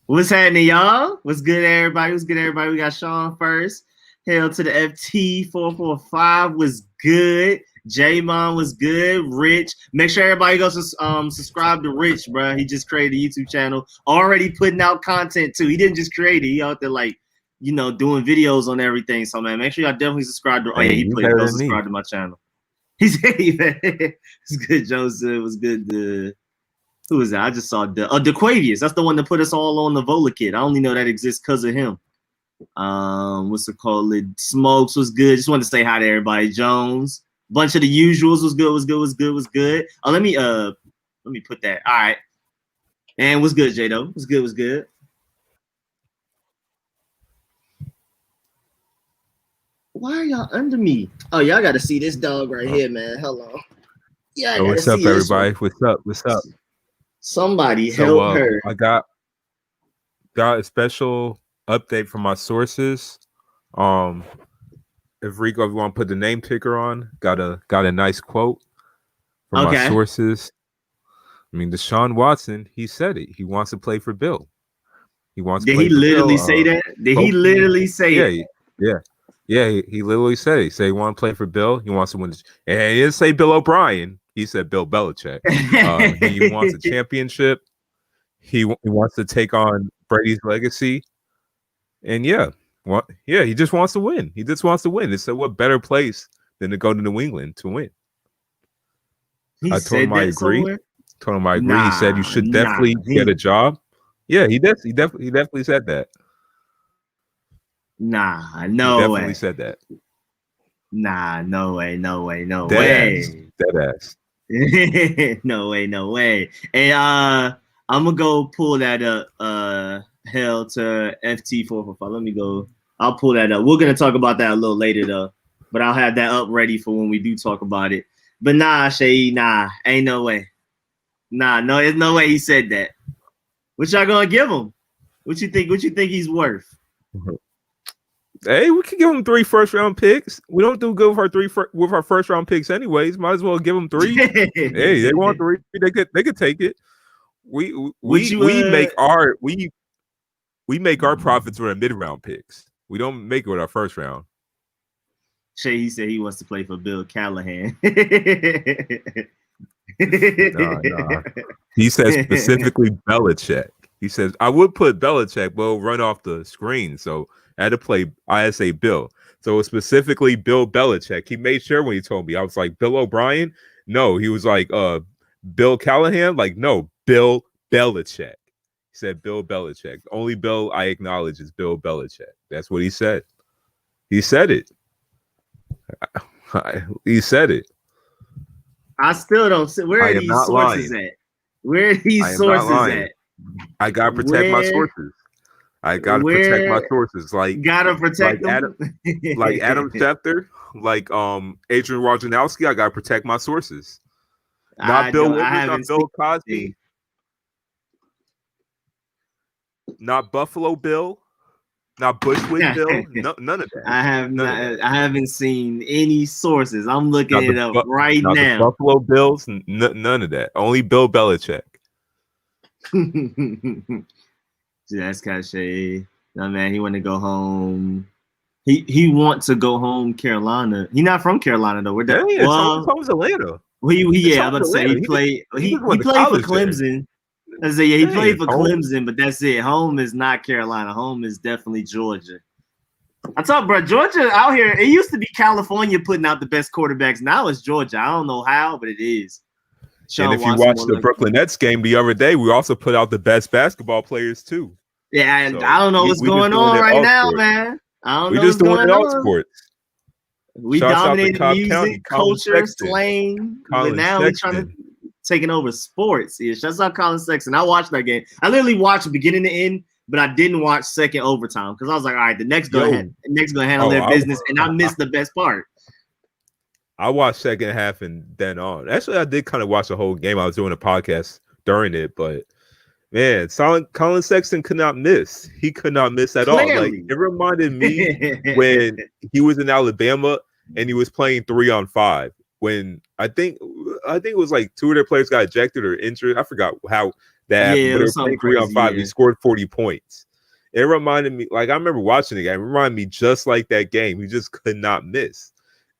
What's happening, y'all? What's good, everybody? What's good, everybody? We got Sean first. Hail to the FT445 was good. J-Mon was good. Rich. Make sure everybody goes to subscribe to Rich, bro. He just created a YouTube channel. Already putting out content, too. He didn't just create it. He out there, like, doing videos on everything. So, man, make sure y'all definitely subscribe to. Oh, yeah, he played. Go subscribe to my channel. He said, it's good, Joseph. It was good. Who is that? I just saw DeQuavius. That's the one that put us all on the Vola kid. I only know that exists because of him. What's it called? Smokes was good. Just wanted to say hi to everybody. Jones. Bunch of the usuals was good. Oh, let me put that. All right. And what's good, J-Do? Was good. Why are y'all under me? Oh, y'all got to see this dog right here, man. Hello. Yeah. What's up, everybody? What's up? Somebody help her. I got a special update from my sources. If Rico, if you want to put the name ticker on, got a nice quote from my sources. I mean, Deshaun Watson, he said it. He wants to play for Bill. He wants to play for Bill. Did he literally say that? Did he literally say it? Yeah, he literally said it. He said he wants to play for Bill. He wants to win. And he didn't say Bill O'Brien. He said Bill Belichick. He wants a championship. He wants to take on Brady's legacy. And he just wants to win. He just wants to win. He said, what better place than to go to New England to win? I told him I agree. He said you should definitely get a job. Yeah, he definitely said that. Nah, no way. He definitely said that. Nah, no way. Dead ass. No way. And I'm gonna go pull that up. Hell to FT445. Let me go. I'll pull that up. We're gonna talk about that a little later though, but I'll have that up ready for when we do talk about it. But nah, Seyi, ain't no way. No, there's no way he said that. What y'all gonna give him? What you think he's worth? Hey, we could give him 3 first-round picks. We don't do good with our first-round picks, anyways. Might as well give them 3. Hey, they want 3. They could take it. We make our profits with our mid-round picks. We don't make it with our first round. Shay, he said he wants to play for Bill Callahan. Nah. He says specifically Belichick. He says I would put Belichick, but it'll run off the screen. So I had to play ISA Bill. So it was specifically Bill Belichick. He made sure when he told me. I was like, Bill O'Brien? No. He was like, Bill Callahan? Like, no, Bill Belichick. He said Bill Belichick. The only Bill I acknowledge is Bill Belichick. That's what he said. He said it. He said it. I still don't see. Where are these sources at? Where are these sources at? I gotta protect my sources. I gotta protect my sources. Like gotta protect them. Like Adam Schefter, like Adrian Wojnarowski. I gotta protect my sources. Not Bill Wilkins, not Bill Cosby, not Buffalo Bill, not Bushwick Bill. None of that. I haven't seen any sources. I'm looking it up right now. The Buffalo Bills, none of that. Only Bill Belichick. That's kind of shady. No, man, he want to go home. He wants to go home, Carolina. He's not from Carolina though. It's Atlanta. I'm about to say he played for Clemson. I say he played for Clemson, but that's it. Home is not Carolina. Home is definitely Georgia. I thought, bro, Georgia out here. It used to be California putting out the best quarterbacks. Now it's Georgia. I don't know how, but it is. And if you watched the Brooklyn Nets game the other day, we also put out the best basketball players too. Yeah, so I don't know what's going on right now, man. I don't know what's going on. Sports. We dominated music, culture, slang, but now we're trying to taking over sports. Yeah, shouts out Colin Sexton. I watched that game. I literally watched beginning to end, but I didn't watch second overtime because I was like, all right, the next gonna handle their business, and I missed the best part. I watched second half and then on. Actually, I did kind of watch the whole game. I was doing a podcast during it, but man, Colin Sexton could not miss. He could not miss at all. Like it reminded me when he was in Alabama and he was playing 3-on-5. When I think it was like 2 of their players got ejected or injured. I forgot how Yeah, That it when they was were something playing 3-on-5, crazy. he scored 40 points. It reminded me, like I remember watching the game. It reminded me just like that game. He just could not miss.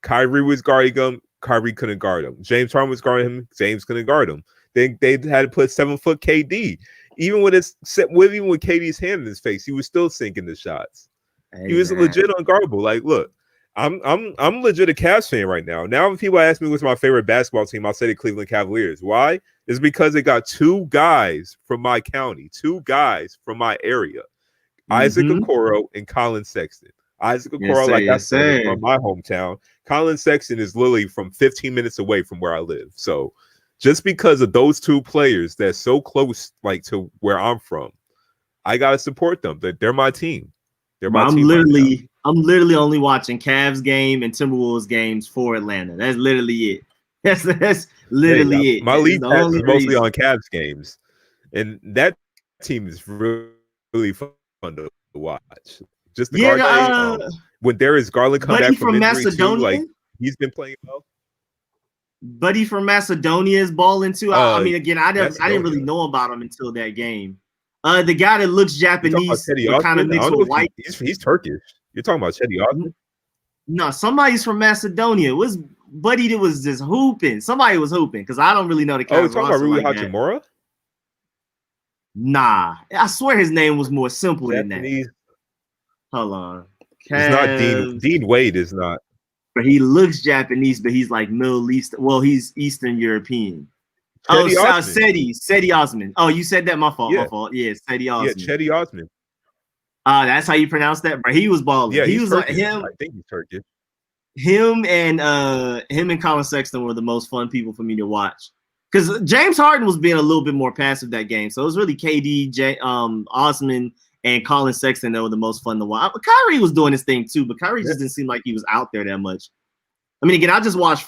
Kyrie was guarding him. Kyrie couldn't guard him. James Harden was guarding him. James couldn't guard him. They had to put 7-foot KD. Even with KD's hand in his face, he was still sinking the shots. Hey, He was man. legit unguardable. Like, look, I'm legit a Cavs fan right now. Now, when people ask me what's my favorite basketball team, I'll say the Cleveland Cavaliers. Why? It's because they got two guys from my county, two guys from my area, Isaac Okoro and Colin Sexton. Isaac Okoro, like I said, is from my hometown. Colin Sexton is literally from 15 minutes away from where I live. So just because of those two players that's so close, like to where I'm from, I gotta support them. They're my team. They're my team. I'm literally only watching Cavs game and Timberwolves games for Atlanta. That's literally it. That's literally it. My league pass is mostly reason. on Cavs games, and that team is really fun to watch. Just the guard when Darius Garland come back from injury too, like he's been playing well. Buddy from Macedonia is balling too. I mean, again, I didn't really know about him until that game. The guy that looks Japanese, but kind of mixed with white. He's Turkish. You're talking about Cedi Osman? No, somebody's from Macedonia. It was Buddy that was just hooping. Somebody was hooping because I don't really know the Cavs. Oh, you're talking about Rui Hachimura? Nah, I swear his name was more simple than that. Hold on. It's not Dean Wade is not. But he looks Japanese, but he's like Middle East. Well, he's Eastern European. Seyi Osman. Oh, you said that. My fault. Yeah. My fault. Yeah, Seyi Osman. Yeah, Cedi Osman. That's how you pronounce that, bro. He was balling. Yeah, he was Turkish. like him. I think he's Turkish. Him and Colin Sexton were the most fun people for me to watch. Because James Harden was being a little bit more passive that game. So it was really KD, Osman, and Colin Sexton that were the most fun to watch. But Kyrie was doing his thing too, but Kyrie just didn't seem like he was out there that much. I mean, again, I watched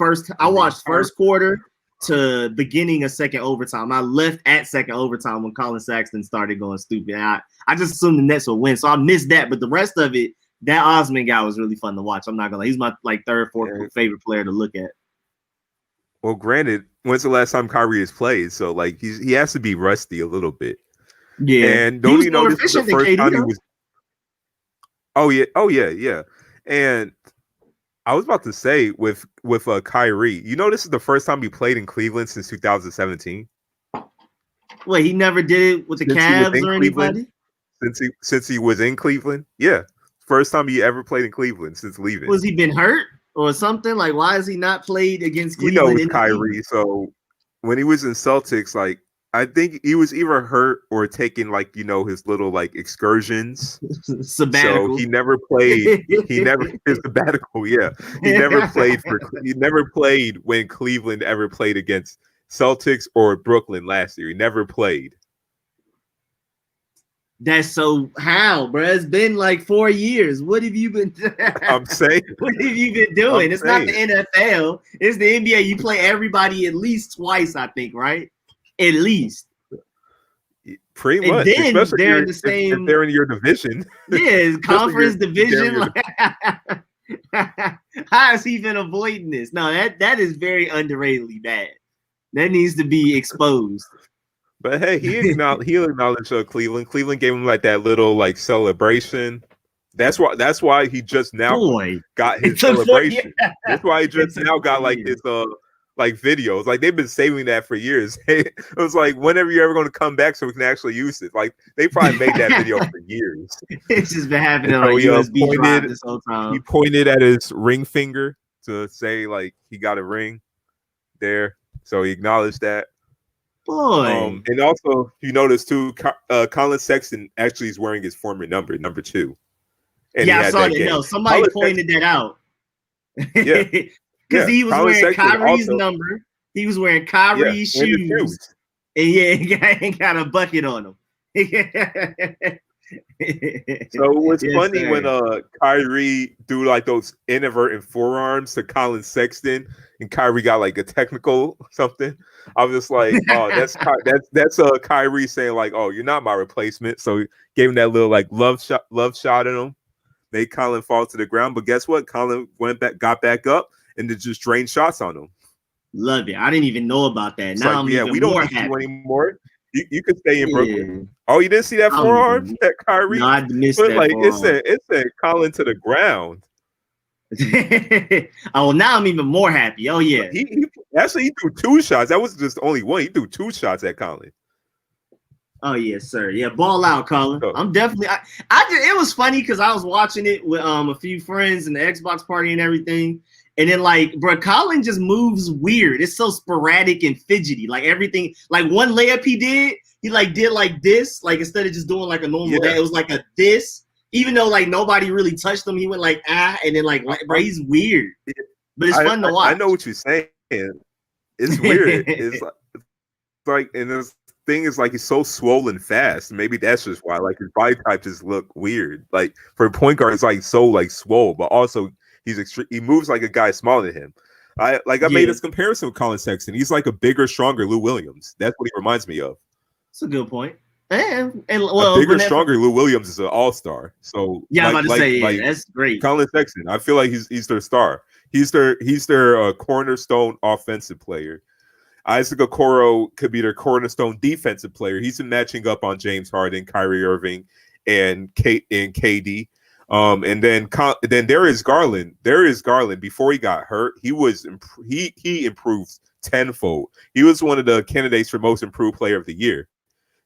first quarter to beginning of second overtime. I left at second overtime when Colin Sexton started going stupid. I just assumed the Nets would win, so I missed that. But the rest of it, that Osman guy was really fun to watch. I'm not gonna lie. He's my third, fourth favorite player to look at. Well, granted, when's the last time Kyrie has played? So like he has to be rusty a little bit. Yeah. And don't you know this is the first time he was? Oh yeah. And I was about to say with Kyrie, you know, this is the first time he played in Cleveland since 2017. Wait, he never did it with the Cavs or anybody? Since he was in Cleveland, yeah, first time he ever played in Cleveland since leaving. Was he been hurt or something? Like, why has he not played against Cleveland? You know, it's Kyrie. So when he was in Celtics, like I think he was either hurt or taking like, you know, his little like excursions. Sabbatical. So he never played. He never his sabbatical. Yeah, he never played He never played when Cleveland ever played against Celtics or Brooklyn last year. He never played. That's so how, bro? It's been like 4 years. What have you been doing? I'm saying. What have you been doing? It's not the NFL. It's the NBA. You play everybody at least twice, I think, right? At least. Pretty much. Then especially they're in the same. If they're in your division. Yeah, conference division. How has he been avoiding this? No, that is very underratedly bad. That needs to be exposed. But hey, he acknowledged Cleveland. Cleveland gave him like that little like celebration. That's why he just now got his celebration. That's why he just now got like his like videos. Like they've been saving that for years. It was like, whenever you're ever going to come back so we can actually use it. Like they probably made that video for years. It's just been happening on USB drive this whole time. He pointed at his ring finger to say like he got a ring there. So he acknowledged that. Boy. And also, you notice too, Colin Sexton actually is wearing his former number 2. And yeah, I saw that. No, somebody pointed that out. Yeah. Because he was wearing Kyrie's number. He was wearing Kyrie's shoes. And he got a bucket on him. So what's funny when Kyrie do like those inadvertent forearms to Colin Sexton and Kyrie got like a technical something. I was just like, oh, that's Kyrie saying like, oh, you're not my replacement. So he gave him that little like love shot at him, made Colin fall to the ground. But guess what? Colin got back up and just drained shots on him. Love it. I didn't even know about that. It's now like, I'm even we don't more need happy you anymore. You could stay in Yeah. Brooklyn. Oh, you didn't see that forearm that No, Kyrie I missed put? that Like forearm. it said Colin to the ground. Oh, now I'm even more happy. Oh yeah. He actually he threw 2 shots. That was just only one. He threw 2 shots at Colin. Oh yes, sir. Yeah, ball out, Colin. So, I'm definitely. It was funny because I was watching it with a few friends and the Xbox party and everything, and then like, bro, Colin just moves weird. It's so sporadic and fidgety. Like everything, like one layup he did like this, like instead of just doing like a normal day, it was like a this. Even though like nobody really touched him, he went like and then like bro, he's weird, but it's fun to watch. I know what you're saying. It's weird. It's like, and this thing is like he's so swollen fast. Maybe that's just why. Like his body type just look weird. Like for a point guard, it's like so like swole, but also he moves like a guy smaller than him. I made this comparison with Colin Sexton. He's like a bigger, stronger Lou Williams. That's what he reminds me of. That's a good point. And well, a bigger, stronger Lou Williams is an all-star. So yeah, I'm about to say that's great. Colin Sexton, I feel like he's their star. He's their cornerstone offensive player. Isaac Okoro could be their cornerstone defensive player. He's been matching up on James Harden, Kyrie Irving, and KD. And then there is Garland. Before he got hurt, he improved tenfold. He was one of the candidates for most improved player of the year.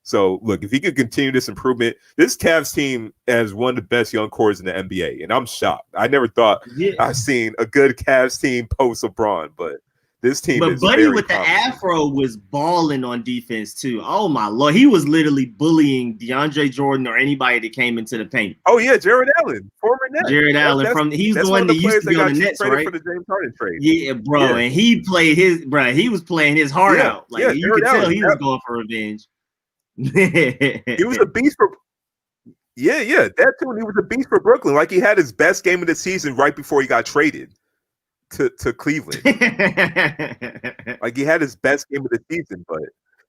So, look, if he could continue this improvement, this Cavs team has one of the best young cores in the NBA, and I'm shocked. I never thought I've seen a good Cavs team post LeBron, but this team is Buddy very with promising. The afro was balling on defense, too. Oh, my Lord. He was literally bullying DeAndre Jordan or anybody that came into the paint. Oh, yeah, Jared Allen, former Nets. Jared Allen, he's the one that used to be on the Nets, right? For the James Harden trade. Yeah, bro, and he was playing his heart out. Like, you could tell he was going for revenge. He was a beast for that too. He was a beast for Brooklyn. Like he had his best game of the season right before he got traded to Cleveland. Like he had his best game of the season, but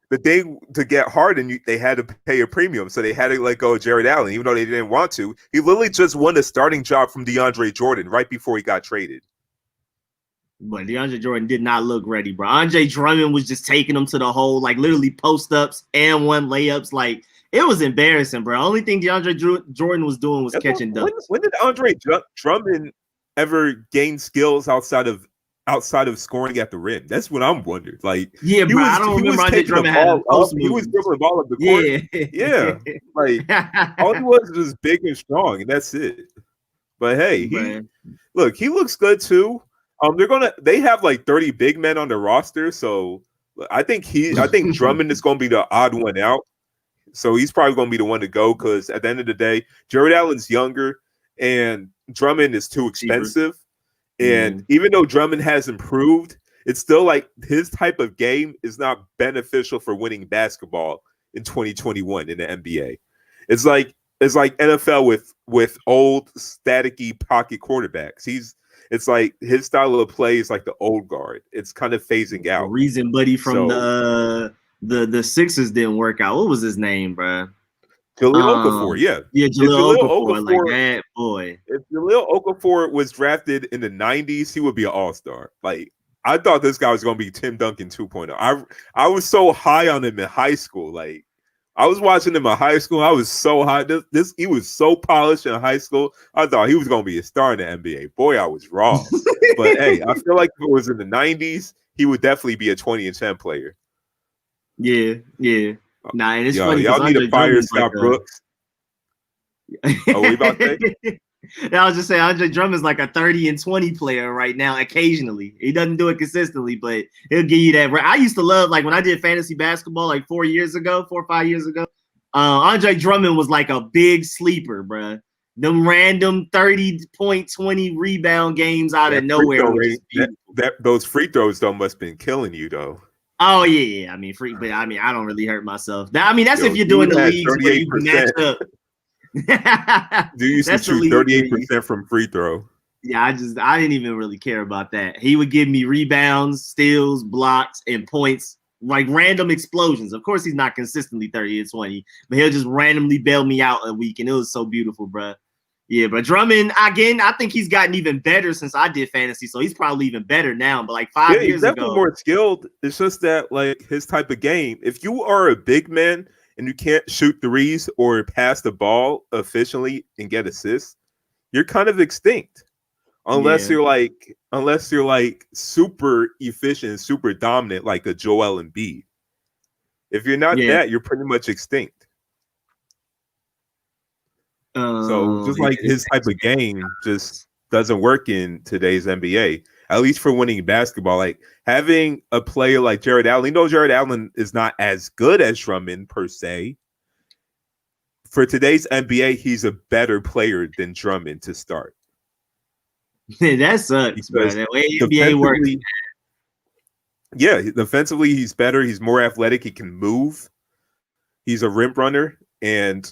the day to get Harden, they had to pay a premium, so they had to let go of Jared Allen, even though they didn't want to. He literally just won the starting job from DeAndre Jordan right before he got traded. But DeAndre Jordan did not look ready, bro. Andre Drummond was just taking him to the hole, like literally post-ups and one layups. Like, it was embarrassing, bro. Only thing DeAndre Jordan was doing was catching dunks. When did Andre Drummond ever gain skills outside of scoring at the rim? That's what I'm wondering. Like, yeah, bro, I don't remember Andre Drummond had post moves. He was dribbling the ball up the court. Yeah. Like, all he was just big and strong, and that's it. But hey, he looks good too. They have like 30 big men on the roster, so I think Drummond is going to be the odd one out. So he's probably going to be the one to go because at the end of the day, Jared Allen's younger and Drummond is too expensive. And even though Drummond has improved, it's still like his type of game is not beneficial for winning basketball in 2021 in the NBA. It's like NFL with old staticky pocket quarterbacks. It's like his style of play is like the old guard. It's kind of phasing out. The reason Buddy from the Sixers didn't work out. What was his name, bro? Jahlil Okafor, Jahlil Okafor, like that boy. If Jahlil Okafor was drafted in the 90s, he would be an all-star. Like, I thought this guy was going to be Tim Duncan 2.0. I was so high on him in high school. Like, I was watching him in high school. I was so high. He was so polished in high school. I thought he was going to be a star in the NBA. Boy, I was wrong. But hey, I feel like if it was in the 90s, he would definitely be a 20 and 10 player. Yeah. Nah, and it's funny. Y'all need to fire Scott Brooks. Oh, what you about to say? I was just saying, Andre Drummond's like a 30 and 20 player right now. Occasionally, he doesn't do it consistently, but he'll give you that. I used to love, like when I did fantasy basketball, like 4 or 5 years ago. Andre Drummond was like a big sleeper, bro. Them random 30-point, 20 rebound games out of nowhere. Those free throws though must have been killing you though. Oh yeah. I mean, I don't really hurt myself. That's if you're doing the leagues where you can match up. Do you used to shoot 38% from free throw? Yeah, I didn't even really care about that. He would give me rebounds, steals, blocks, and points, like random explosions. Of course, he's not consistently 30 and 20, but he'll just randomly bail me out a week, and it was so beautiful, bro. Yeah, but Drummond, again, I think he's gotten even better since I did fantasy, so he's probably even better now. But like 5 He's years definitely ago, more skilled. It's just that like his type of game. If you are a big man and you can't shoot threes or pass the ball efficiently and get assists, you're kind of extinct. Unless yeah, you're like super efficient, super dominant, like a Joel Embiid. If you're not yeah. that, you're pretty much extinct. So just like Yeah, his type of game just doesn't work in today's NBA, at least for winning basketball. Like having a player like Jared Allen, you know, Jared Allen is not as good as Drummond per se. For today's NBA, he's a better player than Drummond to start. that sucks, bro. Because The way NBA works. Yeah, defensively, he's better. He's more athletic. He can move. He's a rim runner. And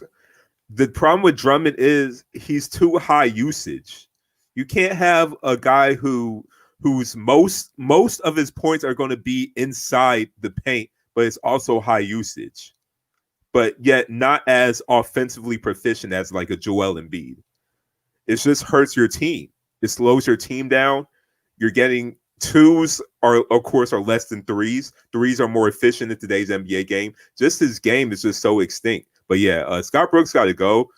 the problem with Drummond is he's too high usage. You can't have a guy whose most of his points are going to be inside the paint, but it's also high usage, but yet not as offensively proficient as like a Joel Embiid. It just hurts your team. It slows your team down. You're getting twos are of course are less than threes. Threes are more efficient in today's NBA game. Just his game is just so extinct. But yeah, Scott Brooks got to go.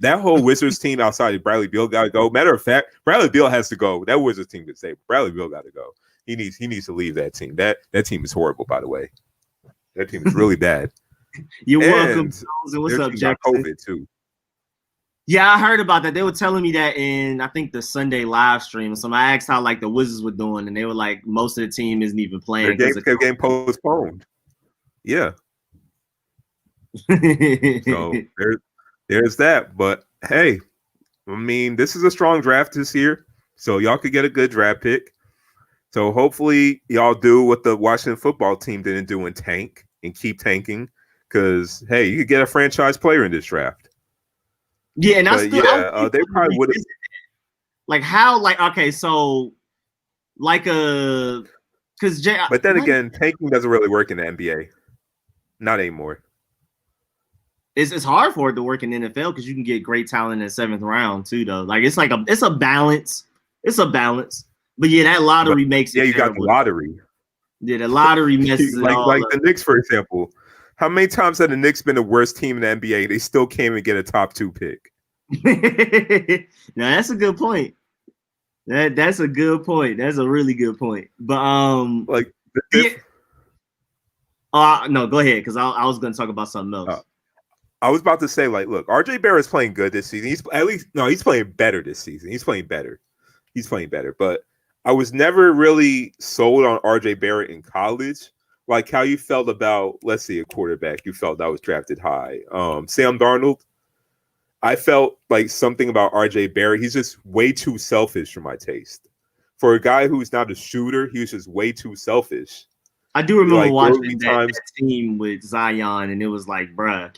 That whole Wizards team outside of Bradley Beal got to go. Matter of fact, Bradley Beal has to go. That Wizards team could say Bradley Beal got to go. He needs to leave that team. That team is horrible, by the way. That team is really bad. You're welcome. What's up, Jack? COVID too. Yeah, I heard about that. They were telling me that in I think the Sunday live stream. So I asked how like the Wizards were doing, and they were like most of the team isn't even playing. Their game postponed. Yeah. So there's that. But hey, I mean, this is a strong draft this year, so y'all could get a good draft pick. So hopefully y'all do what the Washington football team didn't do and tank and keep tanking, because hey, you could get a franchise player in this draft. Yeah, and they probably would have. Like how? Like okay, so like because But then again, tanking doesn't really work in the NBA. Not anymore. It's hard for it to work in the NFL because you can get great talent in the 7th round too, though. Like it's a balance. It's a balance. But yeah, that lottery makes it. Yeah, you got the lottery. Yeah, the lottery messes it all like up. The Knicks, for example. How many times have the Knicks been the worst team in the NBA? They still came and get a top 2 pick. Now that's a good point. That's a good point. That's a really good point. But no, go ahead, because I was going to talk about something else. I was about to say, like, look, RJ Barrett's playing good this season. He's playing better this season. He's playing better. But I was never really sold on RJ Barrett in college. Like how you felt about, let's see, a quarterback you felt that was drafted high. Sam Darnold. I felt like something about RJ Barrett. He's just way too selfish for my taste. For a guy who's not a shooter, he was just way too selfish. I do remember watching that team with Zion, and it was like, bruh,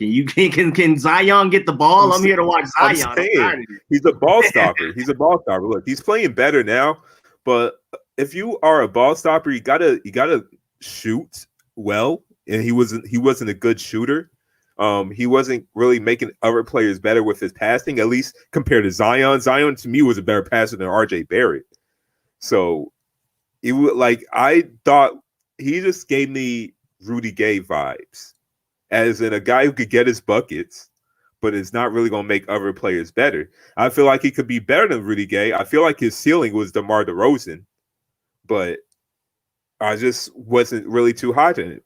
can Zion get the ball? I'm here to watch Zion. He's a ball stopper. Look, he's playing better now, but if you are a ball stopper, you gotta shoot well, and he wasn't a good shooter. He wasn't really making other players better with his passing, at least compared to Zion. Zion to me was a better passer than RJ Barrett. So it was like I thought he just gave me Rudy Gay vibes, as in a guy who could get his buckets, but is not really going to make other players better. I feel like he could be better than Rudy Gay. I feel like his ceiling was DeMar DeRozan, but I just wasn't really too high on it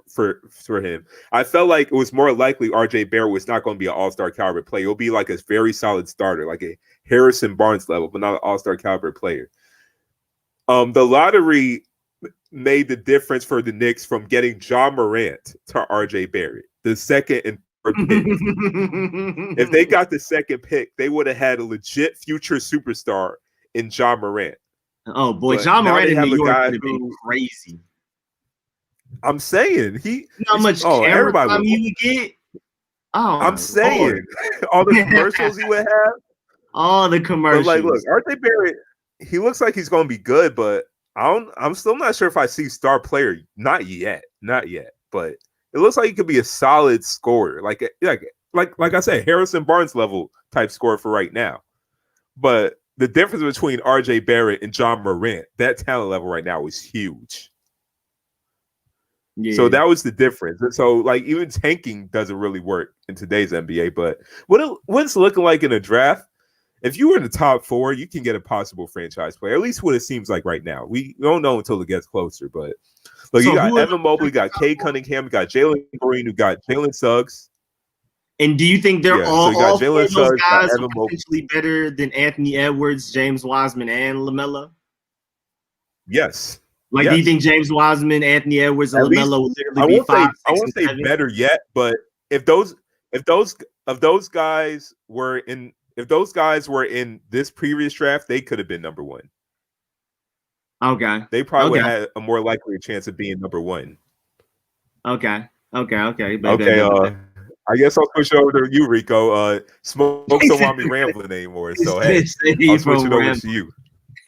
for him. I felt like it was more likely RJ Barrett was not going to be an all-star caliber player. It'll be like a very solid starter, like a Harrison Barnes level, but not an all-star caliber player. The lottery made the difference for the Knicks from getting John Morant to RJ Barrett, the second and third pick. If they got the second pick, they would have had a legit future superstar in John Morant. Oh boy, but John Morant in New York would have been crazy. I'm saying how much camera time you would get. Oh, I'm saying all the commercials he would have. All the commercials. But like, look, RJ Barrett, he looks like he's going to be good, but I'm still not sure if I see star player. Not yet. But it looks like he could be a solid scorer, like like I said, Harrison Barnes level type score for right now. But the difference between RJ Barrett and John Morant, that talent level right now is huge. Yeah. So that was the difference. And so like even tanking doesn't really work in today's NBA. But what's looking like in a draft, if you were in the top 4, you can get a possible franchise player. At least what it seems like right now. We don't know until it gets closer. But look, you got Evan Mobley, you got Cade Cunningham, you got Jalen Green, you got Jalen Suggs. And do you think they're all 4 of those guys are potentially better than Anthony Edwards, James Wiseman, and LaMelo? Yes. Like, yes. Do you think James Wiseman, Anthony Edwards, and LaMelo will literally be 5, 6, I won't say 7? better yet, but if those guys were in this previous draft, they could have been number 1. Okay. They probably would have had a more likely chance of being number 1. Okay. I guess I'll switch over to you, Rico. Smoke don't want me rambling anymore, so hey, I'll switch it over to you.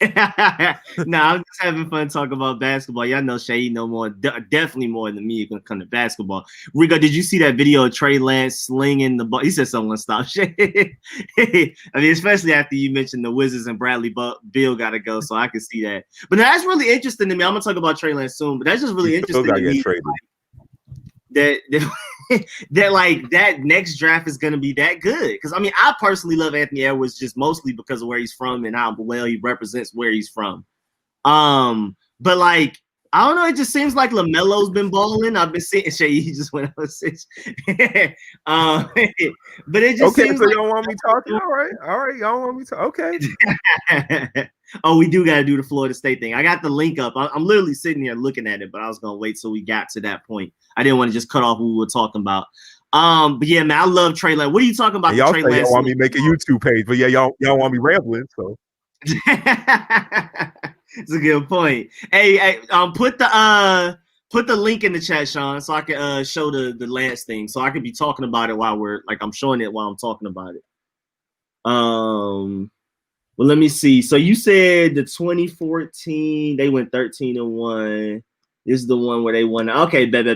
I'm just having fun talking about basketball. Y'all know Seyi know more, definitely more than me when it comes to basketball. Rico, did you see that video of Trey Lance slinging the ball? He said someone stop shit. I mean, especially after you mentioned the Wizards and Bradley Beal got to go, so I can see that. But that's really interesting to me. I'm gonna talk about Trey Lance soon, but that's just really interesting to me. That like that next draft is gonna be that good. Because I mean, I personally love Anthony Edwards just mostly because of where he's from and how well he represents where he's from. But like, I don't know, it just seems like LaMelo's been balling. I've been seeing Seyi just went on 6. But it just okay. Seems so like, y'all want me talking? All right. Y'all want me to? Okay. Oh, we do got to do the Florida State thing. I got the link up. I'm literally sitting here looking at it, but I was gonna wait till we got to that point. I didn't want to just cut off what we were talking about. But yeah, man, I love Trey Lance. What are you talking about? Y'all Trey say Lance y'all want me to make a YouTube page, but yeah, y'all want me rambling. So it's a good point. Hey, put the link in the chat, Sean, so I can show the Lance thing, so I can be talking about it while I'm showing it while I'm talking about it. Well, let me see. So you said the 2014 they went 13-1. This is the one where they won. Okay, bet.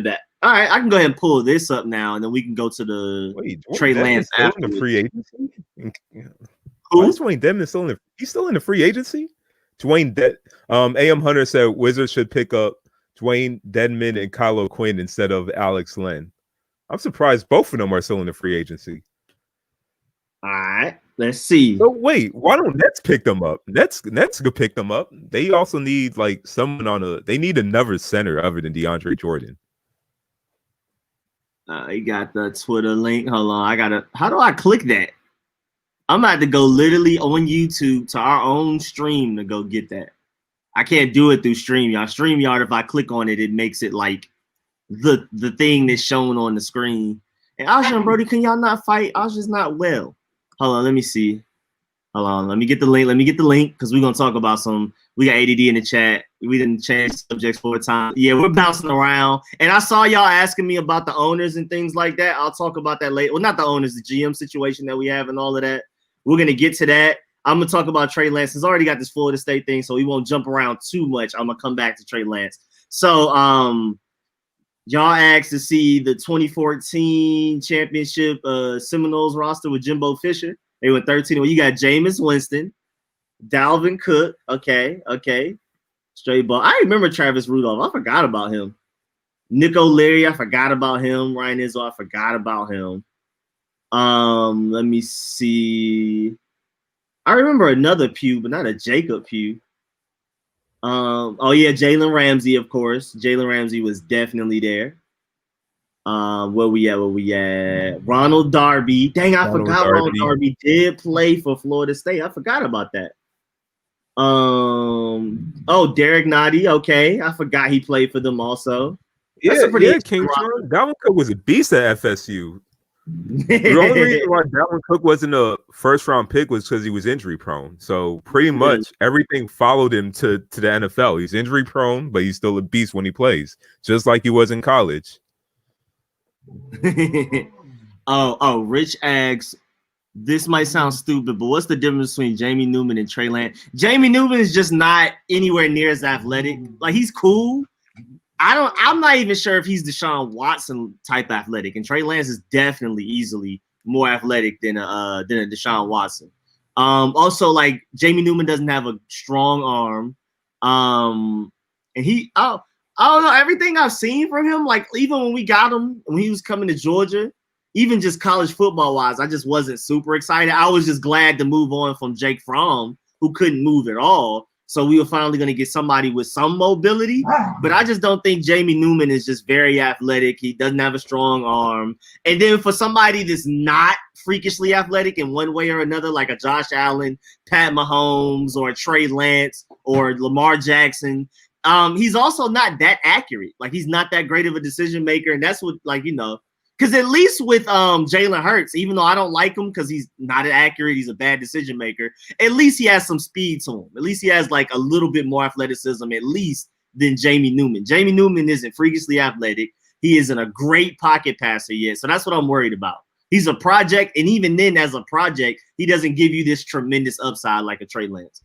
All right, I can go ahead and pull this up now, and then we can go to the Trey Lance after the free agency. Who? Why is Dwayne Dedmon still in the? He's still in the free agency. AM Hunter said Wizards should pick up Dwayne Dedmon and Kylo Quinn instead of Alex Len. I'm surprised both of them are still in the free agency. All right, let's see. So wait, why don't Nets pick them up? Nets could pick them up. They also need like someone they need another center other than DeAndre Jordan. You got the Twitter link. Hold on, how do I click that? I'm about to go literally on YouTube to our own stream to go get that. I can't do it through StreamYard. StreamYard, if I click on it, it makes it like the thing that's shown on the screen. And Asha and Brody, can y'all not fight? Asha's not well. Hold on, let me see. Hold on, let me get the link because we're gonna talk about some. We got ADD in the chat. We didn't change subjects 4 times. Yeah, we're bouncing around. And I saw y'all asking me about the owners and things like that. I'll talk about that later. Well, not the owners, the GM situation that we have and all of that. We're gonna get to that. I'm gonna talk about Trey Lance. He's already got this Florida State thing, so we won't jump around too much. I'm gonna come back to Trey Lance. So y'all asked to see the 2014 championship Seminoles roster with Jimbo Fisher. They went 13. Well, you got Jameis Winston, Dalvin Cook. Okay. Straight ball. I remember Travis Rudolph. I forgot about him. Nick O'Leary. I forgot about him. Ryan Izzo. I forgot about him. Let me see. I remember another Pugh, but not a Jacob Pugh. Oh yeah, Jalen Ramsey, of course. Jalen Ramsey was definitely there. Where we at? Ronald Darby. Dang, I forgot Ronald Darby did play for Florida State. I forgot about that. Derek Nottie. Okay, I forgot he played for them also. Yeah, King John. Dalvin Cook was a beast at FSU. The only reason why Dalvin Cook wasn't a first-round pick was because he was injury-prone. So pretty much everything followed him to the NFL. He's injury-prone, but he's still a beast when he plays, just like he was in college. Rich asks, this might sound stupid, but what's the difference between Jamie Newman and Trey Lance? Jamie Newman is just not anywhere near as athletic. Like, he's cool. I'm not even sure if he's Deshaun Watson type athletic, and Trey Lance is definitely easily more athletic than a Deshaun Watson. Also, like Jamie Newman doesn't have a strong arm. And I don't know, everything I've seen from him, like even when we got him when he was coming to Georgia, even just college football wise, I just wasn't super excited. I was just glad to move on from Jake Fromm, who couldn't move at all. So we were finally going to get somebody with some mobility, but I just don't think Jamie Newman is just very athletic. He doesn't have a strong arm. And then for somebody that's not freakishly athletic in one way or another, like a Josh Allen, Pat Mahomes, or Trey Lance, or Lamar Jackson, he's also not that accurate. Like, he's not that great of a decision maker. And that's what, like, you know, because at least with Jalen Hurts, even though I don't like him because he's not accurate, he's a bad decision maker, at least he has some speed to him. At least he has like a little bit more athleticism, at least, than Jamie Newman. Jamie Newman isn't freakishly athletic. He isn't a great pocket passer yet. So that's what I'm worried about. He's a project, and even then, as a project, he doesn't give you this tremendous upside like a Trey Lance.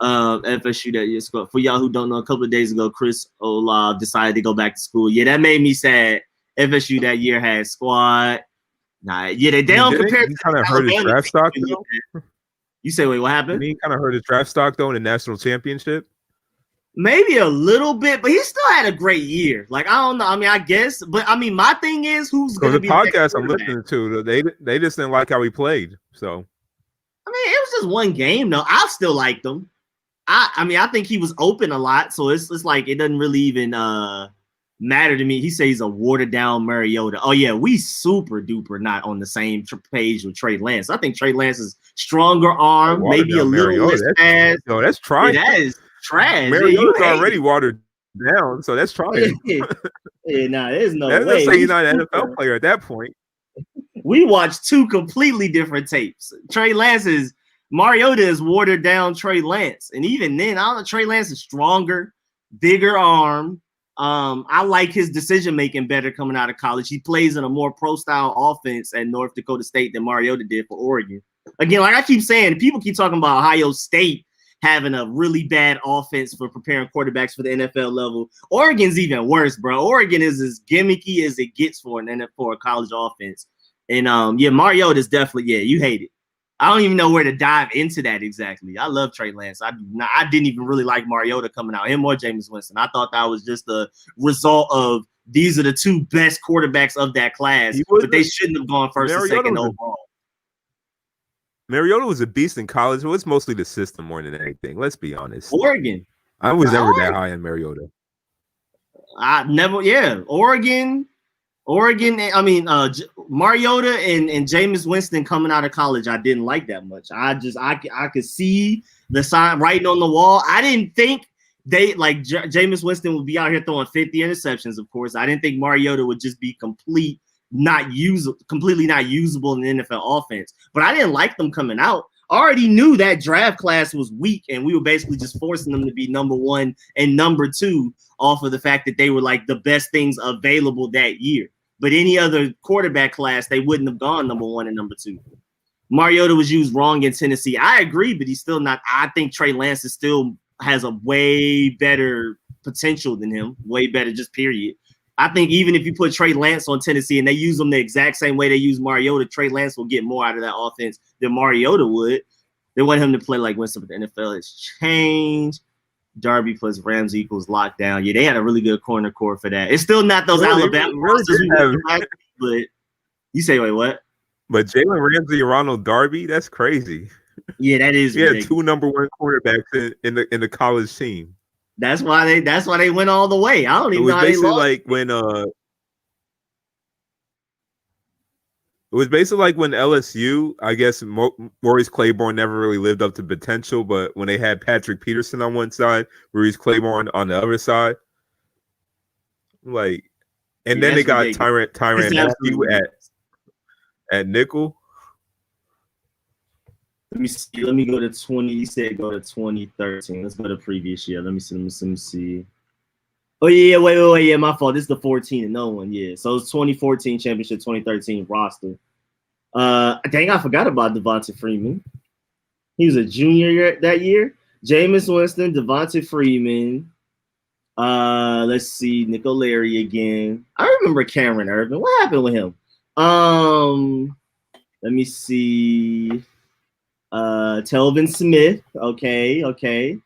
FSU that year squad. For y'all who don't know, a couple of days ago, Chris Olave decided to go back to school. Yeah, that made me sad. FSU that year had squad. Nah, yeah, they don't compare. You kind of hurt his draft stock, though. You say, wait, what happened? He kind of hurt his draft stock, though, in the national championship. Maybe a little bit, but he still had a great year. Like, I don't know. I mean, I guess, but I mean, my thing is, who's going to be the podcast I'm listening to? They just didn't like how he played. So, I mean, it was just one game, though. I still liked him. I mean, I think he was open a lot, so it's like it doesn't really even matter to me. He says he's a watered down Mariota. Oh yeah, we super duper not on the same page with Trey Lance. I think Trey Lance is stronger arm, maybe a little less fast. No, that's trying. Yeah, that is trash. Mariota's already watered down, so that's trying. Yeah, nah, there's no way. Let's say he's not an NFL player at that point. We watched two completely different tapes. Mariota is watered down Trey Lance, and even then, I don't know. Trey Lance is stronger, bigger arm. I like his decision making better coming out of college. He plays in a more pro style offense at North Dakota State than Mariota did for Oregon. Again, like I keep saying, people keep talking about Ohio State having a really bad offense for preparing quarterbacks for the NFL level. Oregon's even worse, bro. Oregon is as gimmicky as it gets for a college offense. And yeah, Mariota's definitely, yeah, you hate it. I don't even know where to dive into that exactly. I love Trey Lance. I didn't even really like Mariota coming out, him or Jameis Winston. I thought that was just the result of these are the two best quarterbacks of that class, but they shouldn't have gone first and second overall. Mariota was a beast in college. It was mostly the system more than anything. Let's be honest. Oregon. I was never that high in Mariota. Oregon. I mean, Mariota and Jameis Winston coming out of college, I didn't like that much. I could see the sign writing on the wall. I didn't think Jameis Winston would be out here throwing 50 interceptions. Of course, I didn't think Mariota would just be completely not usable in the NFL offense. But I didn't like them coming out. I already knew that draft class was weak, and we were basically just forcing them to be number one and number two off of the fact that they were like the best things available that year. But any other quarterback class, they wouldn't have gone number one and number two. Mariota was used wrong in Tennessee. I agree, but he's still not. I think Trey Lance still has a way better potential than him, way better, just period. I think even if you put Trey Lance on Tennessee and they use him the exact same way they use Mariota, Trey Lance will get more out of that offense than Mariota would. They want him to play like Winston, but the NFL has changed. Darby plus Ramsey equals lockdown. Yeah, they had a really good corner core for that. It's still not those Alabama rosters, but you say, wait, what? But Jalen Ramsey and Ronald Darby, that's crazy. Yeah, that is. Yeah, two number one quarterbacks in the college team. That's why they went all the way. I don't even know how they lost. Like when it was basically like when LSU, I guess Maurice Claiborne never really lived up to potential, but when they had Patrick Peterson on one side, Maurice Claiborne on the other side, like, and then they got Tyrann Mathieu at nickel. Let me see. Let me go to 20. You said go to 2013. Let's go to previous year. Let me see. Oh yeah, wait. Yeah, my fault. This is the 14 and no one. Yeah, so it's 2014 championship, 2013 roster. Dang, I forgot about Devonta Freeman. He was a junior that year. Jameis Winston, Devonta Freeman. Let's see, Nick O'Leary again. I remember Cameron Irvin. What happened with him? Let me see. Telvin Smith. Okay.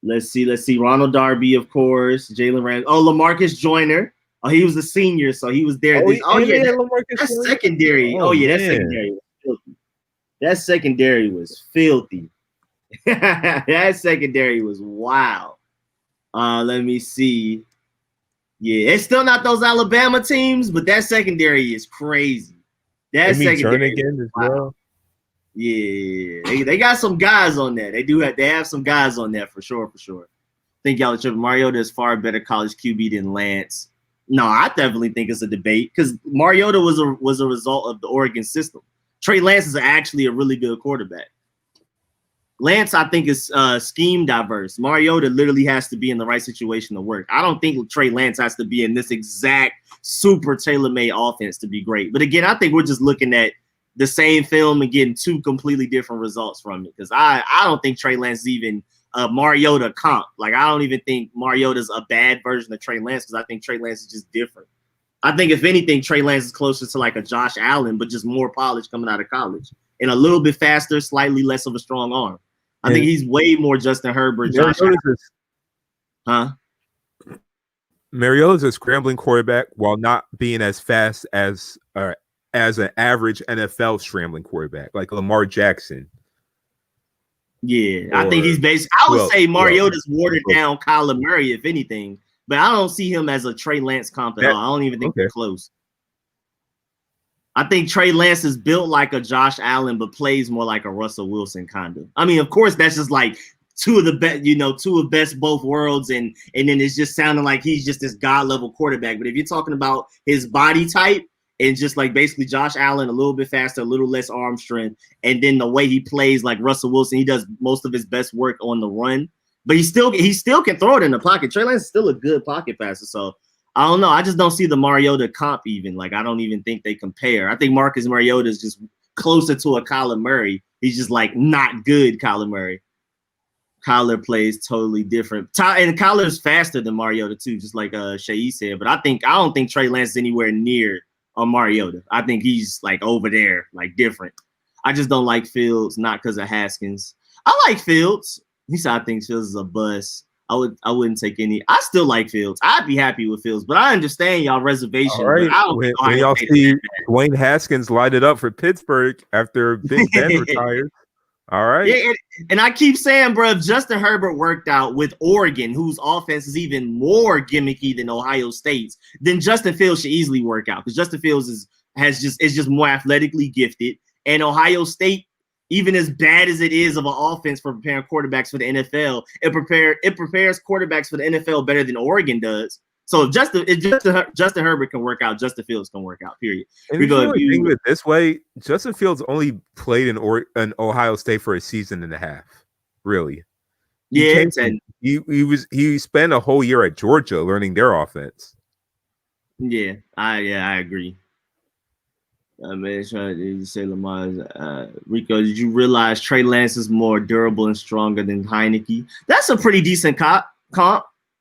Let's see. Ronald Darby, of course. Jalen Rand. Oh, LaMarcus Joyner. Oh, he was a senior, so he was there. That's secondary. Oh, yeah, that secondary was filthy. That secondary was filthy. That secondary was wild. Let me see. Yeah, it's still not those Alabama teams, but that secondary is crazy. That secondary again as well. Yeah, they got some guys on there. They have some guys on there for sure. I think y'all are tripping. Mariota is far better college QB than Lance. No, I definitely think it's a debate because Mariota was a result of the Oregon system. Trey Lance is actually a really good quarterback. Lance, I think, is scheme diverse. Mariota literally has to be in the right situation to work. I don't think Trey Lance has to be in this exact super tailor-made offense to be great. But again, I think we're just looking at the same film and getting two completely different results from it. Because I don't think Trey Lance is even a Mariota comp. Like, I don't even think Mariota's a bad version of Trey Lance because I think Trey Lance is just different. I think, if anything, Trey Lance is closer to like a Josh Allen, but just more polished coming out of college. And a little bit faster, slightly less of a strong arm. I think he's way more Justin Herbert. Mariota's a scrambling quarterback while not being as fast as an average NFL scrambling quarterback, like Lamar Jackson. Yeah, I think he's basically. I would say Mariota's watered down Kyler Murray, if anything, but I don't see him as a Trey Lance comp at all. I don't even think they're close. I think Trey Lance is built like a Josh Allen, but plays more like a Russell Wilson kind of. I mean, of course, that's just like two of best both worlds, and then it's just sounding like he's just this god level quarterback. But if you're talking about his body type and just like basically Josh Allen, a little bit faster, a little less arm strength, and then the way he plays like Russell Wilson, he does most of his best work on the run, but he still can throw it in the pocket. Trey Lance is still a good pocket passer, so. I don't know. I just don't see the Mariota comp even. Like, I don't even think they compare. I think Marcus Mariota is just closer to a Kyler Murray. He's just like not good Kyler Murray. Kyler plays totally different. And Kyler's faster than Mariota too, just like Seyi said. But I don't think Trey Lance is anywhere near Mariota. I think he's like over there, like different. I just don't like Fields, not because of Haskins. I like Fields. He said I think Fields is a bust. I wouldn't take any. I still like Fields. I'd be happy with Fields, but I understand y'all reservation. All right. When y'all see Dwayne Haskins light it up for Pittsburgh after Big Ben retired. All right. Yeah, and I keep saying, bro, if Justin Herbert worked out with Oregon, whose offense is even more gimmicky than Ohio State's, then Justin Fields should easily work out because Justin Fields is just more athletically gifted, and Ohio State, even as bad as it is of an offense for preparing quarterbacks for the NFL, it prepares quarterbacks for the NFL better than Oregon does. So if Justin Herbert can work out, Justin Fields can work out, period. And if you think of it this way, Justin Fields only played in Ohio State for a season and a half, really. He spent a whole year at Georgia learning their offense. Yeah, I agree. Man, trying to say Lamar. Rico, did you realize Trey Lance is more durable and stronger than Heineke? That's a pretty decent comp.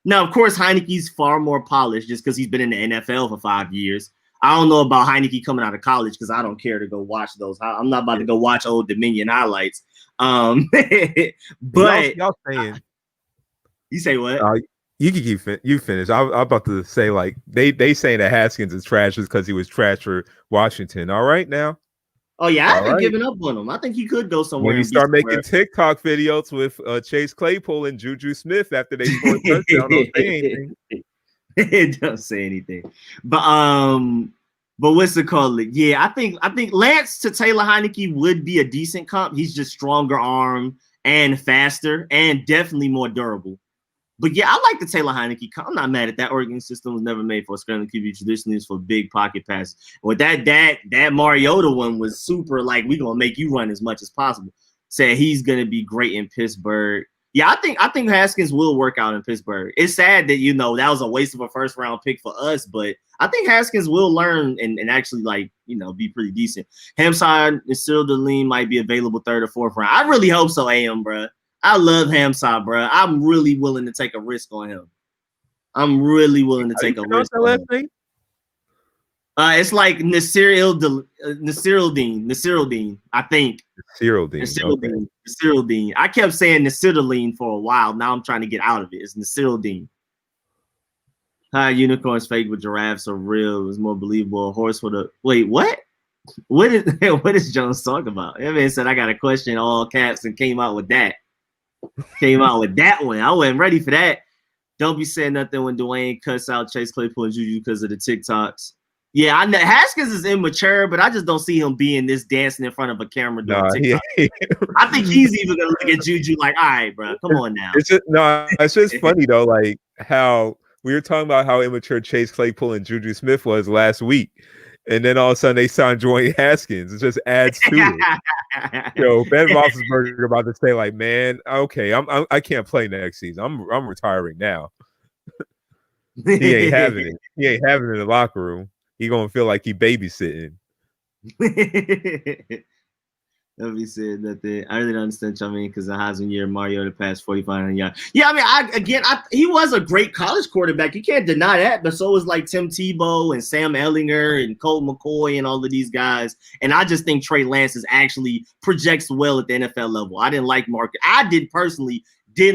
Now, of course, Heineke's far more polished just because he's been in the NFL for 5 years. I don't know about Heineke coming out of college because I don't care to go watch those. I'm not about to go watch Old Dominion highlights. But y'all saying, you say what? You can you finish. I'm about to say like they saying that Haskins is trash just because he was trash for Washington. All right now. Oh yeah, I haven't given up on him. I think he could go somewhere. When you start making TikTok videos with Chase Claypool and Juju Smith after they scored a touchdown, don't say anything. It doesn't say anything. But what's it called? Yeah, I think Lance to Taylor Heineke would be a decent comp. He's just stronger arm and faster and definitely more durable. But yeah, I like the Taylor Heineke. I'm not mad at that. Oregon system was never made for a scrambling QB. Traditionally, it's for big pocket passes. With that Mariota one was super. Like, we gonna make you run as much as possible. Said he's gonna be great in Pittsburgh. Yeah, I think Haskins will work out in Pittsburgh. It's sad that that was a waste of a first round pick for us, but I think Haskins will learn and actually be pretty decent. Hamside and Cyril Deline might be available 3rd or 4th round. I really hope so, AM, bro. I love Hamside, bro. I'm really willing to take a risk on him. I'm really willing to take a risk on him. It's like Nasiruddin, I think. Nasiruddin. Nasiruddin. I kept saying Nasiruddin for a while. Now I'm trying to get out of it. It's Nasiruddin. How unicorns fake with giraffes are real. It's more believable. A horse with a wait. What? What is Jones talking about? That man said I got a question, all caps, and came out with that. Came out with that one. I wasn't ready for that. Don't be saying nothing when Dwayne cuts out Chase Claypool and Juju because of the TikToks. Yeah, I know Haskins is immature, but I just don't see him being this dancing in front of a camera doing TikTok. I think he's even gonna look at Juju like, all right, bro, come on now. It's just funny though, like how we were talking about how immature Chase Claypool and Juju Smith was last week, and then all of a sudden they signed Dwayne Haskins. It just adds to it. Ben Roethlisberger about to say like, man, okay, I can't play next season. I'm retiring now. He ain't having it. He ain't having it in the locker room. He gonna feel like he babysitting. Nobody said nothing. I really don't understand what I mean because the Heisman year, Mariota passed 4,500 yards. Yeah, I mean, he was a great college quarterback. You can't deny that. But so was like Tim Tebow and Sam Ehlinger and Colt McCoy and all of these guys. And I just think Trey Lance is actually projects well at the NFL level. I didn't like Marcus. I didn't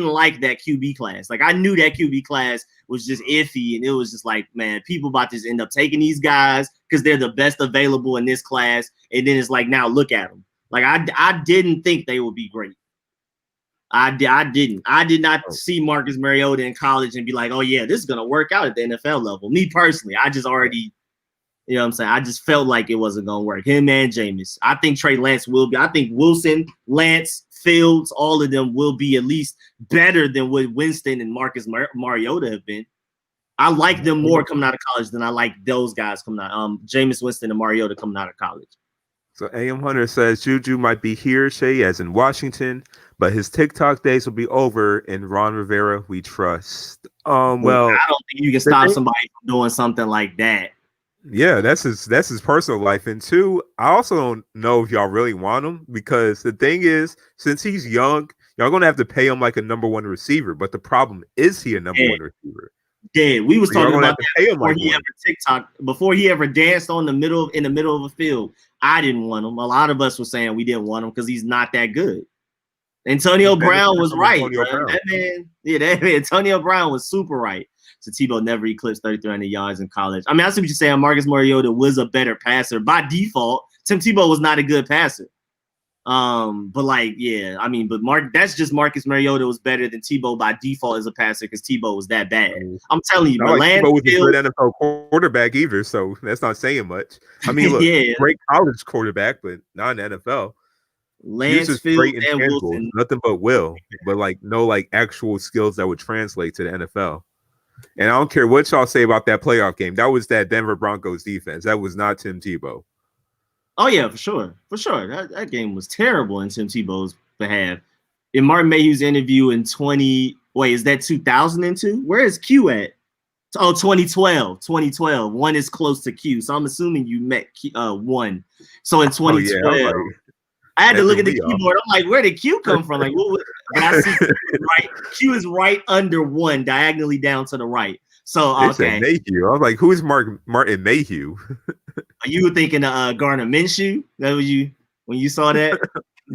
like that QB class. Like I knew that QB class was just iffy, and it was just like, man, people about to just end up taking these guys because they're the best available in this class, and then it's like, now look at them. Like I didn't think they would be great. I did not see Marcus Mariota in college and be like, oh yeah, this is gonna work out at the NFL level. Me personally, I just already, you know what I'm saying? I just felt like it wasn't gonna work. Him and Jameis. I think Trey Lance will be. I think Wilson, Lance, Fields, all of them will be at least better than what Winston and Marcus Mariota have been. I like them more coming out of college than I like those guys coming out. Jameis Winston and Mariota coming out of college. So AM Hunter says Juju might be here, Seyi, as in Washington, but his TikTok days will be over. And Ron Rivera, we trust. Well, I don't think you can stop somebody from doing something like that. Yeah, that's his personal life. And two, I also don't know if y'all really want him because the thing is, since he's young, y'all gonna have to pay him like a number one receiver. But the problem is he a number one receiver. Yeah, we was talking about that before he ever danced in the middle of a field. I didn't want him. A lot of us were saying we didn't want him because he's not that good. Antonio Brown was right. That man, Antonio Brown was super right. So Tebow never eclipsed 3,300 yards in college. I mean, I see what you're saying. Marcus Mariota was a better passer by default. Tim Tebow was not a good passer. But like, yeah, I mean, but that's just Marcus Mariota was better than Tebow by default as a passer because Tebow was that bad. I'm telling you, Tebow was a good NFL quarterback either, so that's not saying much. I mean, look, great college quarterback, but not in NFL. Lance Fields and Wilson, nothing but will, but like no like actual skills that would translate to the NFL. And I don't care what y'all say about that playoff game. That was that Denver Broncos defense. That was not Tim Tebow. Oh yeah, for sure. That game was terrible in Tim Tebow's behalf. In Martin Mayhew's interview in 2002? Where is Q at? Oh, 2012. One is close to Q. So I'm assuming you met one. So in 2012, I had to look at the keyboard. I'm like, where did Q come from? Like, but I see Q is right under one, diagonally down to the right. So okay. Mayhew. I was like, who is Martin Mayhew? You were thinking Gardner Minshew? That was you when you saw that?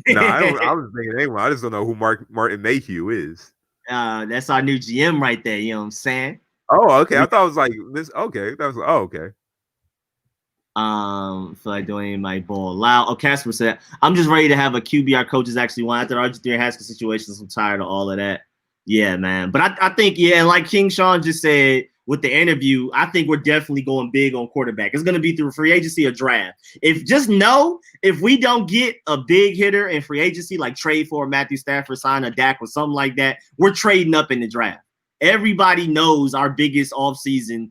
No, I was thinking anyone. I just don't know who Martin Mayhew is. That's our new GM right there. You know what I'm saying? Oh, okay. I thought it was like this. Okay, that was okay. Feel like doing my ball loud. Oh, Casper said, I'm just ready to have a QB our coaches actually want after the Argentina Haskins situations. I'm tired of all of that. Yeah, man. But I think, yeah, like King Sean just said with the interview, I think we're definitely going big on quarterback. It's going to be through free agency or draft. If we don't get a big hitter in free agency, like trade for Matthew Stafford, sign a Dak or something like that, we're trading up in the draft. Everybody knows our biggest offseason,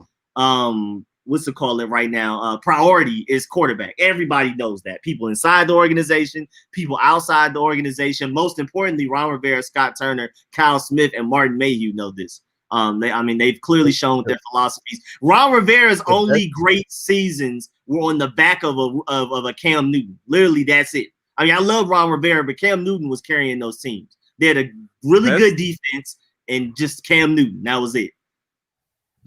right now, priority is quarterback. Everybody knows that. People inside the organization, people outside the organization. Most importantly, Ron Rivera, Scott Turner, Kyle Smith, and Martin Mayhew know this. They've clearly shown their philosophies. Ron Rivera's only great seasons were on the back of a Cam Newton. Literally, that's it. I mean, I love Ron Rivera, but Cam Newton was carrying those teams. They had a really good defense and just Cam Newton. That was it.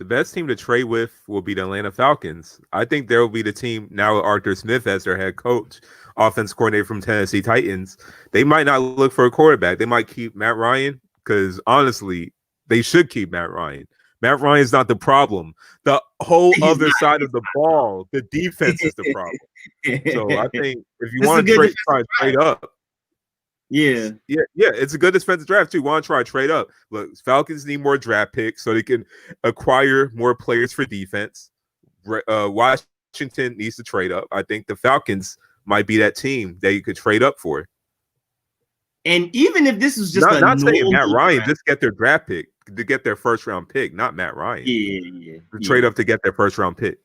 The best team to trade with will be the Atlanta Falcons. I think there will be the team now with Arthur Smith as their head coach, offense coordinator from Tennessee Titans. They might not look for a quarterback. They might keep Matt Ryan because honestly, they should keep Matt Ryan. Matt Ryan's not the problem. The whole other side of the ball, the defense is the problem. So I think if you want to try and trade up, yeah, it's a good defensive draft too. Want to try to trade up? Look, Falcons need more draft picks so they can acquire more players for defense. Washington needs to trade up. I think the Falcons might be that team that you could trade up for. And even if this is just not saying Matt Ryan, just get their draft pick to get their first round pick, not Matt Ryan. Trade up to get their first round pick.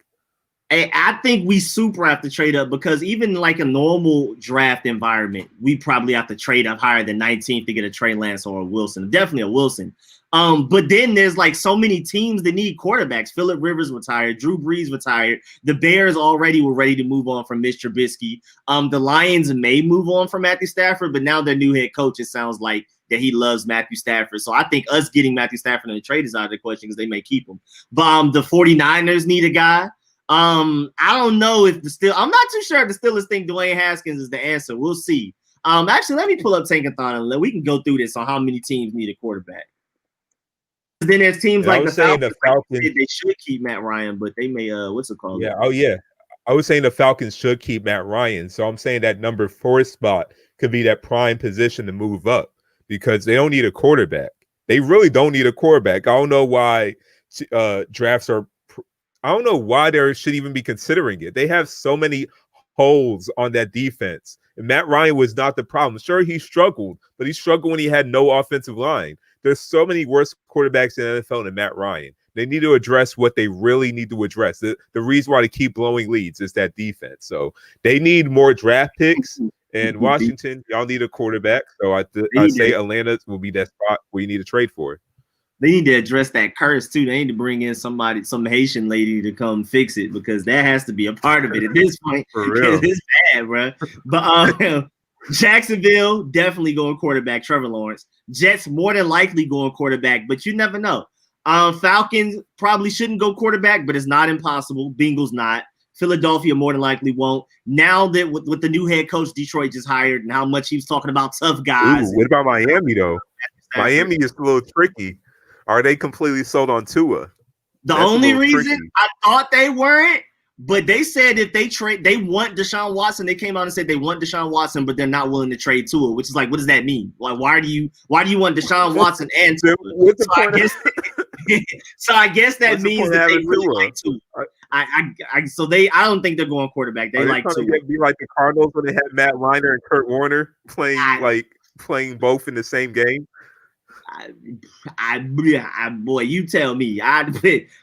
Hey, I think we super have to trade up because even like a normal draft environment, we probably have to trade up higher than 19th to get a Trey Lance or a Wilson. Definitely a Wilson. But then there's like so many teams that need quarterbacks. Phillip Rivers retired. Drew Brees retired. The Bears already were ready to move on from Mitch Trubisky. The Lions may move on from Matthew Stafford, but now their new head coach, it sounds like that he loves Matthew Stafford. So I think us getting Matthew Stafford in the trade is out of the question because they may keep him. But the 49ers need a guy. I don't know if I'm not too sure if the Steelers think Dwayne Haskins is the answer. We'll see. Actually, let me pull up Tankathon and we can go through this on how many teams need a quarterback. Then there's teams like the Falcons. They should keep Matt Ryan, but they may what's it called? Yeah, I was saying the Falcons should keep Matt Ryan. So I'm saying that number 4 spot could be that prime position to move up because they don't need a quarterback. They really don't need a quarterback. I don't know why drafts are. I don't know why they should even be considering it. They have so many holes on that defense. And Matt Ryan was not the problem. Sure, he struggled, but he struggled when he had no offensive line. There's so many worse quarterbacks in the NFL than Matt Ryan. They need to address what they really need to address. The reason why they keep blowing leads is that defense. So they need more draft picks. And Washington, y'all need a quarterback. So I say Atlanta will be that spot where you need to trade for. They need to address that curse too. They need to bring in some Haitian lady to come fix it because that has to be a part of it at this point. For real. It's bad, bro. But Jacksonville definitely going quarterback, Trevor Lawrence. Jets more than likely going quarterback, but you never know. Falcons probably shouldn't go quarterback, but it's not impossible. Bengals not. Philadelphia more than likely won't. Now that with the new head coach Detroit just hired and how much he was talking about tough guys. What about Miami though? Miami is a little tricky. Are they completely sold on Tua? The only reason I thought they weren't, but they said if they trade, they want Deshaun Watson. They came out and said they want Deshaun Watson, but they're not willing to trade Tua, which is like, what does that mean? Like, why do you want Deshaun Watson and Tua? So I guess that means that they really like Tua. I don't think they're going quarterback. They like Tua. Be like the Cardinals when they had Matt Reiner and Kurt Warner playing both in the same game. Boy, you tell me.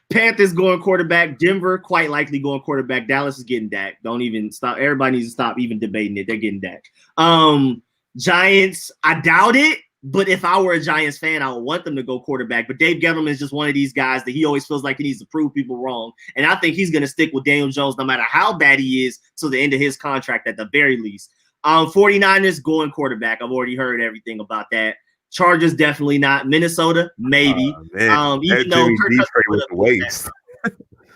Panthers going quarterback. Denver quite likely going quarterback. Dallas is getting Dak. Don't even stop. Everybody needs to stop even debating it. They're getting Dak. Giants, I doubt it. But if I were a Giants fan, I would want them to go quarterback. But Dave Gettleman is just one of these guys that he always feels like he needs to prove people wrong. And I think he's going to stick with Daniel Jones no matter how bad he is till the end of his contract at the very least. 49ers going quarterback. I've already heard everything about that. Chargers definitely not. Minnesota maybe. Even though Jimmy G trade was a waste.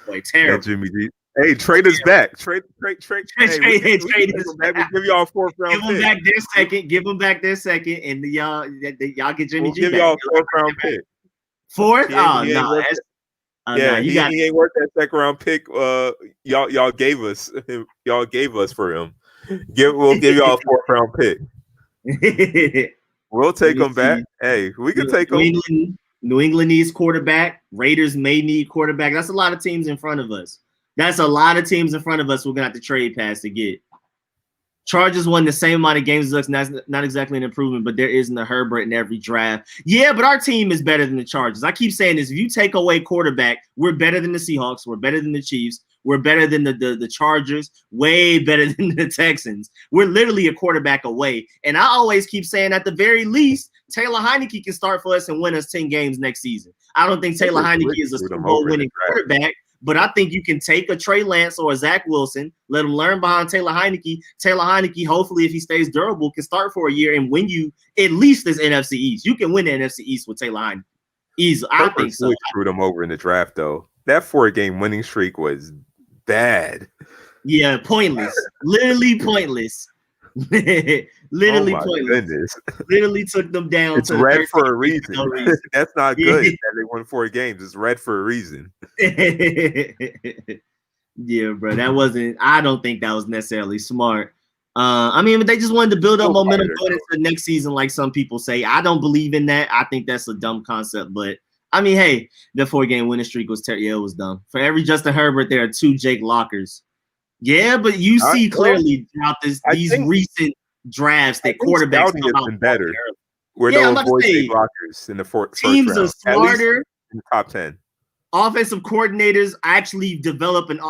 Boy, terrible. Jimmy G. Hey, trade us back. Trade. Trade us back. We give y'all a 4th round pick. Give them back their second. Give them back their second, and y'all get Jimmy G. Give y'all a 4th round pick. 4th? No. He ain't worth that 2nd round pick. Y'all gave us. Y'all gave us for him. We'll give y'all a 4th round pick. We'll take them back. Hey, we can take them. New England needs quarterback. Raiders may need quarterback. That's a lot of teams in front of us. We're going to have to trade past to get. Chargers won the same amount of games as us. Not exactly an improvement, but there isn't a Herbert in every draft. Yeah, but our team is better than the Chargers. I keep saying this. If you take away quarterback, we're better than the Seahawks. We're better than the Chiefs. We're better than the Chargers, way better than the Texans. We're literally a quarterback away. And I always keep saying at the very least, Taylor Heineke can start for us and win us 10 games next season. I don't think Taylor Heineke is a Super Bowl winning quarterback, but I think you can take a Trey Lance or a Zach Wilson, let him learn behind Taylor Heineke. Taylor Heineke, hopefully, if he stays durable, can start for a year and win you at least this NFC East. You can win the NFC East with Taylor Heineke. Easily, I Herbert think so. really screwed him over in the draft, though. That 4-game winning streak was bad. Yeah, pointless. Literally pointless. Literally oh my pointless. goodness. Literally took them down It's to the red 13th for a week reason. for no reason. That's not good that they won 4 games. It's red for a reason. Yeah, bro. That wasn't, I don't think that was necessarily smart. I mean, but they just wanted to build up momentum going into the next season, like some people say. I don't believe in that. I think that's a dumb concept. But I mean, hey, the 4-game winning streak was yeah, it was dumb. For every Justin Herbert, there are 2 Jake Lockers. Yeah, but you see clearly throughout these recent drafts that quarterbacks come out been better. Where yeah, they'll avoid Jake Lockers in the first round. Teams are smarter. In the top 10. Offensive coordinators actually develop and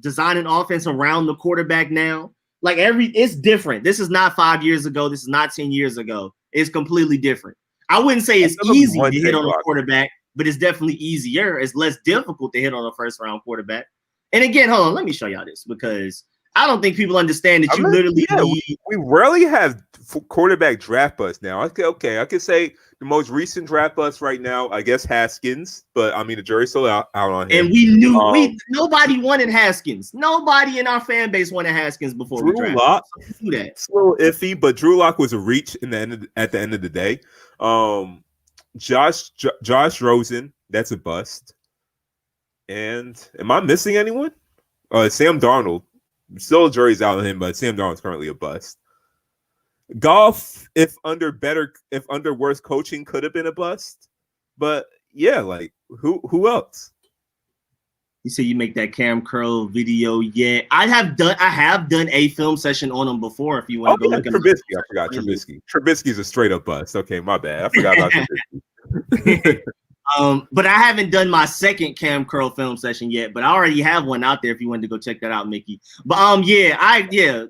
design an offense around the quarterback now. Like it's different. This is not 5 years ago. This is not 10 years ago. It's completely different. I wouldn't say it's easy to hit on a quarterback, but it's definitely easier. It's less difficult to hit on a first-round quarterback. And again, hold on, let me show y'all this because I don't think people understand that we rarely have quarterback draft busts now. Okay, I could say the most recent draft bust right now, I guess Haskins, but I mean the jury's still out on him. And we knew nobody wanted Haskins. Nobody in our fan base wanted Haskins before Drew we drafted. Lock, do that. It's a little iffy, but Drew Lock was a reach at the end of the day. Josh Rosen, that's a bust. And am I missing anyone? Sam Darnold. Still jury's out on him, but Sam Darnold's currently a bust. Goff, if under worse coaching, could have been a bust. But yeah, like who else? You say you make that Cam Curl video? Yeah, I have done a film session on him before. If you want to go look at Trubisky, I forgot Trubisky. Trubisky's a straight up bust. Okay, my bad. I forgot about Trubisky. But I haven't done my second Cam Curl film session yet, but I already have one out there if you wanted to go check that out, Mickey. But I'm glad we are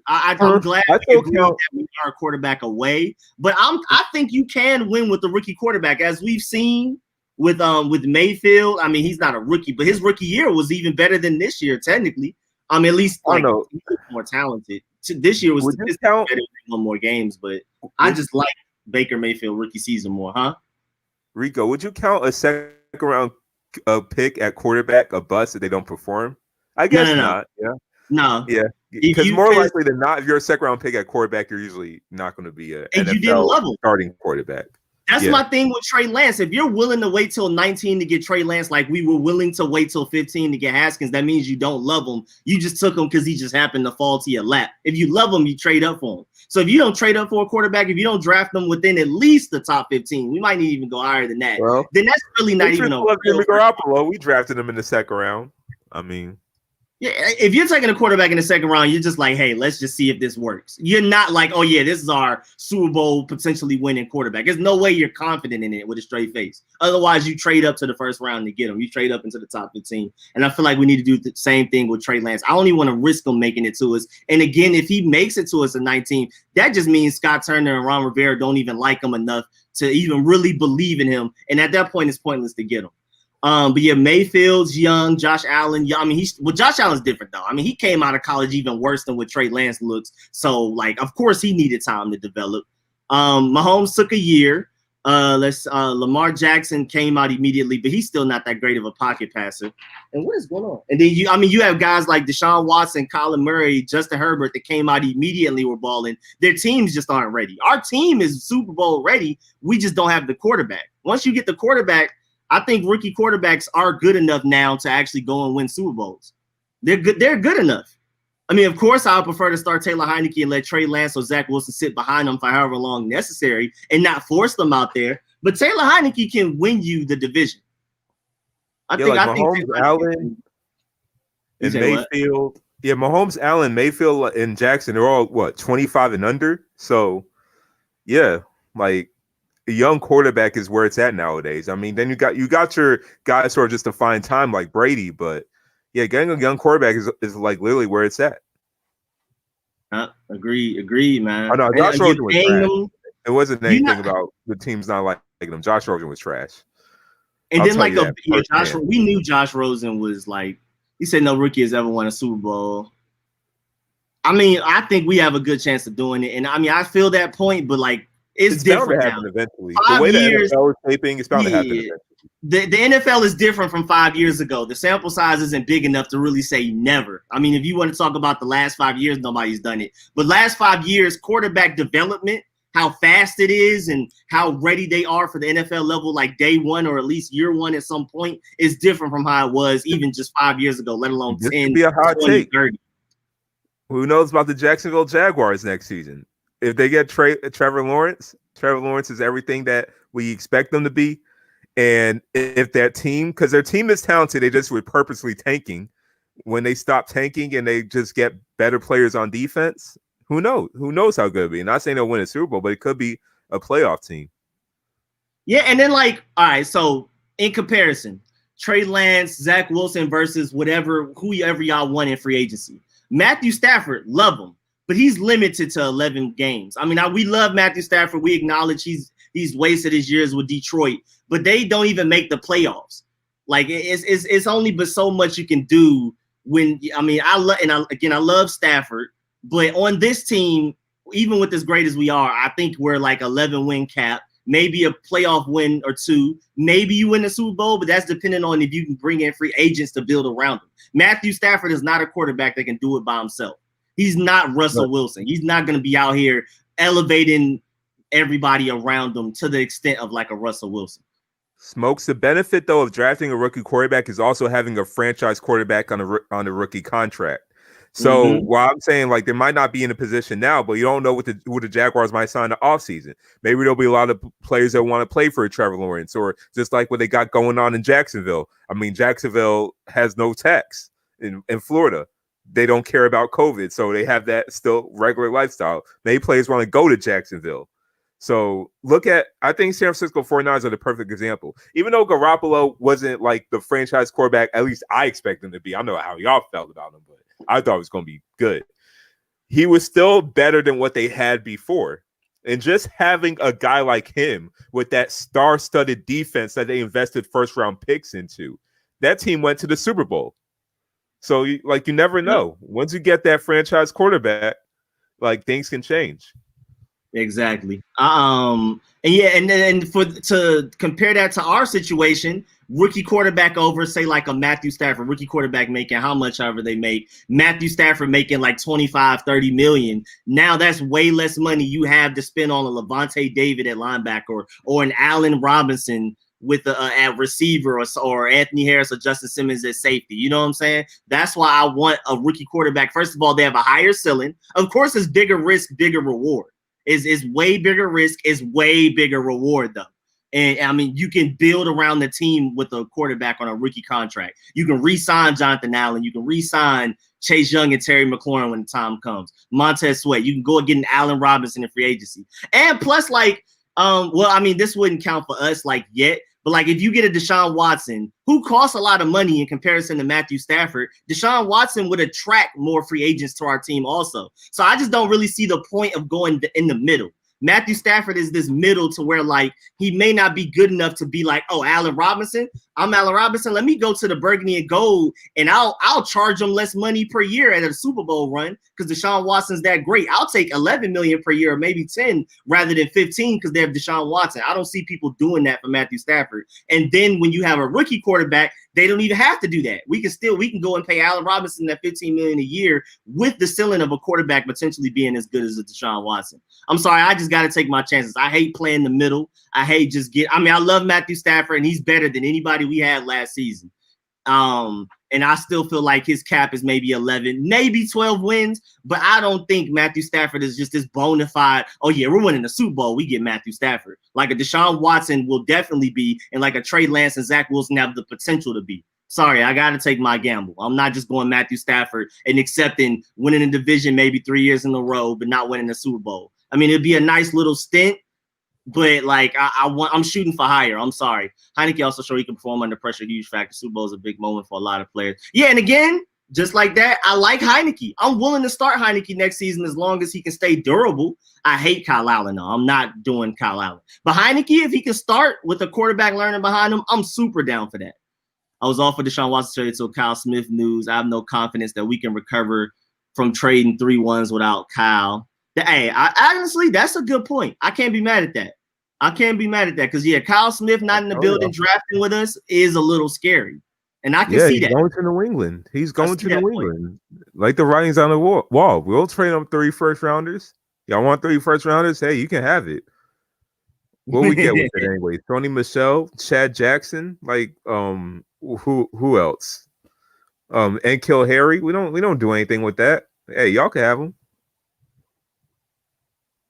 a quarterback away. But I think you can win with the rookie quarterback, as we've seen with Mayfield. I mean, he's not a rookie, but his rookie year was even better than this year, technically. At least like, he was more talented. This year was better than more games, but I just like Baker Mayfield rookie season more, huh? Rico, would you count a second round pick at quarterback a bust if they don't perform? I guess not. Yeah. No. Yeah. Because more likely than not, if you're a second round pick at quarterback, you're usually not going to be a NFL starting quarterback. That's my thing with Trey Lance. If you're willing to wait till 19 to get Trey Lance, like we were willing to wait till 15 to get Haskins, that means you don't love him. You just took him because he just happened to fall to your lap. If you love him, you trade up for him. So if you don't trade up for a quarterback, if you don't draft them within at least the top 15, we might need to even go higher than that. Well, then that's really not even a Jimmy Garoppolo. We drafted him in the second round. I mean, yeah, if you're taking a quarterback in the second round, you're just like, hey, let's just see if this works. You're not like, oh yeah, this is our Super Bowl potentially winning quarterback. There's no way you're confident in it with a straight face. Otherwise, you trade up to the first round to get him. You trade up into the top 15. And I feel like we need to do the same thing with Trey Lance. I don't even want to risk him making it to us. And again, if he makes it to us at 19, that just means Scott Turner and Ron Rivera don't even like him enough to even really believe in him. And at that point, it's pointless to get him. But yeah, Mayfield's young, Josh Allen. Yeah, I mean, Josh Allen's different though. I mean, he came out of college even worse than what Trey Lance looks. So, like, of course, he needed time to develop. Mahomes took a year. Lamar Jackson came out immediately, but he's still not that great of a pocket passer. And what is going on? And then you have guys like Deshaun Watson, Kyler Murray, Justin Herbert that came out immediately were balling. Their teams just aren't ready. Our team is Super Bowl ready. We just don't have the quarterback. Once you get the quarterback, I think rookie quarterbacks are good enough now to actually go and win Super Bowls. They're good. They're good enough. I mean, of course, I would prefer to start Taylor Heineke and let Trey Lance or Zach Wilson sit behind them for however long necessary and not force them out there. But Taylor Heineke can win you the division. I think Mahomes, Allen, and Mayfield. Yeah, Mahomes, Allen, Mayfield, and Jackson, they're all 25 and under. So, yeah, like, a young quarterback is where it's at nowadays. I mean, then you got your guys who are just to find time like Brady, but yeah, getting a young quarterback is like literally where it's at. Agree, man. Oh no, Josh Rosen was trash. It wasn't anything about the team's not liking him. Josh Rosen was trash. And then we knew Josh Rosen was like, he said no rookie has ever won a Super Bowl. I mean, I think we have a good chance of doing it. And I mean, I feel that point, but like, It's bound to different now. happen eventually. The 5 way the years, NFL is shaping, it's bound to happen yeah. eventually. The NFL is different from 5 years ago. The sample size isn't big enough to really say never. I mean, if you want to talk about the last 5 years, nobody's done it. But last 5 years, quarterback development, how fast it is and how ready they are for the NFL level, like day one or at least year one at some point, is different from how it was even just 5 years ago, let alone This 10, could be a hot 20, take. 30. Who knows about the Jacksonville Jaguars next season? If they get Trevor Lawrence is everything that we expect them to be. And if that team, because their team is talented, they just were purposely tanking. When they stop tanking and they just get better players on defense, who knows? Who knows how good it'll be? Not saying they'll win a Super Bowl, but it could be a playoff team. Yeah, and then all right, so in comparison, Trey Lance, Zach Wilson versus whoever y'all want in free agency. Matthew Stafford, love him, but he's limited to 11 games. I mean, we love Matthew Stafford. We acknowledge he's wasted his years with Detroit, but they don't even make the playoffs. Like it's only but so much you can do when. I mean, I love Stafford, but on this team, even with as great as we are, I think we're like 11 win cap. Maybe a playoff win or two. Maybe you win the Super Bowl, but that's depending on if you can bring in free agents to build around him. Matthew Stafford is not a quarterback that can do it by himself. He's not Russell Wilson. He's not going to be out here elevating everybody around him to the extent of like a Russell Wilson. Smokes, the benefit though of drafting a rookie quarterback is also having a franchise quarterback on a rookie contract. So while I'm saying like they might not be in a position now, but you don't know who the Jaguars might sign the offseason. Maybe there'll be a lot of players that want to play for Trevor Lawrence, or just like what they got going on in Jacksonville. I mean, Jacksonville has no tax in Florida. They don't care about COVID, so they have that still regular lifestyle. Maybe players want to go to Jacksonville. So I think San Francisco 49ers are the perfect example. Even though Garoppolo wasn't like the franchise quarterback, at least I expect him to be. I don't know how y'all felt about him, but I thought it was going to be good. He was still better than what they had before. And just having a guy like him with that star-studded defense that they invested first-round picks into, that team went to the Super Bowl. So, you never know. Once you get that franchise quarterback, like, things can change. Exactly. And to compare that to our situation, rookie quarterback over, say like a Matthew Stafford, rookie quarterback making how much ever they make, Matthew Stafford making like 25, 30 million. Now that's way less money you have to spend on a Levante David at linebacker or an Allen Robinson with at receiver or Anthony Harris or Justin Simmons at safety. You know what I'm saying? That's why I want a rookie quarterback. First of all, they have a higher ceiling. Of course, it's bigger risk, bigger reward. Is way bigger risk, is way bigger reward though. And I mean, you can build around the team with a quarterback on a rookie contract. You can re-sign Jonathan Allen. You can re-sign Chase Young and Terry McLaurin when the time comes. Montez Sweat. You can go and get an Allen Robinson in free agency. And plus, this wouldn't count for us yet. But like if you get a Deshaun Watson, who costs a lot of money in comparison to Matthew Stafford, Deshaun Watson would attract more free agents to our team also. So I just don't really see the point of going in the middle. Matthew Stafford is this middle to where he may not be good enough to be like, oh, Allen Robinson. I'm Allen Robinson. Let me go to the burgundy and gold and I'll charge them less money per year at a Super Bowl run because Deshaun Watson's that great. I'll take 11 million per year or maybe 10 rather than 15 because they have Deshaun Watson. I don't see people doing that for Matthew Stafford. And then when you have a rookie quarterback, they don't even have to do that. We can go and pay Allen Robinson that 15 million a year with the ceiling of a quarterback potentially being as good as a Deshaun Watson. I'm sorry, I just got to take my chances. I hate playing the middle. I hate I love Matthew Stafford and he's better than anybody we had last season. And I still feel like his cap is maybe 11, maybe 12 wins, but I don't think Matthew Stafford is just this bona fide, oh yeah, we're winning the Super Bowl, we get Matthew Stafford. Like a Deshaun Watson will definitely be, and like a Trey Lance and Zach Wilson have the potential to be. Sorry, I got to take my gamble. I'm not just going Matthew Stafford and accepting winning a division maybe 3 years in a row, but not winning the Super Bowl. I mean, it'd be a nice little stint, but I'm shooting for higher. I'm sorry. Heineke also showed he can perform under pressure. Huge factor. Super Bowl is a big moment for a lot of players. Yeah, and again, just like that, I like Heineke. I'm willing to start Heineke next season as long as he can stay durable. I hate Kyle Allen, though. I'm not doing Kyle Allen. But Heineke, if he can start with a quarterback learning behind him, I'm super down for that. I was off for Deshaun Watson trade until Kyle Smith news. I have no confidence that we can recover from trading 3-1s without Kyle. Hey, honestly, that's a good point. I can't be mad at that. Because Kyle Smith not in the building drafting with us is a little scary, and I can see he's that. going to New England. He's going to New England. Point. Like the writing's on the wall. We'll trade him 3 first rounders. Y'all want 3 first rounders? Hey, you can have it. What we get with it anyway? Tony Michelle, Chad Jackson, like who else? And Kill Harry. We don't do anything with that. Hey, y'all can have him.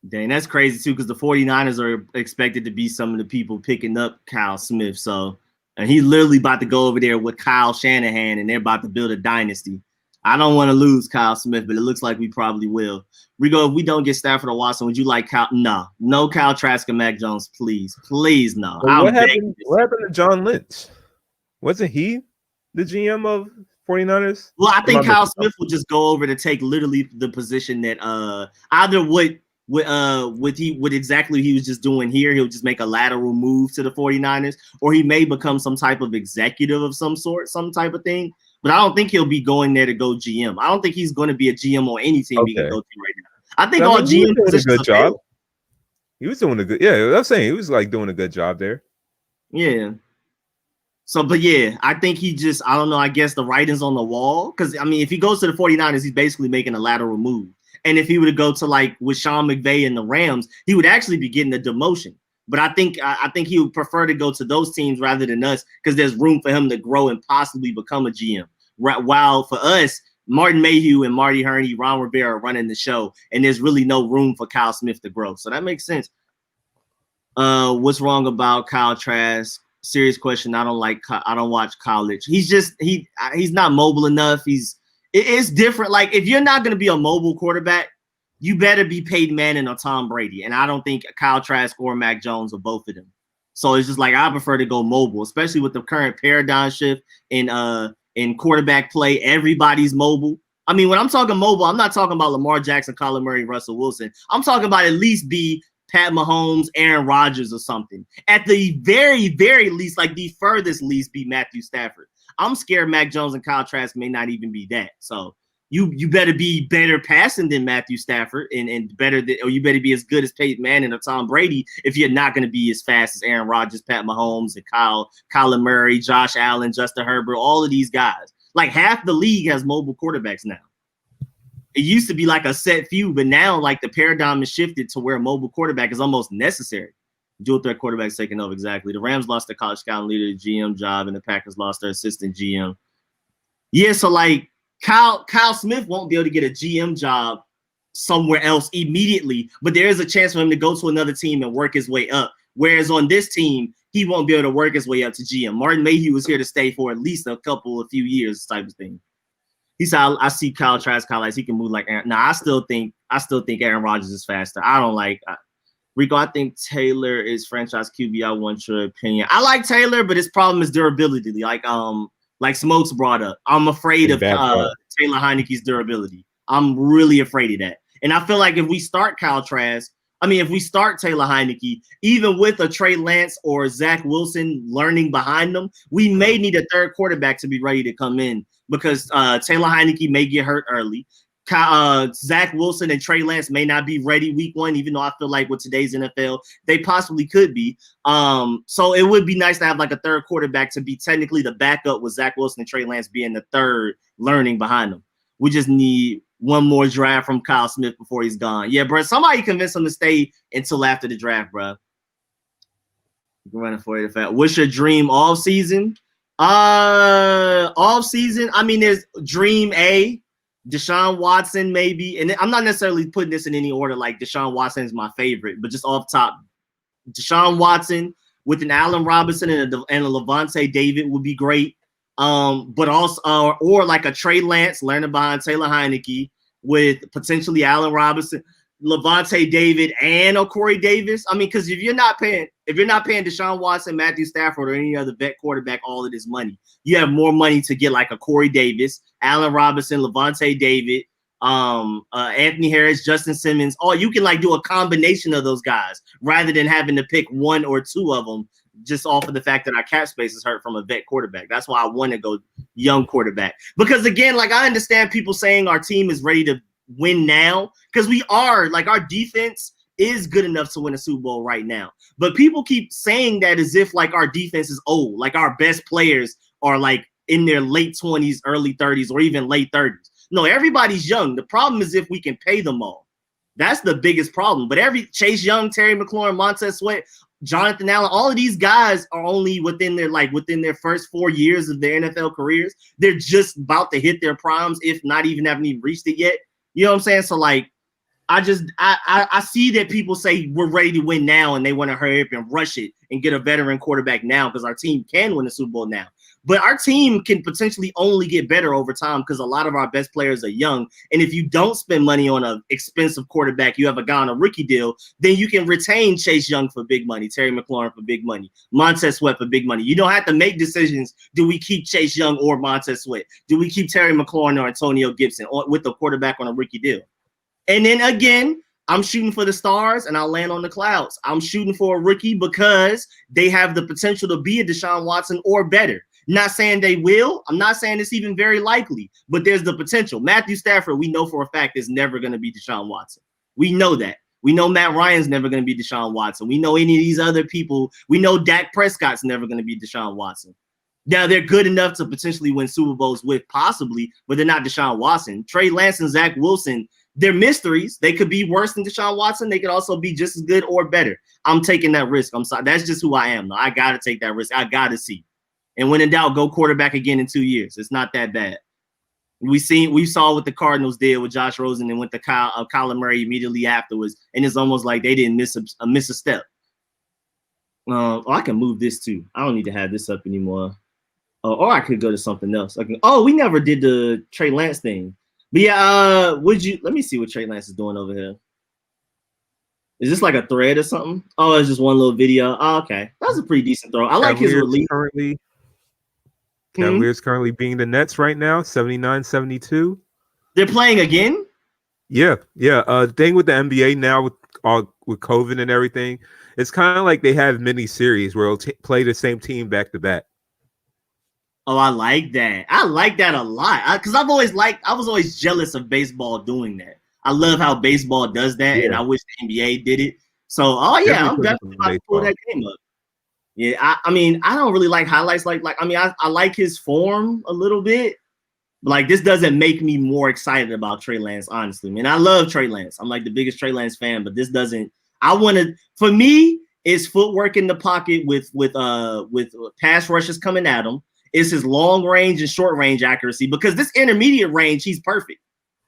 Dang, that's crazy too, because the 49ers are expected to be some of the people picking up Kyle Smith. So, and he's literally about to go over there with Kyle Shanahan, and they're about to build a dynasty. I don't want to lose Kyle Smith, but it looks like we probably will. Rico, if we don't get Stafford or Watson, would you like Kyle? No Kyle Trask and Mac Jones, please, no. Well, what happened to John Lynch? Wasn't he the GM of 49ers? Well, I think Kyle Smith will just go over to take literally the position that either what exactly he was just doing here, he'll just make a lateral move to the 49ers, or he may become some type of executive of some sort, some type of thing. But I don't think he'll be going there to go GM. I don't think he's going to be a GM on any team he can go to right now. I think all GM positions a good job. He was doing a good, I'm saying he was like doing a good job there. Yeah. So, but yeah, I think he just, I don't know, I guess the writing's on the wall. Because, I mean, if he goes to the 49ers, he's basically making a lateral move. And if he were to go to like with Sean McVay and the Rams, he would actually be getting a demotion. But I think he would prefer to go to those teams rather than us, because there's room for him to grow and possibly become a GM. While for us, Martin Mayhew and Marty Herney, Ron Rivera are running the show, and there's really no room for Kyle Smith to grow. So that makes sense. What's wrong about Kyle Trask? Serious question. I don't watch college. He's not mobile enough. It's different. Like, if you're not going to be a mobile quarterback, you better be Peyton Manning or Tom Brady. And I don't think Kyle Trask or Mac Jones are both of them. So it's just like, I prefer to go mobile, especially with the current paradigm shift in quarterback play. Everybody's mobile. I mean, when I'm talking mobile, I'm not talking about Lamar Jackson, Kyler Murray, Russell Wilson. I'm talking about at least be Pat Mahomes, Aaron Rodgers or something. At the very, very least, like the furthest least, be Matthew Stafford. I'm scared Mac Jones and Kyle Trask may not even be that. So you better be better passing than Matthew Stafford and better than, or you better be as good as Peyton Manning or Tom Brady if you're not going to be as fast as Aaron Rodgers, Pat Mahomes, and Kyler Murray, Josh Allen, Justin Herbert, all of these guys. Like, half the league has mobile quarterbacks now. It used to be like a set few, but now like the paradigm has shifted to where a mobile quarterback is almost necessary. Dual threat quarterbacks taking over, exactly. The Rams lost their college scouting leader, the GM job, and the Packers lost their assistant GM. Yeah, so like Kyle Smith won't be able to get a GM job somewhere else immediately, but there is a chance for him to go to another team and work his way up. Whereas on this team, he won't be able to work his way up to GM. Martin Mayhew was here to stay for at least a few years, type of thing. He said, I see Kyle Trask highlights. He can move like Aaron. Nah, I still think Aaron Rodgers is faster. I don't like Rico. I think Taylor is franchise QB. I want your opinion. I like Taylor, but his problem is durability. Like Smokes brought up, I'm afraid of Taylor Heineke's durability. I'm really afraid of that. And I feel like if we start Taylor Heineke, even with a Trey Lance or Zach Wilson learning behind them, we may need a third quarterback to be ready to come in, because Taylor Heineke may get hurt early. Zach Wilson and Trey Lance may not be ready week one, even though I feel like with today's NFL, they possibly could be. So it would be nice to have like a third quarterback to be technically the backup, with Zach Wilson and Trey Lance being the third learning behind them. We just need one more draft from Kyle Smith before he's gone. Yeah, bro. Somebody convince him to stay until after the draft, bro. You're running for it. What's your dream off season? Off season. I mean, there's dream A. Deshaun Watson, maybe. And I'm not necessarily putting this in any order, like Deshaun Watson is my favorite, but just off top, Deshaun Watson with an Allen Robinson and a Levante David would be great. But also, or like a Trey Lance learning behind Taylor Heineke with potentially Allen Robinson, Levante David, and a Corey Davis. I mean, because if you're not paying Deshaun Watson, Matthew Stafford, or any other vet quarterback all of this money, you have more money to get like a Corey Davis, Allen Robinson, Levante David, Anthony Harris, Justin Simmons. Or you can like do a combination of those guys rather than having to pick one or two of them just off of the fact that our cap space is hurt from a vet quarterback. That's why I want to go young quarterback. Because again, like I understand people saying our team is ready to win now, because we are like our defense is good enough to win a Super Bowl right now. But people keep saying that as if like our defense is old, like our best players are like in their late 20s, early 30s, or even late 30s. No, everybody's young. The problem is if we can pay them all. That's the biggest problem. But Chase Young, Terry McLaurin, Montez Sweat, Jonathan Allen, all of these guys are only within their first 4 years of their NFL careers. They're just about to hit their primes, if not even haven't even reached it yet. You know what I'm saying? So like, I see that people say we're ready to win now and they want to hurry up and rush it and get a veteran quarterback now because our team can win the Super Bowl now. But our team can potentially only get better over time because a lot of our best players are young. And if you don't spend money on an expensive quarterback, you have a guy on a rookie deal, then you can retain Chase Young for big money, Terry McLaurin for big money, Montez Sweat for big money. You don't have to make decisions. Do we keep Chase Young or Montez Sweat? Do we keep Terry McLaurin or Antonio Gibson with the quarterback on a rookie deal? And then again, I'm shooting for the stars and I'll land on the clouds. I'm shooting for a rookie because they have the potential to be a Deshaun Watson or better. Not saying they will. I'm not saying it's even very likely, but there's the potential. Matthew Stafford, we know for a fact, is never going to be Deshaun Watson. We know that. We know Matt Ryan's never going to be Deshaun Watson. We know any of these other people. We know Dak Prescott's never going to be Deshaun Watson. Now, they're good enough to potentially win Super Bowls with possibly, but they're not Deshaun Watson. Trey Lance and Zach Wilson, they're mysteries. They could be worse than Deshaun Watson. They could also be just as good or better. I'm taking that risk. I'm sorry. That's just who I am, though. I got to take that risk. I got to see. And when in doubt, go quarterback again in 2 years. It's not that bad. We saw what the Cardinals did with Josh Rosen and went to Kyler Murray immediately afterwards. And it's almost like they didn't miss a step. I can move this too. I don't need to have this up anymore. Or I could go to something else. We never did the Trey Lance thing. But yeah, let me see what Trey Lance is doing over here. Is this like a thread or something? Oh, it's just one little video. Oh, okay. That was a pretty decent throw. I like his release. Cavaliers currently being the Nets right now, 79-72. They're playing again? Yeah. Thing with the NBA now with COVID and everything, it's kind of like they have mini series where they'll play the same team back to back. Oh, I like that. I like that a lot because I was always jealous of baseball doing that. I love how baseball does that, and I wish the NBA did it. So, I'm definitely about to pull that game up. Yeah, I mean, I don't really like highlights I like his form a little bit, but like this doesn't make me more excited about Trey Lance, honestly. Man, I love Trey Lance. I'm like the biggest Trey Lance fan, but this doesn't. For me, it's footwork in the pocket with pass rushes coming at him. It's his long range and short range accuracy because this intermediate range, he's perfect.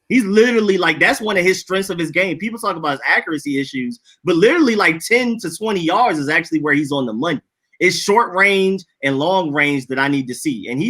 He's literally like, that's one of his strengths of his game. People talk about his accuracy issues, but literally like 10 to 20 yards is actually where he's on the money. It's short range and long range that I need to see. And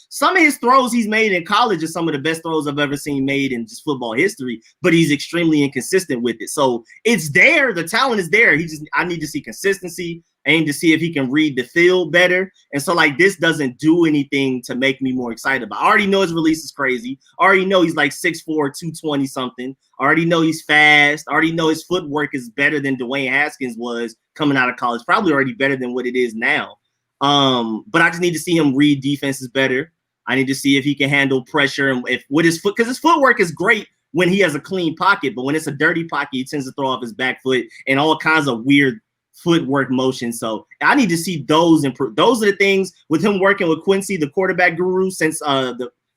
some of his throws he's made in college are some of the best throws I've ever seen made in just football history, but he's extremely inconsistent with it. So it's there. The talent is there. I need to see consistency. I need to see if he can read the field better. And so like this doesn't do anything to make me more excited about. I already know his release is crazy. I already know he's like 6'4", 220 something. I already know he's fast. I already know his footwork is better than Dwayne Haskins was coming out of college. Probably already better than what it is now. But I just need to see him read defenses better. I need to see if he can handle pressure and because his footwork is great when he has a clean pocket, but when it's a dirty pocket, he tends to throw off his back foot and all kinds of weird footwork motion. So I need to see those improve. Those are the things with him working with Quincy, the quarterback guru, since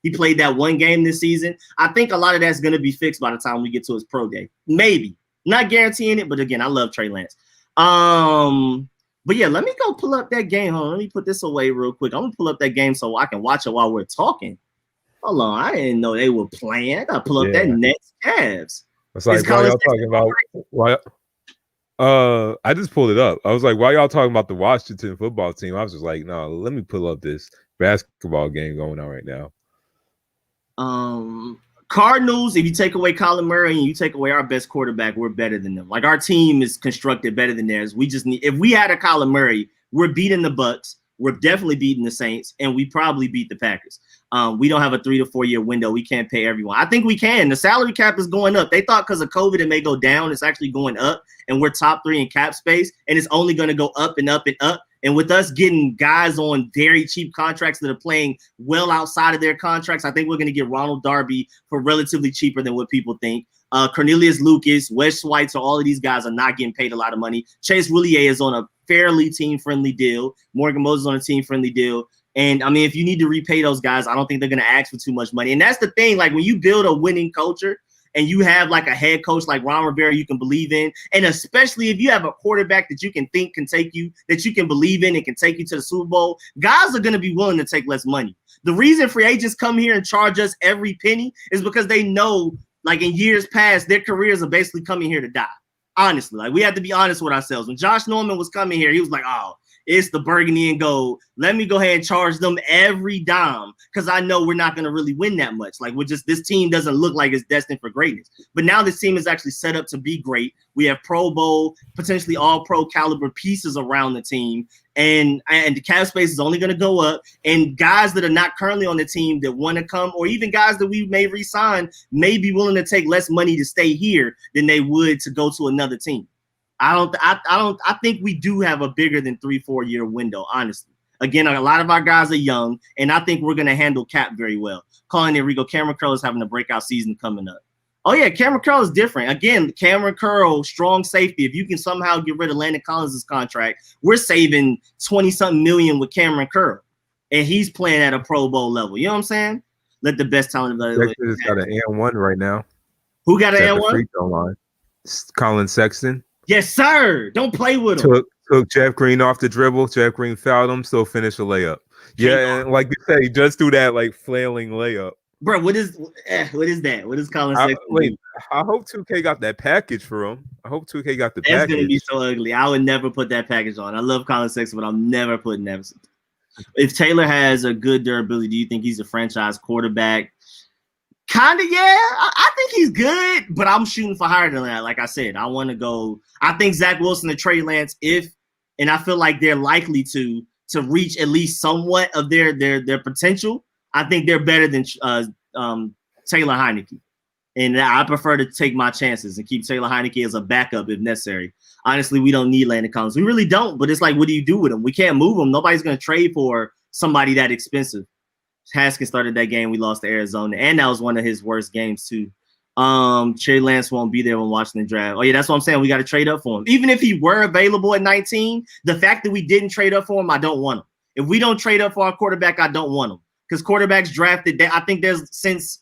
he played that one game this season. I think a lot of that's going to be fixed by the time we get to his pro day. Maybe. Not guaranteeing it, but again, I love Trey Lance. But yeah, let me go pull up that game. Hold on, let me put this away real quick. I'm gonna pull up that game so I can watch it while we're talking. Hold on, I didn't know they were playing. I gotta pull up that Nets Cavs. It's like, why y'all talking about why? I just pulled it up. I was like, why y'all talking about the Washington football team? I was just like, no, let me pull up this basketball game going on right now. Cardinals, if you take away Kyler Murray and you take away our best quarterback, we're better than them. Like our team is constructed better than theirs. We just need, if we had a Kyler Murray, we're beating the Bucks, we're definitely beating the Saints, and we probably beat the Packers. We don't have a 3 to 4 year window. We can't pay everyone. I think we can. The salary cap is going up. They thought because of COVID it may go down. It's actually going up, and we're top 3 in cap space, and it's only going to go up and up and up. And with us getting guys on very cheap contracts that are playing well outside of their contracts, I think we're going to get Ronald Darby for relatively cheaper than what people think. Cornelius Lucas, Wes Schweitzer, all of these guys are not getting paid a lot of money. Chase Roulier is on a fairly team-friendly deal. Morgan Moses on a team-friendly deal. And, I mean, if you need to repay those guys, I don't think they're going to ask for too much money. And that's the thing. Like, when you build a winning culture and you have, like, a head coach like Ron Rivera you can believe in, and especially if you have a quarterback that you can think can take you, that you can believe in and can take you to the Super Bowl, guys are going to be willing to take less money. The reason free agents come here and charge us every penny is because they know, like, in years past, their careers are basically coming here to die. Honestly, like, we have to be honest with ourselves. When Josh Norman was coming here, he was like, oh, it's the burgundy and gold. Let me go ahead and charge them every dime because I know we're not going to really win that much. Like, this team doesn't look like it's destined for greatness. But now this team is actually set up to be great. We have Pro Bowl, potentially all pro caliber pieces around the team. And the cap space is only going to go up. And guys that are not currently on the team that want to come, or even guys that we may re-sign, may be willing to take less money to stay here than they would to go to another team. I think we do have a bigger than 3-4 year window, honestly. Again, a lot of our guys are young, and I think we're going to handle cap very well. Calling it Rico, Cameron Curl is having a breakout season coming up. Oh, yeah, Cameron Curl is different. Again, Cameron Curl, strong safety. If you can somehow get rid of Landon Collins' contract, we're saving 20-something million with Cameron Curl, and he's playing at a Pro Bowl level. You know what I'm saying? Let the best talent evaluate. Sexton's got an N1 right now. Who got an N1? Colin Sexton. Yes, sir. Don't play with him. Took Jeff Green off the dribble. Jeff Green fouled him, still finished a layup. Yeah, and like you say, he just do that like flailing layup. Bro, what is that? What is Colin Sexton? Wait, I hope 2K got that package for him. I hope 2K got the package. That's gonna be so ugly. I would never put that package on. I love Colin Sexton, but I'm never putting that. If Taylor has a good durability, do you think he's a franchise quarterback? Kinda, yeah. I think he's good, but I'm shooting for higher than that. Like I said, I want to go. I think Zach Wilson and Trey Lance, and I feel like they're likely to reach at least somewhat of their potential. I think they're better than Taylor Heineke, and I prefer to take my chances and keep Taylor Heineke as a backup if necessary. Honestly, we don't need Landon Collins. We really don't. But it's like, what do you do with him? We can't move him. Nobody's going to trade for somebody that expensive. Haskins started that game. We lost to Arizona, and that was one of his worst games too. Trey Lance won't be there when watching the draft. Oh yeah, that's what I'm saying. We got to trade up for him. Even if he were available at 19, the fact that we didn't trade up for him, I don't want him. If we don't trade up for our quarterback, I don't want him because quarterbacks drafted. I think there's since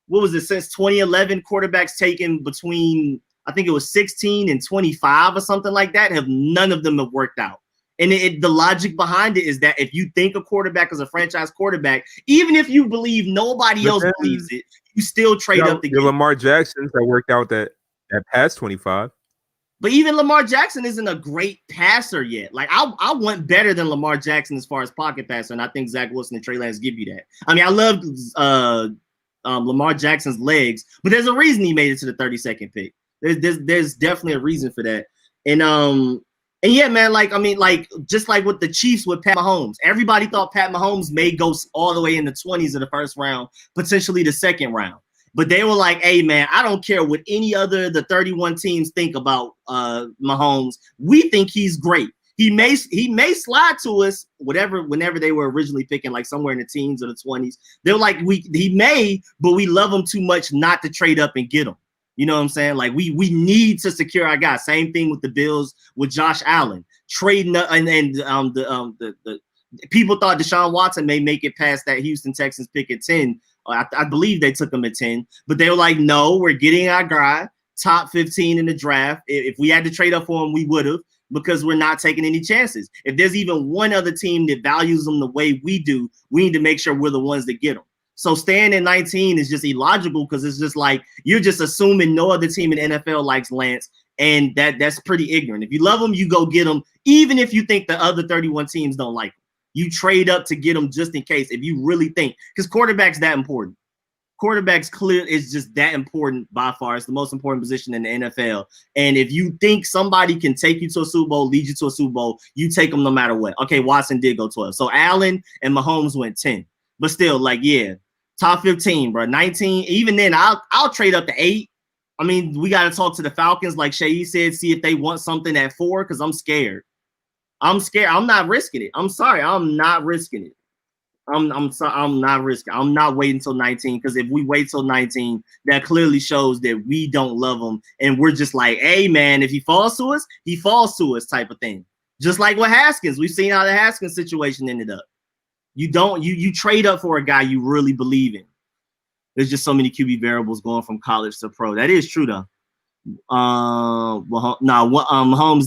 2011, quarterbacks taken between I think it was 16 and 25 or something like that. None of them have worked out. And the logic behind it is that if you think a quarterback is a franchise quarterback, even if you believe nobody else believes it, you still trade up to get Lamar Jackson's that worked out that past 25. But even Lamar Jackson isn't a great passer yet. Like I want better than Lamar Jackson as far as pocket passer, and I think Zach Wilson and Trey Lance give you that. I mean, I love Lamar Jackson's legs, but there's a reason he made it to the 32nd pick. There's definitely a reason for that. And yeah, man, just like with the Chiefs with Pat Mahomes, everybody thought Pat Mahomes may go all the way in the 20s of the first round, potentially the second round. But they were like, hey, man, I don't care what any other the 31 teams think about Mahomes. We think he's great. He may slide to us, whenever they were originally picking, like somewhere in the teens or the 20s. They were like, he may, but we love him too much not to trade up and get him. You know what I'm saying? Like we need to secure our guy. Same thing with the Bills with Josh Allen trading and the people thought Deshaun Watson may make it past that Houston Texans pick at 10. I believe they took him at 10, but they were like, no, we're getting our guy top 15 in the draft. If we had to trade up for him, we would have because we're not taking any chances. If there's even one other team that values them the way we do, we need to make sure we're the ones that get them. So staying at 19 is just illogical because it's just like you're just assuming no other team in NFL likes Lance, and that's pretty ignorant. If you love him, you go get him, even if you think the other 31 teams don't like him. You trade up to get him just in case if you really think, because quarterback's that important. Quarterback's clear is just that important by far. It's the most important position in the NFL. And if you think somebody can take you to a Super Bowl, lead you to a Super Bowl, you take them no matter what. Okay, Watson did go 12. So Allen and Mahomes went 10. But still, like, yeah, top 15, bro. 19, even then, I'll trade up to 8. I mean, we got to talk to the Falcons, like Seyi said, see if they want something at 4, because I'm scared. I'm scared. I'm not risking it. I'm sorry. I'm not risking it. I'm sorry. I'm not risking. I'm not waiting till 19 because if we wait till 19, that clearly shows that we don't love him and we're just like, hey man, if he falls to us, he falls to us type of thing. Just like with Haskins, we've seen how the Haskins situation ended up. You trade up for a guy you really believe in. There's just so many QB variables going from college to pro. That is true though. Mahomes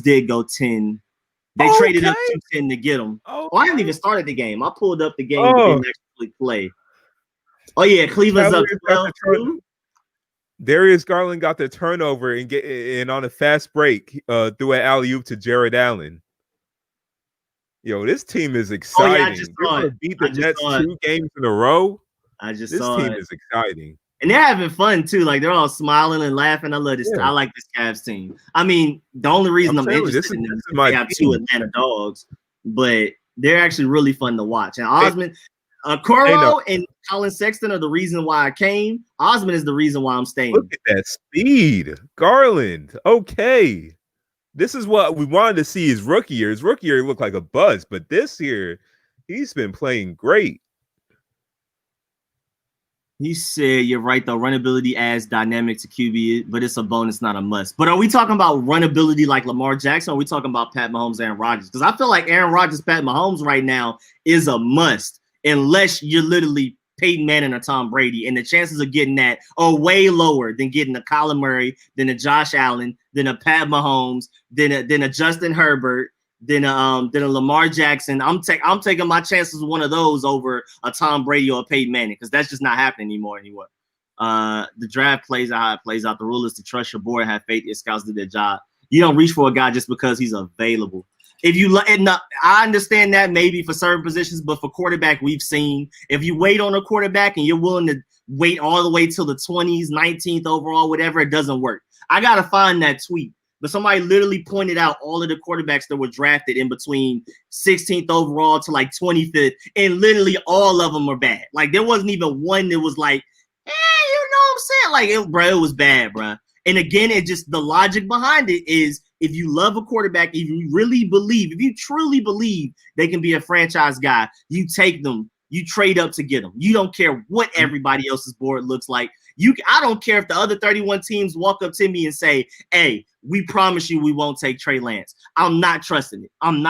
did go 10. They traded up 210 to get him. Oh, I haven't even started the game. I pulled up the game but didn't actually play. Oh yeah, Cleveland's up 12-2. Darius Garland got the turnover and on a fast break threw an alley-oop to Jared Allen. Yo, this team is exciting. Oh, yeah, I just saw it. Beat the Jets 2 games in a row. This team is exciting. And they're having fun too. Like they're all smiling and laughing. I love this. Yeah. I like this Cavs team. I mean, the only reason I'm interested in them is they have 2 Atlanta dogs, but they're actually really fun to watch. And Osmond, Coro and Colin Sexton are the reason why I came. Osmond is the reason why I'm staying. Look at that speed. Garland. Okay. This is what we wanted to see his rookie year. His rookie year looked like a buzz, but this year he's been playing great. He said, you're right, though. Runability adds dynamic to QB, but it's a bonus, not a must. But are we talking about runability like Lamar Jackson, or are we talking about Pat Mahomes, Aaron Rodgers? Because I feel like Aaron Rodgers, Pat Mahomes right now is a must, unless you're literally Peyton Manning or Tom Brady. And the chances of getting that are way lower than getting a Kyler Murray, than a Josh Allen, than a Pat Mahomes, than a Justin Herbert, than a Lamar Jackson. I'm taking my chances with one of those over a Tom Brady or a Peyton Manning because that's just not happening anymore. The draft plays out how it plays out. The rule is to trust your board and have faith your scouts do their job. You don't reach for a guy just because he's available. I understand that maybe for certain positions, but for quarterback, we've seen if you wait on a quarterback and you're willing to wait all the way till the 20s, 19th overall, whatever, it doesn't work. I gotta find that tweet. But somebody literally pointed out all of the quarterbacks that were drafted in between 16th overall to like 25th, and literally all of them are bad. Like there wasn't even one that was like, you know what I'm saying? Like it was bad, bro. And again, the logic behind it is if you love a quarterback, if you truly believe they can be a franchise guy, you take them, you trade up to get them. You don't care what everybody else's board looks like. I don't care if the other 31 teams walk up to me and say, hey, we promise you we won't take Trey Lance. I'm not trusting it. And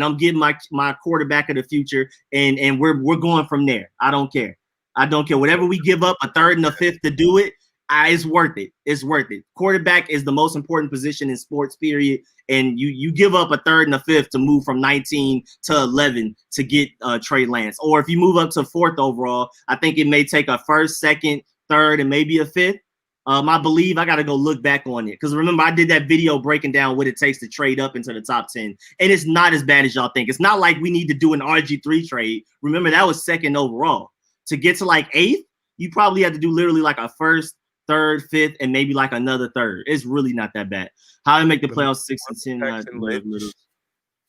I'm getting my quarterback of the future, and we're going from there. I don't care. Whatever we give up, a 3rd and a 5th to do it, it's worth it. It's worth it. Quarterback is the most important position in sports, period. And you give up a 3rd and a 5th to move from 19 to 11 to get Trey Lance. Or if you move up to 4th overall, I think it may take a 1st, 2nd, 3rd, and maybe a 5th. I believe I got to go look back on it. Because remember, I did that video breaking down what it takes to trade up into the top 10. And it's not as bad as y'all think. It's not like we need to do an RG3 trade. Remember, that was 2nd overall. To get to like 8th, you probably have to do literally like a 1st, 3rd, 5th, and maybe like another 3rd. It's really not that bad. How to make the playoffs 6 and 10.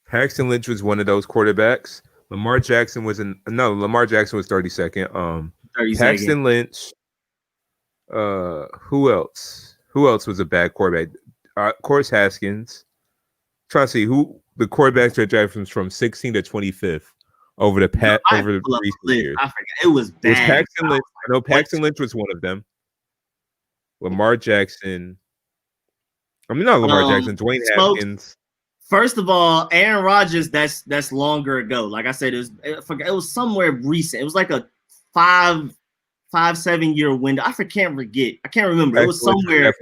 Paxton Lynch was one of those quarterbacks. Lamar Jackson was 32nd. Paxton Lynch. Who else? Who else was a bad quarterback? Of course, Haskins. Trying to see who the quarterbacks that drafted from 16 to 25th over the recent years. I forgot. It was bad. It was Paxton Lynch. I know Paxton Lynch was one of them. Lamar Jackson. Jackson. Dwayne Haskins. First of all, Aaron Rodgers. That's longer ago. Like I said, it was somewhere recent. It was like a 5-7 year window. I can't remember. It was somewhere.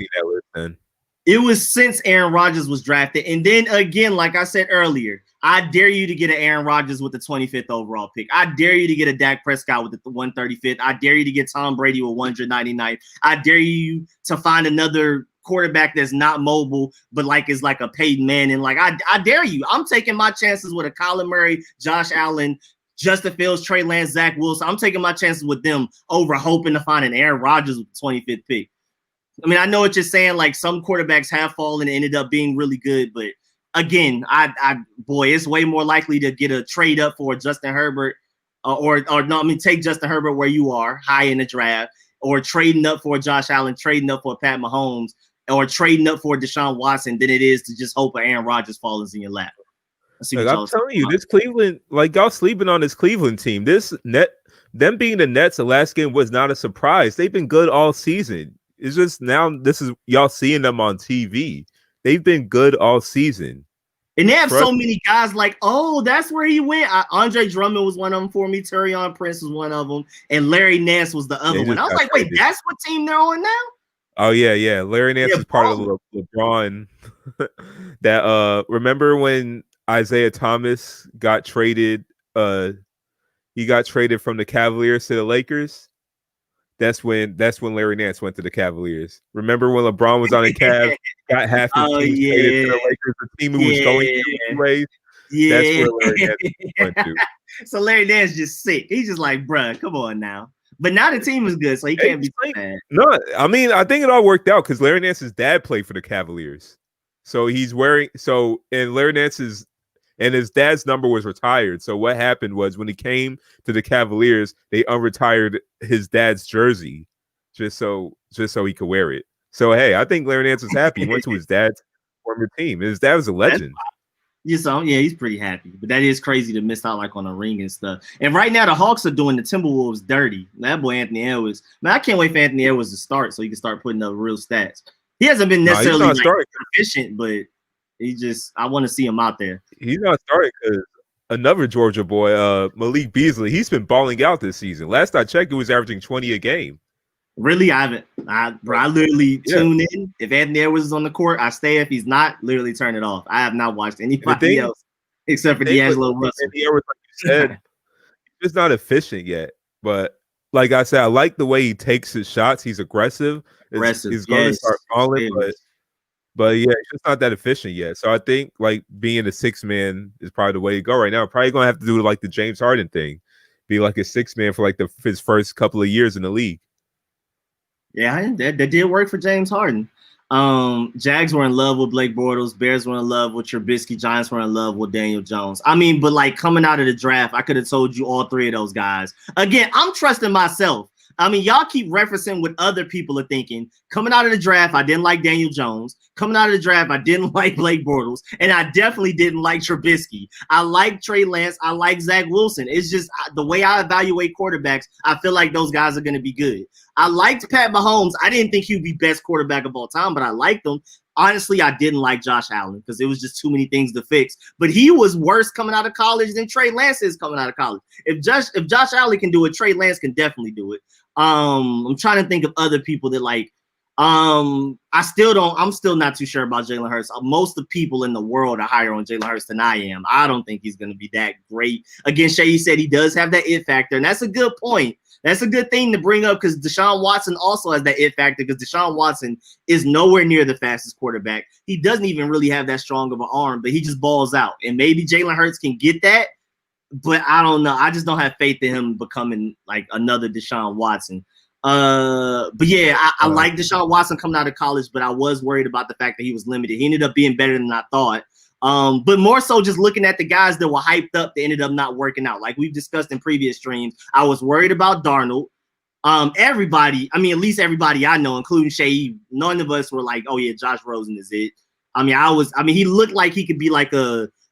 It was since Aaron Rodgers was drafted. And then again, like I said earlier, I dare you to get an Aaron Rodgers with the 25th overall pick. I dare you to get a Dak Prescott with the 135th. I dare you to get Tom Brady with 199th. I dare you to find another quarterback that's not mobile, but is like a Peyton Manning. Like I dare you. I'm taking my chances with a Kyler Murray, Josh Allen, Justin Fields, Trey Lance, Zach Wilson. I'm taking my chances with them over hoping to find an Aaron Rodgers with the 25th pick. I mean, I know what you're saying. Like some quarterbacks have fallen and ended up being really good, but again, it's way more likely to get a trade up for Justin Herbert, take Justin Herbert where you are, high in the draft, or trading up for Josh Allen, trading up for Pat Mahomes, or trading up for Deshaun Watson than it is to just hope Aaron Rodgers falls in your lap. Let's see Like what I'm y'all telling you, about. this Cleveland, like y'all sleeping on this Cleveland team. Them being the Nets the last game was not a surprise. They've been good all season. It's just now this is y'all seeing them on TV. They've been good all season. And they have Trust so many guys like, oh, that's where he went. Andre Drummond was one of them for me. Taurean Prince was one of them. And Larry Nance was the other one. I was like, wait, that's what team they're on now? Oh, yeah. Larry Nance is part of the LeBron. That remember when Isaiah Thomas got traded? He got traded from the Cavaliers to the Lakers. That's when Larry Nance went to the Cavaliers. Remember when LeBron was on the Cavs, got half his team traded to the Lakers, the team who was going anyways. Yeah. That's where Larry Nance went to. So Larry Nance just sick. He's just like, bruh, come on now. But now the team is good, so he can't be bad. No, I mean, I think it all worked out because Larry Nance's dad played for the Cavaliers. So and Larry Nance's and his dad's number was retired. So what happened was when he came to the Cavaliers, they unretired his dad's jersey just so he could wear it. So hey, I think Larry Nance was happy. He went to his dad's former team. His dad was a legend. Yeah, he's pretty happy. But that is crazy to miss out like on a ring and stuff. And right now the Hawks are doing the Timberwolves dirty. That boy Anthony Edwards. Man, I can't wait for Anthony Edwards to start so he can start putting up real stats. He hasn't been necessarily efficient, but I want to see him out there. He's not starting because another Georgia boy, Malik Beasley, he's been balling out this season. Last I checked, he was averaging 20 a game. Really, I haven't. I literally tune in. If Anthony Edwards is on the court, I stay. If he's not, literally turn it off. I have not watched anybody else except for D'Angelo Russell. Anthony Edwards, like you said, he's just not efficient yet. But like I said, I like the way he takes his shots. He's aggressive. He's going to start falling, but yeah, he's just not that efficient yet. So I think like being a six man is probably the way to go right now. Probably going to have to do like the James Harden thing, be like a six man for like his first couple of years in the league. Yeah, that did work for James Harden. Jags were in love with Blake Bortles. Bears were in love with Trubisky. Giants were in love with Daniel Jones. I mean, but like coming out of the draft, I could have told you all three of those guys. Again, I'm trusting myself. I mean, y'all keep referencing what other people are thinking. Coming out of the draft, I didn't like Daniel Jones. Coming out of the draft, I didn't like Blake Bortles. And I definitely didn't like Trubisky. I like Trey Lance. I like Zach Wilson. It's just the way I evaluate quarterbacks, I feel like those guys are going to be good. I liked Pat Mahomes. I didn't think he would be best quarterback of all time, but I liked him. Honestly, I didn't like Josh Allen because it was just too many things to fix. But he was worse coming out of college than Trey Lance is coming out of college. If Josh Allen can do it, Trey Lance can definitely do it. I'm trying to think of other people that like. I'm still not too sure about Jalen Hurts. Most of the people in the world are higher on Jalen Hurts than I am. I don't think he's going to be that great. Again, Seyi said he does have that it factor, and that's a good point. That's a good thing to bring up because Deshaun Watson also has that it factor because Deshaun Watson is nowhere near the fastest quarterback. He doesn't even really have that strong of an arm, but he just balls out. And maybe Jalen Hurts can get that, but I don't know. I just don't have faith in him becoming like another Deshaun Watson. But yeah, I like Deshaun Watson coming out of college, but I was worried about the fact that he was limited. He ended up being better than I thought. But more so just looking at the guys that were hyped up that ended up not working out. Like we've discussed in previous streams, I was worried about Darnold. Everybody, I mean, at least everybody I know, including Seyi, none of us were like, oh yeah, Josh Rosen is it. I mean, he looked like he could be like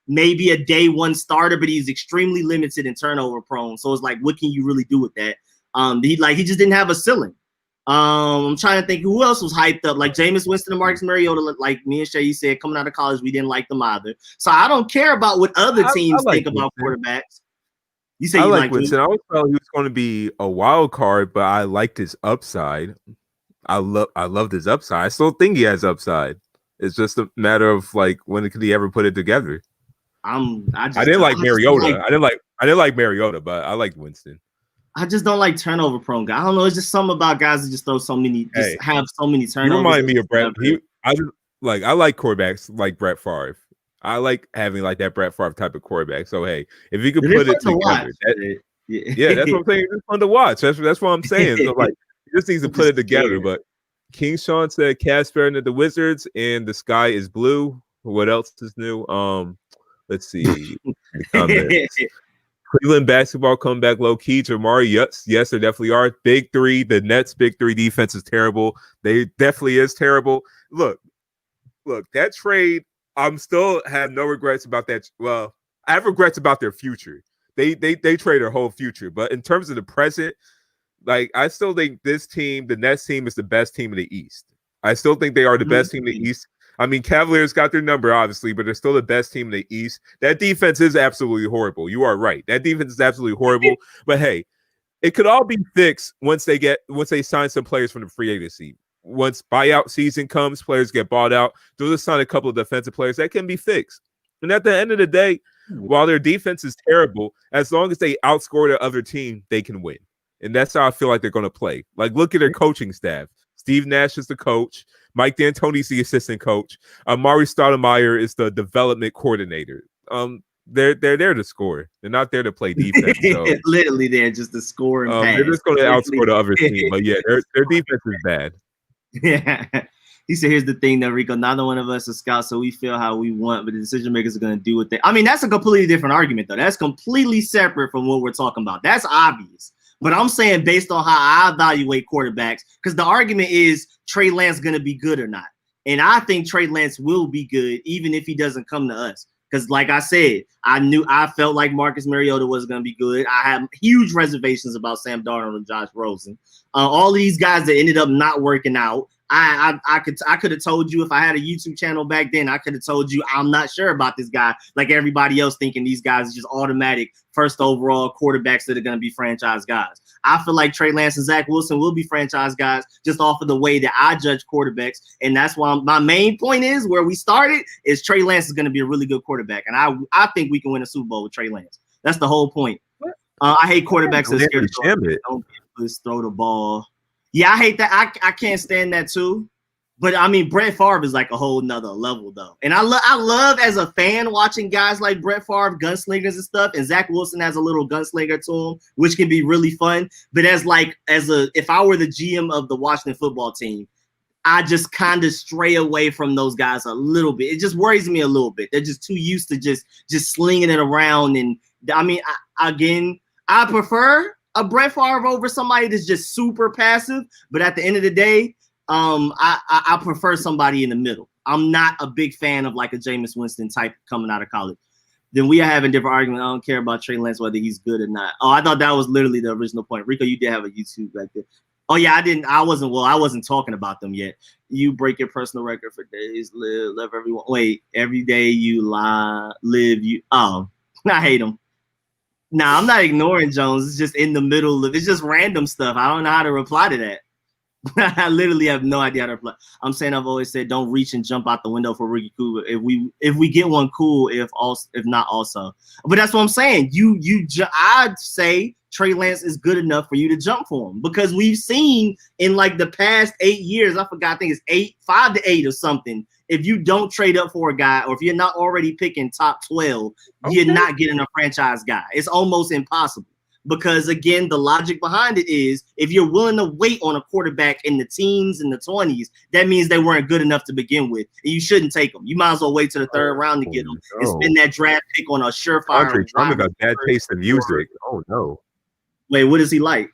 maybe a day one starter, but he's extremely limited and turnover prone. So it's like, what can you really do with that? He just didn't have a ceiling. I'm trying to think who else was hyped up, like Jameis Winston and Marcus Mariota. Like me and Seyi said, coming out of college, we didn't like them either. So I don't care about what other teams think about quarterbacks. You say you like Winston. I always thought he was going to be a wild card, but I liked his upside. I loved his upside. I still think he has upside. It's just a matter of like when could he ever put it together. I didn't like Mariota. I didn't like Mariota, but I liked Winston. I just don't like turnover prone guys. I don't know. It's just something about guys that just throw so many, have so many turnovers. You remind me of Brett. I like quarterbacks like Brett Favre. I like having like that Brett Favre type of quarterback. So hey, if you could put it together, that's what I'm saying. It's fun to watch. That's what I'm saying. So like, he just needs to put it together. But King Sean said, "Cast better than the Wizards, and the sky is blue." What else is new? Let's see. Cleveland basketball comeback low key. Jamari, yes, there definitely are. Big three. The Nets' big three defense is terrible. They definitely is terrible. Look, that trade. I'm still have no regrets about that. Well, I have regrets about their future. They trade their whole future. But in terms of the present, like I still think this team, the Nets team, is the best team in the East. I still think they are the best team in the East. I mean, Cavaliers got their number, obviously, but they're still the best team in the East. That defense is absolutely horrible. You are right. That defense is absolutely horrible. But hey, it could all be fixed once they sign some players from the free agency. Once buyout season comes, players get bought out. They'll just sign a couple of defensive players that can be fixed. And at the end of the day, while their defense is terrible, as long as they outscore the other team, they can win. And that's how I feel like they're going to play. Like, look at their coaching staff. Steve Nash is the coach. Mike D'Antoni's the assistant coach. Amari Stoudemire is the development coordinator. They're there to score. They're not there to play defense. So. Literally, they're just to score and pass. They're just going to outscore the other team. But yeah, their defense is bad. Yeah. He said, here's the thing, though, Rico. Neither one of us are scouts, so we feel how we want, but the decision makers are going to do what they. I mean, that's a completely different argument, though. That's completely separate from what we're talking about. That's obvious. But I'm saying based on how I evaluate quarterbacks, because the argument is Trey Lance going to be good or not. And I think Trey Lance will be good even if he doesn't come to us. Because like I said, I felt like Marcus Mariota was going to be good. I have huge reservations about Sam Darnold and Josh Rosen. All these guys that ended up not working out. I could have told you if I had a YouTube channel back then, I could have told you I'm not sure about this guy, like everybody else thinking these guys are just automatic first overall quarterbacks that are going to be franchise guys. I feel like Trey Lance and Zach Wilson will be franchise guys just off of the way that I judge quarterbacks. And that's why my main point is where we started is Trey Lance is going to be a really good quarterback. And I think we can win a Super Bowl with Trey Lance. That's the whole point. I hate quarterbacks that scared to throw the ball. Yeah, I hate that. I can't stand that too. But I mean, Brett Favre is like a whole nother level though. And I love as a fan watching guys like Brett Favre, gunslingers and stuff. And Zach Wilson has a little gunslinger to him, which can be really fun. But if I were the GM of the Washington football team, I just kind of stray away from those guys a little bit. It just worries me a little bit. They're just too used to just slinging it around. And I mean, I prefer a Brett Favre over somebody that's just super passive, but at the end of the day, I prefer somebody in the middle. I'm not a big fan of like a Jameis Winston type coming out of college. Then we are having different arguments. I don't care about Trey Lance, whether he's good or not. Oh, I thought that was literally the original point. Rico, you did have a YouTube right there. Oh yeah, I wasn't talking about them yet. You break your personal record for days, live everyone. Wait, every day you live. I hate them. Nah, I'm not ignoring Jones. It's just in the middle of it's just random stuff. I don't know how to reply to that. I literally have no idea how to reply. I'm saying I've always said don't reach and jump out the window for Ricky Cougar. If we get one, cool. If not, also. But that's what I'm saying. I'd say Trey Lance is good enough for you to jump for him because we've seen in like the past 8 years. I forgot. I think it's 5 to 8 or something. If you don't trade up for a guy, or if you're not already picking top 12, you're not getting a franchise guy. It's almost impossible because, again, the logic behind it is if you're willing to wait on a quarterback in the teens and the 20s, that means they weren't good enough to begin with, and you shouldn't take them. You might as well wait to the third round to get them and spend that draft pick on a surefire. Andre Drummond got bad taste in music. Oh, no. Wait, what is he like?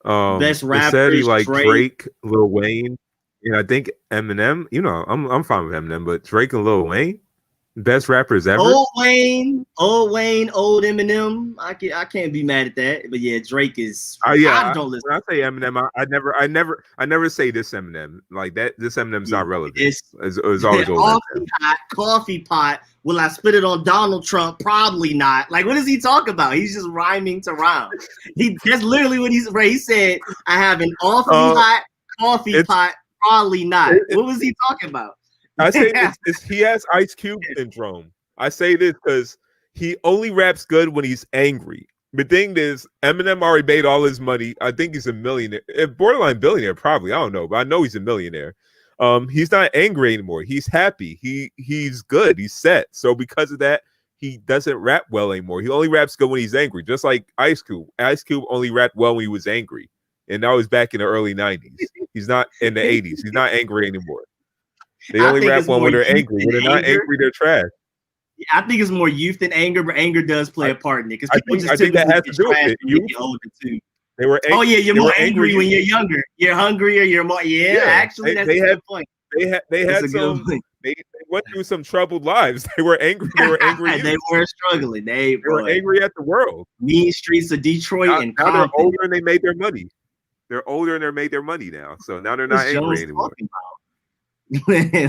Best rappers, said he like Drake, Lil Wayne. Yeah, I think Eminem. You know, I'm fine with Eminem, but Drake and Lil Wayne, best rappers ever. Old Wayne, old Eminem. I can't be mad at that. But yeah, Drake is. I don't listen. When I say Eminem, I never say this Eminem like that. This Eminem's not relevant. It's always old. Coffee pot. Will I spit it on Donald Trump? Probably not. Like, what does he talk about? He's just rhyming to rhyme. That's literally what he said. I have an awfully hot coffee pot. Probably not. What was he talking about? I say he has Ice Cube syndrome. I say this because he only raps good when he's angry. The thing is, Eminem already made all his money. I think he's a millionaire, borderline billionaire, probably. I don't know, but I know he's a millionaire. He's not angry anymore. He's happy. He's good. He's set. So because of that, he doesn't rap well anymore. He only raps good when he's angry, just like Ice Cube. Ice Cube only rapped well when he was angry. And that was back in the early 90s. He's not in the 80s. He's not angry anymore. They only rap when they're angry. When they're not angry, they're trash. Yeah, I think it's more youth than anger, but anger does play a part in it. Because I think that has to do with it. Youth. Older too. They were. Oh yeah, you're more angry when you're younger. You're hungrier. You're more. Yeah, actually, that's a good point. They had some. They went through some troubled lives. They were angry. They were angry. They were struggling. They were angry at the world. Mean streets of Detroit and now they're Compton. older and they made their money. They're older and they made their money now. So now they're not angry anymore.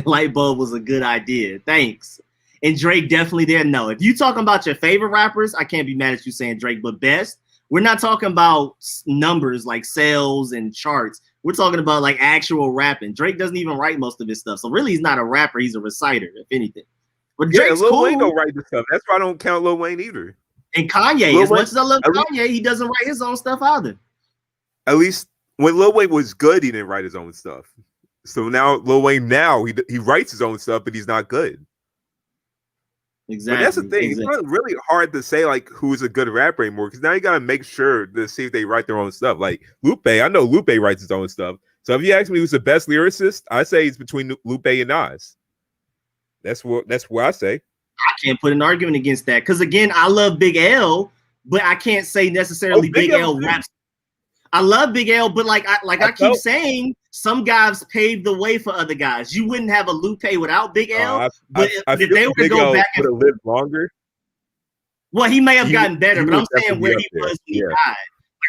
Light bulb was a good idea. Thanks. And Drake definitely didn't know. If you talking about your favorite rappers, I can't be mad at you saying Drake, but best. We're not talking about numbers like sales and charts. We're talking about like actual rapping. Drake doesn't even write most of his stuff. So really he's not a rapper. He's a reciter, if anything. But Drake's Lil cool. Wayne don't write the stuff. That's why I don't count Lil Wayne either. And Kanye, much as I love Kanye, he doesn't write his own stuff either. At least when Lil Wayne was good, he didn't write his own stuff. So now Lil Wayne he writes his own stuff, but he's not good. Exactly. But that's the thing. Exactly. It's really hard to say like who's a good rapper anymore because now you got to make sure to see if they write their own stuff. Like Lupe, I know Lupe writes his own stuff. So if you ask me who's the best lyricist, I say it's between Lupe and Nas. That's what I say. I can't put an argument against that because again, I love Big L, but I can't say necessarily Big L raps. I love Big L, but like I keep saying, some guys paved the way for other guys. You wouldn't have a Lupe without Big L. But if they were to go back and live longer, well, he may have gotten better. But I'm saying where he was when he died.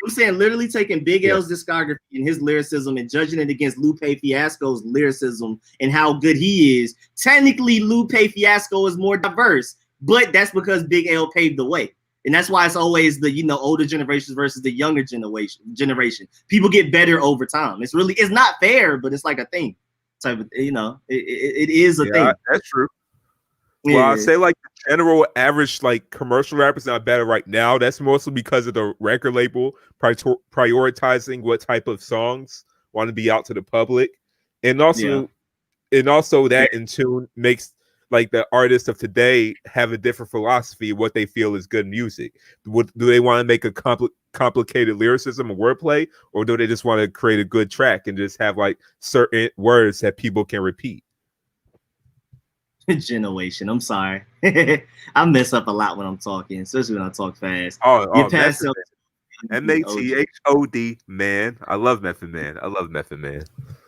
I'm saying literally taking Big L's discography and his lyricism and judging it against Lupe Fiasco's lyricism and how good he is. Technically, Lupe Fiasco is more diverse, but that's because Big L paved the way. And that's why it's always the older generations versus the younger generation. People get better over time. It's not fair, but it's like a thing. Type of, it is a thing. That's true. Yeah. Well, I'd say like the general average like commercial rapper's not better right now. That's mostly because of the record label prioritizing what type of songs want to be out to the public, and also that in tune makes like the artists of today have a different philosophy of what they feel is good music. Do they want to make a complicated lyricism and wordplay, or do they just want to create a good track and just have like certain words that people can repeat? Generation. I'm sorry. I mess up a lot when I'm talking, especially when I talk fast. M-A-T-H-O-D, man. I love Method Man.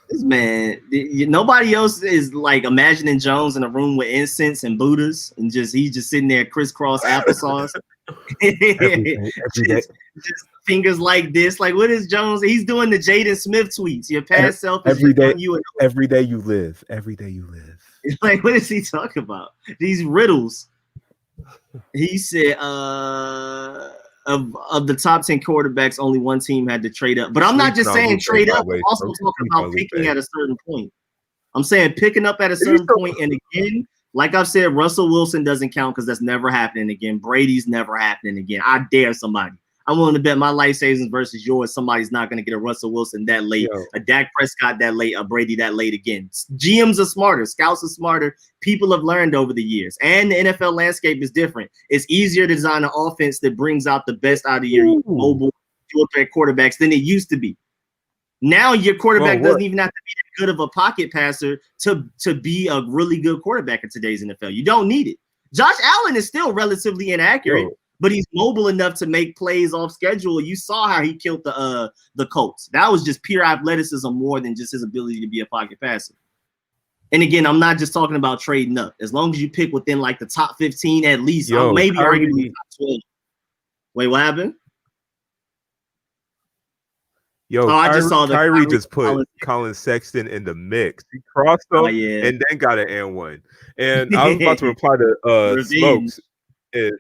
This man, nobody else is like imagining Jones in a room with incense and Buddhas and he's just sitting there crisscross applesauce. every day. Just fingers like this. Like, what is Jones? He's doing the Jaden Smith tweets. Your past self is every day. Every day you live. Every day you live. Like, what is he talking about? These riddles. He said, of the top 10 quarterbacks, only one team had to trade up. But I'm not just saying trade up. I'm also talking about picking at a certain point. I'm saying picking up at a certain point. And again, like I've said, Russell Wilson doesn't count because that's never happening again. Brady's never happening again. I dare somebody. I'm willing to bet my life savings versus yours. Somebody's not going to get a Russell Wilson that late, a Dak Prescott that late, a Brady that late again. GMs are smarter. Scouts are smarter. People have learned over the years. And the NFL landscape is different. It's easier to design an offense that brings out the best out of your mobile threat quarterbacks than it used to be. Now your quarterback doesn't even have to be that good of a pocket passer to be a really good quarterback in today's NFL. You don't need it. Josh Allen is still relatively inaccurate. But he's mobile enough to make plays off schedule. You saw how he killed the Colts. That was just pure athleticism more than just his ability to be a pocket passer. And again, I'm not just talking about trading up. As long as you pick within like the top 15 at least, maybe arguably top 12. Wait, what happened? I just saw the Kyrie just put Colin Sexton in the mix. He crossed him and then got an and one. And I was about to reply to Smokes. If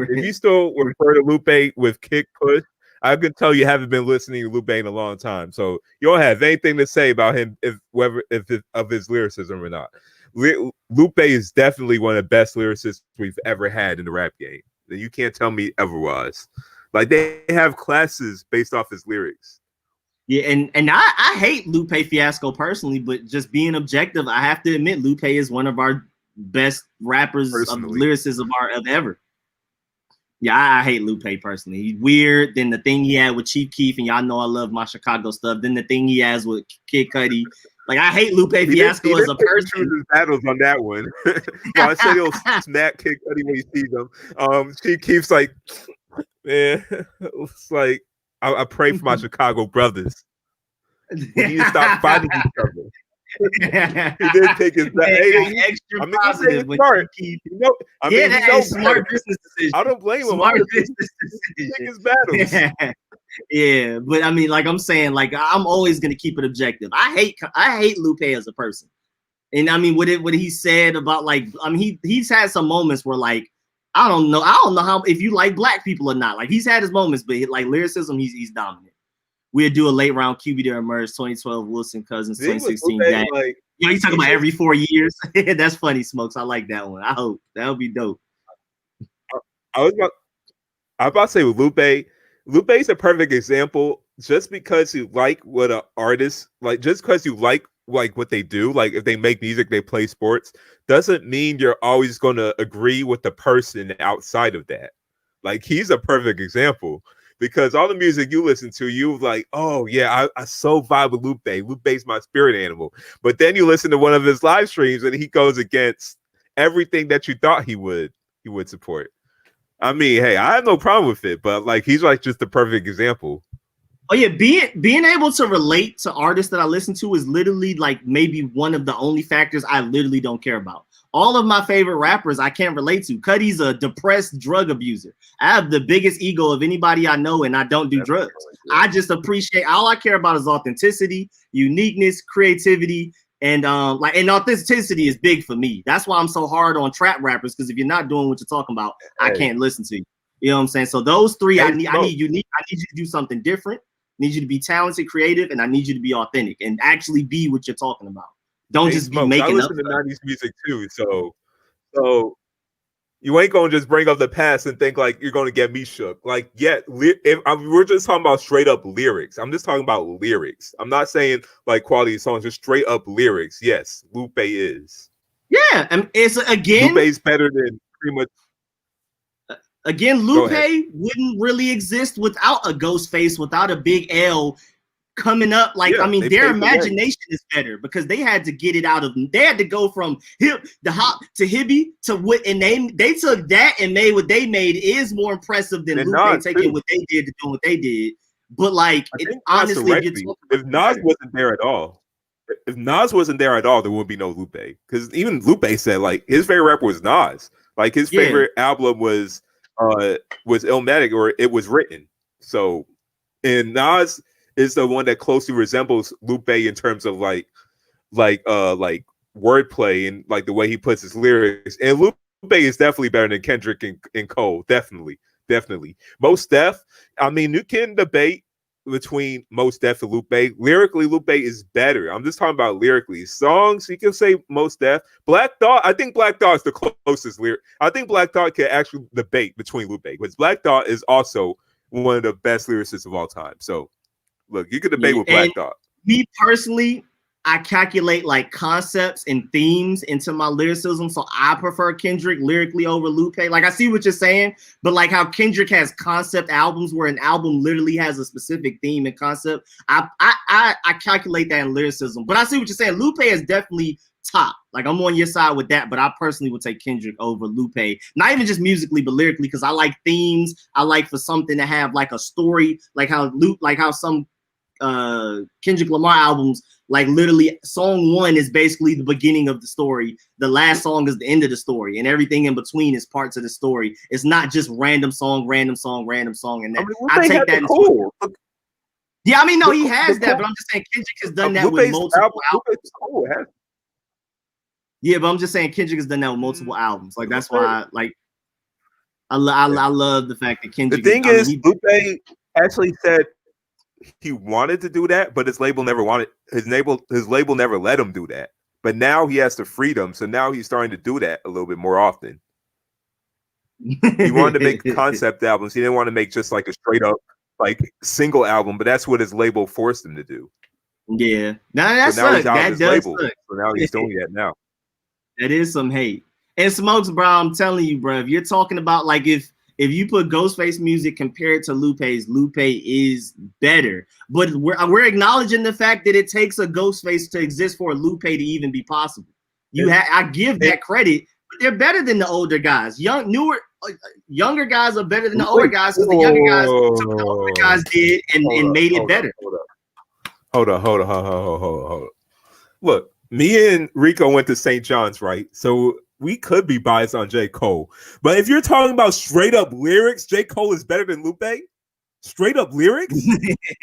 you still refer to Lupe with kick push, I can tell you haven't been listening to Lupe in a long time. So you don't have anything to say about him of his lyricism or not. Lupe is definitely one of the best lyricists we've ever had in the rap game. You can't tell me otherwise. Like they have classes based off his lyrics. Yeah, and I hate Lupe Fiasco personally, but just being objective, I have to admit Lupe is one of our best rappers of lyricism of ever. Yeah, I hate Lupe personally. He's weird. Then the thing he had with Chief Keef, and y'all know I love my Chicago stuff. Then the thing he has with Kid Cudi. Like, I hate Lupe Fiasco as a person. His battles on that one. I say he'll smack Kid Cudi when he sees him. Chief Keef's like, man, it's like, I pray for my Chicago brothers. We need to stop fighting each other. He did take his back. Extra positive when smart. keep. That is smart business decision. I don't blame him. Smart business decision. Take his battles. Yeah, but I mean, like I'm saying, like I'm always gonna keep it objective. I hate Lupe as a person, and I mean, what he said about like, I mean, he's had some moments where like I don't know how if you like black people or not. Like he's had his moments, but like lyricism, he's dominant. We'll do a late round QB to emerge 2012 Wilson Cousins 2016. You talking about every 4 years? That's funny, Smokes. I like that one. I hope that would be dope. I was about to say with Lupe. Lupe's a perfect example. Just because you like what an artist like, just because you like what they do, like if they make music, they play sports, doesn't mean you're always going to agree with the person outside of that. Like he's a perfect example. Because all the music you listen to, you like, oh yeah, I so vibe with Lupe. Lupe's my spirit animal. But then you listen to one of his live streams and he goes against everything that you thought he would support. I mean, hey, I have no problem with it, but like he's like just the perfect example. Oh yeah, being able to relate to artists that I listen to is literally like maybe one of the only factors I literally don't care about. All of my favorite rappers I can't relate to. Cuddy's a depressed drug abuser. I have the biggest ego of anybody I know, and I don't do drugs. I just appreciate, all I care about is authenticity, uniqueness, creativity, and and authenticity is big for me. That's why I'm so hard on trap rappers, because if you're not doing what you're talking about, I can't listen to you. You know what I'm saying? So those three, I need unique. I need you to do something different. I need you to be talented, creative, and I need you to be authentic and actually be what you're talking about. Don't just be making up. I listen to 90s music too, so you ain't gonna just bring up the past and think like you're gonna get me shook. Like, we're just talking about straight up lyrics. I'm just talking about lyrics. I'm not saying like quality of songs, just straight up lyrics. Yes, Lupe is. Yeah, and it's again. Lupe's better than pretty much. Again, Lupe wouldn't really exist without a Ghostface, without a Big L coming up. Like, I mean, their imagination is better because they had to get it out of, they had to go from the hop to Hibby to what, and they took that and made what they made is more impressive than Lupe taking what they did to do what they did. But like, honestly, if Nas wasn't there at all, there would be no Lupe. Because even Lupe said like his favorite rapper was Nas. Like his favorite album was Illmatic, or It Was Written. So, and Nas is the one that closely resembles Lupe in terms of like wordplay and like the way he puts his lyrics. And Lupe is definitely better than Kendrick and Cole. Definitely. Mos Def, I mean, you can debate between Mos Def and Lupe. Lyrically, Lupe is better. I'm just talking about lyrically. Songs, you can say Mos Def. Black Thought, I think Black Thought is the closest lyric. I think Black Thought can actually debate between Lupe, because Black Thought is also one of the best lyricists of all time. So, look, you could debate with Black Thought. Me personally, I calculate like concepts and themes into my lyricism, so I prefer Kendrick lyrically over Lupe. Like, I see what you're saying, but like how Kendrick has concept albums where an album literally has a specific theme and concept, I calculate that in lyricism. But I see what you're saying. Lupe is definitely top. Like, I'm on your side with that, but I personally would take Kendrick over Lupe. Not even just musically, but lyrically, because I like themes. I like for something to have like a story, like how some Kendrick Lamar albums, like literally song 1 is basically the beginning of the story, the last song is the end of the story, and everything in between is parts of the story. It's not just random song, and that I take that cool. Yeah, I mean, no, he has that, but I'm just saying Kendrick has done that with multiple albums. Yeah, but I'm just saying Kendrick has done that with multiple albums. Like, that's why I love the fact that Kendrick. The thing is, Lupe actually said he wanted to do that, but his label never wanted. His label never let him do that. But now he has the freedom, so now he's starting to do that a little bit more often. He wanted to make concept albums. He didn't want to make just like a straight up like single album, but that's what his label forced him to do. Yeah, now sucks. That does suck. So now he's doing that now. That is some hate. And Smokes, bro, I'm telling you, bro, if you're talking about like if you put Ghostface music compared to Lupe's, Lupe is better. But we're acknowledging the fact that it takes a Ghostface to exist for a Lupe to even be possible. I give that credit, but they're better than the older guys. Younger guys are better than the older guys, because the younger guys took what the older guys did and made it better. Hold on. Look, Me and Rico went to St. John's, right? So we could be biased on J. Cole. But if you're talking about straight up lyrics, J. Cole is better than Lupe? Straight up lyrics?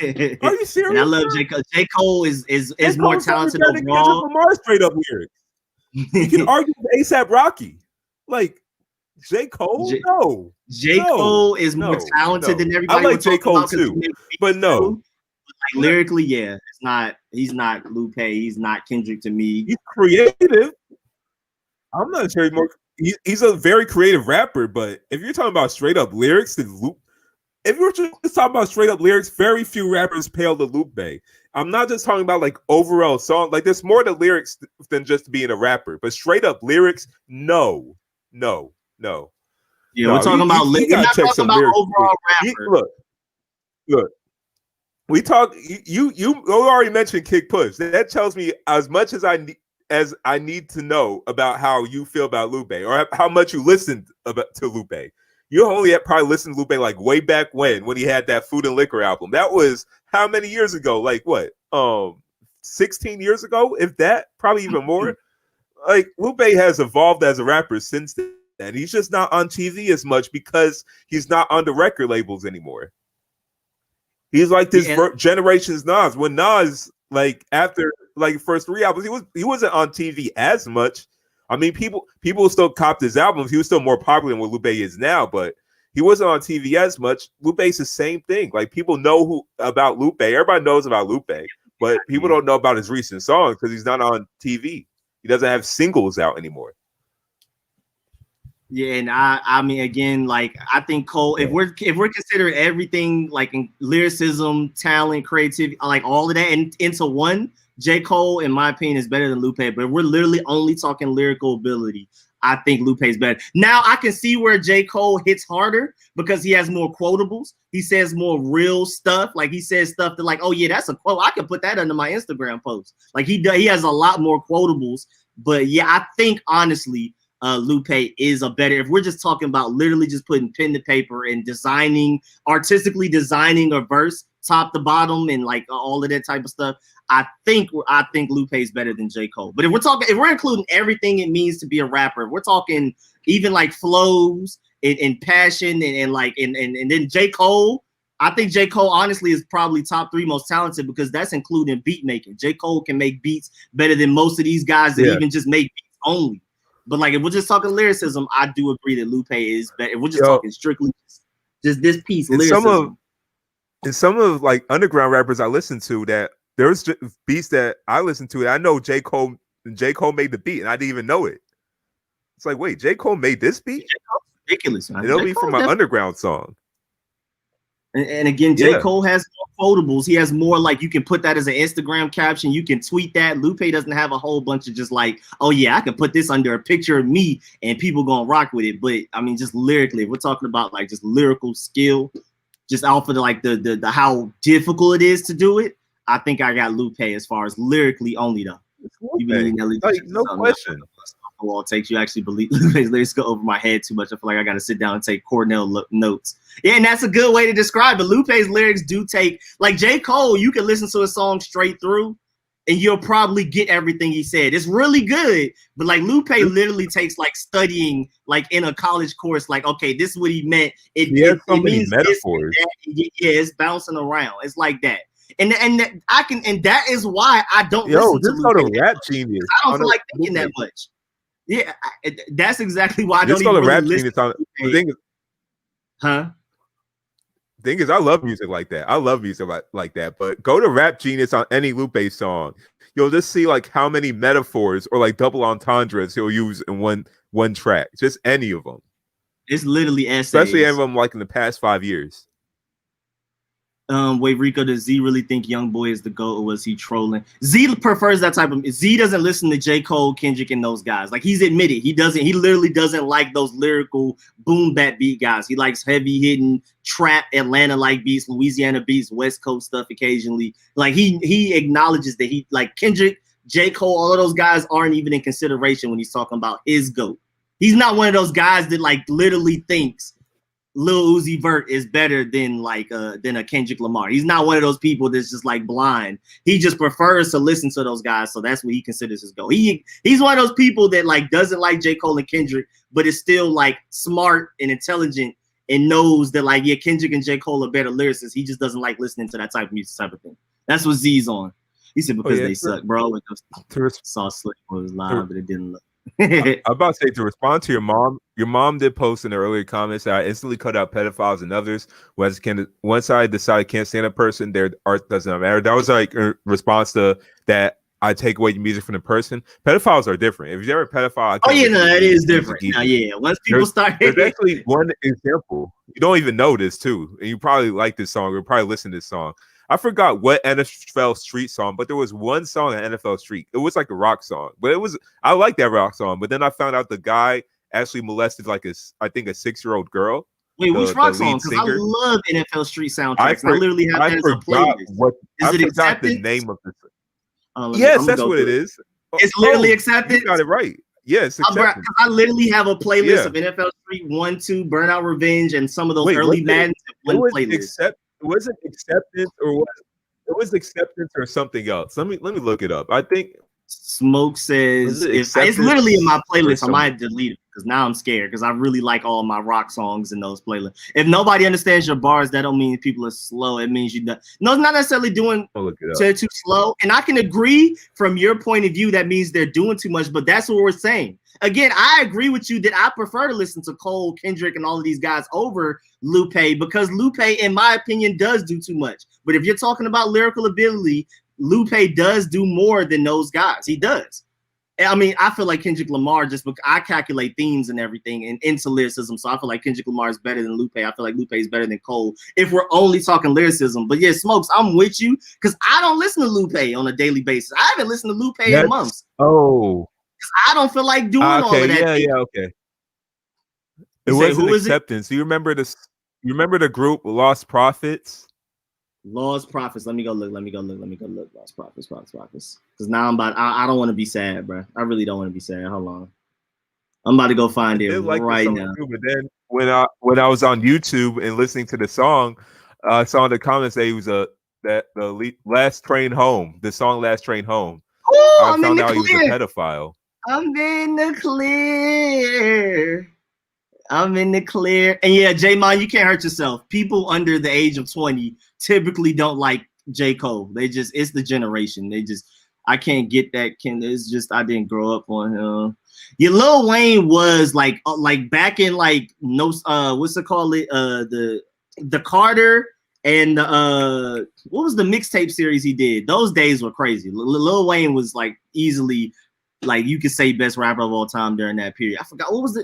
Are you serious? And I love J. Cole. J. Cole is more talented overall. Lamar straight up lyrics. You can argue with ASAP Rocky. Like J. Cole? No. J. Cole is more talented than everybody. I like J. Cole too. But no. Like lyrically, yeah, he's not Lupe, he's not Kendrick to me. He's creative. I'm not sure he's a very creative rapper, but if you're talking about straight up lyrics, if you're just talking about straight up lyrics, very few rappers pale to Lupe. I'm not just talking about like overall song. Like there's more to lyrics than just being a rapper, but straight up lyrics, no. Yeah, we're talking about lyrics. We're not talking about overall rapper. Look. We talk. You already mentioned Kick Push. That tells me as much as I need to know about how you feel about Lupe or how much you listened to Lupe. You only probably listened to Lupe like way back when he had that Food and Liquor album. That was how many years ago? Like what? 16 years ago, if that, probably even more. Like Lupe has evolved as a rapper since then. And he's just not on TV as much because he's not on the record labels anymore. He's like this generation's Nas. When Nas, like after like first 3 albums, he wasn't on TV as much. I mean, people still copped his albums. He was still more popular than what Lupe is now, but he wasn't on TV as much. Lupe's the same thing. Like people know about Lupe. Everybody knows about Lupe, but people don't know about his recent songs because he's not on TV. He doesn't have singles out anymore. Yeah, and I mean, again, like I think Cole, if we're considering everything like in lyricism, talent, creativity, like all of that into one, J. Cole, in my opinion, is better than Lupe. But if we're literally only talking lyrical ability, I think Lupe is better. Now I can see where J. Cole hits harder because he has more quotables. He says more real stuff. Like he says stuff that like, oh yeah, that's a quote. I can put that under my Instagram post. Like he has a lot more quotables. But yeah, I think honestly, Lupe is a better, if we're just talking about literally just putting pen to paper and artistically designing a verse top to bottom and like all of that type of stuff, I think Lupe is better than J. Cole. But if we're including everything it means to be a rapper, if we're talking even like flows and passion and then J. Cole, I think J. Cole honestly is probably top 3 most talented because that's including beat making. J. Cole can make beats better than most of these guys that even just make beats only. But like if we're just talking lyricism, I do agree that Lupe is better. If we're just talking strictly just this piece, lyricism. Some of like underground rappers I listen to, that there's just beats that I listen to. I know J. Cole made the beat, and I didn't even know it. It's like, wait, J. Cole made this beat? J. Cole's ridiculous, man. It'll be from my underground song. And again, J. Cole has more quotables. He has more like you can put that as an Instagram caption. You can tweet that. Lupe doesn't have a whole bunch of just like, oh yeah, I can put this under a picture of me and people gonna rock with it. But I mean, just lyrically, if we're talking about like just lyrical skill, just off of the how difficult it is to do it, I think I got Lupe as far as lyrically only though. No question. All takes you actually believe Lupe's lyrics go over my head too much. I feel like I got to sit down and take Cornell notes. Yeah, and that's a good way to describe it. Lupe's lyrics do take, like J. Cole, you can listen to a song straight through and you'll probably get everything he said. It's really good, but like Lupe literally takes like studying like in a college course, like, okay, this is what he meant. It means metaphors. Yeah, it's bouncing around. It's like that. And that is why I don't listen to Lupe. Rap Genius. I don't feel like thinking that much. Yeah, that's exactly why I don't even really listen to the thing is, I love music like that. I love music like that. But go to Rap Genius on any Lupe song. You'll just see like how many metaphors or like double entendres he'll use in one track. Just any of them. It's literally essays. Especially any of them like in the past 5 years. Wait, Rico, does Z really think Young Boy is the GOAT, or was he trolling? Z prefers that type of. Z doesn't listen to J. Cole, Kendrick, and those guys. Like he's admitted he doesn't. He literally doesn't like those lyrical boom bap beat guys. He likes heavy hitting trap Atlanta like beats, Louisiana beats, West Coast stuff occasionally. Like he acknowledges that he like Kendrick, J. Cole, all of those guys aren't even in consideration when he's talking about his GOAT. He's not one of those guys that like literally thinks Lil Uzi Vert is better than than a Kendrick Lamar. He's not one of those people that's just like blind. He just prefers to listen to those guys, so that's what he considers his goal. He's one of those people that like doesn't like J. Cole and Kendrick, but is still like smart and intelligent and knows that like Kendrick and J. Cole are better lyricists. He just doesn't like listening to that type of music, type of thing. That's what Z's on. He said because they suck, bro. Saw Slick was live, but it didn't look. I'm about to say, to respond to your mom did post in the earlier comments that I instantly cut out pedophiles and others. Once I decide I can't stand a person, their art doesn't matter. That was like a response to that. I take away the music from the person. Pedophiles are different. If you're a pedophile, that is different. Now, once people start, there's actually one example. You don't even know this too, and you probably like this song. You'll probably listen to this song. I forgot what NFL Street song, but there was one song on NFL Street. It was like a rock song, but I like that rock song. But then I found out the guy actually molested I think a 6-year-old girl. Wait, which rock song? Because I love NFL Street soundtracks. I literally have that as a playlist. Is it Acceptance? The name of the yes, that's what it is. It's literally Acceptance. You got it right. Yes, I literally have a playlist of NFL Street 1, 2, Burnout Revenge, and some of those early Maddens in one playlist. Was it Acceptance it was Acceptance or something else? Let me look it up. I think Smoke says it's literally in my playlist. I might delete it because now I'm scared because I really like all my rock songs in those playlists. If nobody understands your bars, that don't mean people are slow. It means no, it's not necessarily doing too slow. And I can agree from your point of view that means they're doing too much, but that's what we're saying. Again, I agree with you that I prefer to listen to Cole, Kendrick, and all of these guys over Lupe because Lupe, in my opinion, does do too much. But if you're talking about lyrical ability, Lupe does do more than those guys. He does. I mean, I feel like Kendrick Lamar, just because I calculate themes and everything and into lyricism, so I feel like Kendrick Lamar is better than Lupe. I feel like Lupe is better than Cole if we're only talking lyricism. But yeah, Smokes, I'm with you because I don't listen to Lupe on a daily basis. I haven't listened to Lupe in months. Oh. I don't feel like doing all of that. Yeah, okay. It wasn't Acceptance. Do you remember this? You remember the group Lost Prophets? Lost Prophets. Let me go look. Lost Prophets. Because now I don't want to be sad, bro. I really don't want to be sad. Hold on. I'm about to go find it right now. Too, but then when I was on YouTube and listening to the song, I saw in the comments that he was the Last Train Home. The song Last Train Home. Ooh, I found out he was a pedophile. I'm in the clear. And yeah, J-Mon, you can't hurt yourself. People under the age of 20 typically don't like J. Cole. It's the generation. I can't get that. It's just, I didn't grow up on him. Yeah, Lil Wayne was like back in what's it called? The Carter and what was the mixtape series he did? Those days were crazy. Lil Wayne was like easily, like you could say best rapper of all time during that period. I forgot what was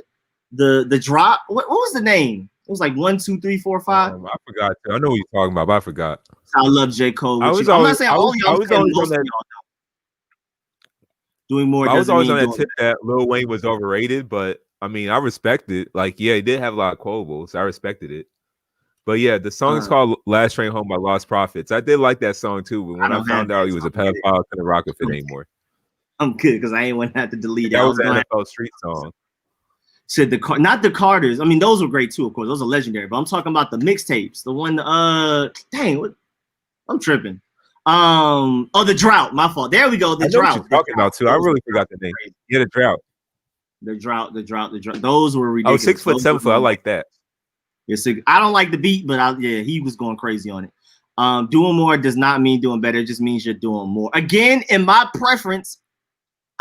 the drop. What was the name? It was like 1, 2, 3, 4, 5. I forgot. I know what you're talking about, but I forgot. I love J. Cole. I'm not saying all y'all. Most of y'all doing more. I was always on that tip that Lil Wayne was overrated, but I mean, I respect it. Like, yeah, he did have a lot of quotables. I respected it. But yeah, the song is called Last Train Home by Lost Prophets. I did like that song too, but when I found out he was a pedophile, I couldn't rock with it anymore. I'm good because I ain't want to have to delete it. That was an NFL Street song. Said not the Carters. I mean, those were great too, of course. Those are legendary. But I'm talking about the mixtapes. The one, I'm tripping. The Drought. My fault. There we go. The Drought. What you're talking about too. I really forgot the name. Yeah, the Drought. The Drought. Those were ridiculous. 6 foot, 7 foot. I like that. I don't like the beat, but he was going crazy on it. Doing more does not mean doing better. It just means you're doing more. Again, in my preference,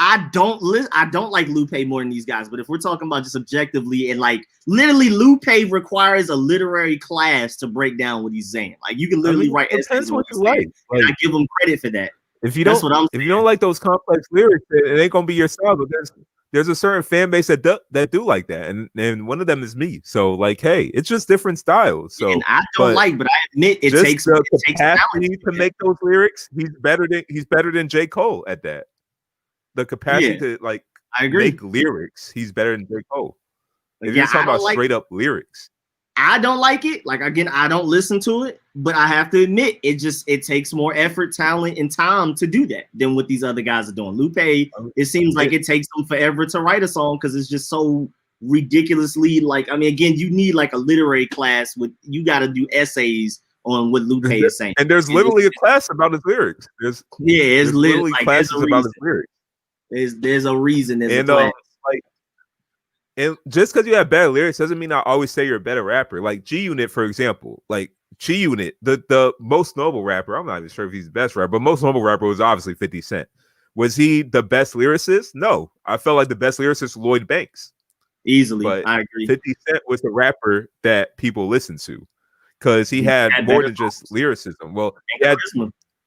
I don't like Lupe more than these guys. But if we're talking about just objectively and like literally, Lupe requires a literary class to break down what he's saying. Like you can literally write. It depends what you like. I give him credit for that. If you don't like those complex lyrics, it ain't gonna be your style. But there's a certain fan base that do like that, and one of them is me. So like, hey, it's just different styles. So and I don't but I admit it takes the capacity to make those lyrics. He's better than J. Cole at that. The capacity to like make lyrics, he's better than J. Cole. If you're talking about straight up lyrics, I don't like it. Like again, I don't listen to it, but I have to admit, it takes more effort, talent, and time to do that than what these other guys are doing. Lupe, it seems like it takes them forever to write a song because it's just so ridiculously like. I mean, again, you need like a literary class with you got to do essays on what Lupe is saying. And there's literally a class about his lyrics. There's literally like, classes about his lyrics. There's a reason. There's a class. Like, and just because you have better lyrics doesn't mean I always say you're a better rapper. Like G Unit, for example, like G Unit, the most notable rapper. I'm not even sure if he's the best rapper, but most notable rapper was obviously 50 Cent. Was he the best lyricist? No, I felt like the best lyricist was Lloyd Banks. Easily, but I agree. 50 Cent was the rapper that people listened to because he had more than just lyricism. Well,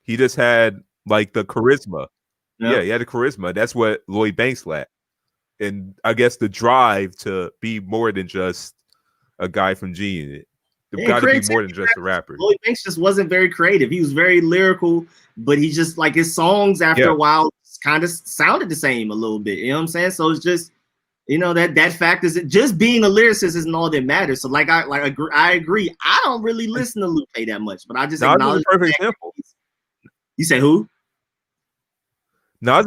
he just had like the charisma. Yep. Yeah, he had the charisma. That's what Lloyd Banks lacked. And I guess the drive to be more than just a guy from G Unit. You've got to be more than just a rapper. Lloyd Banks just wasn't very creative. He was very lyrical, but he just like his songs after a while kind of sounded the same a little bit. You know what I'm saying? So it's just, you know, that fact is that just being a lyricist isn't all that matters. So like I agree. I don't really listen to Lupe that much, but I just acknowledge. Nas is a perfect example. You say who? Nas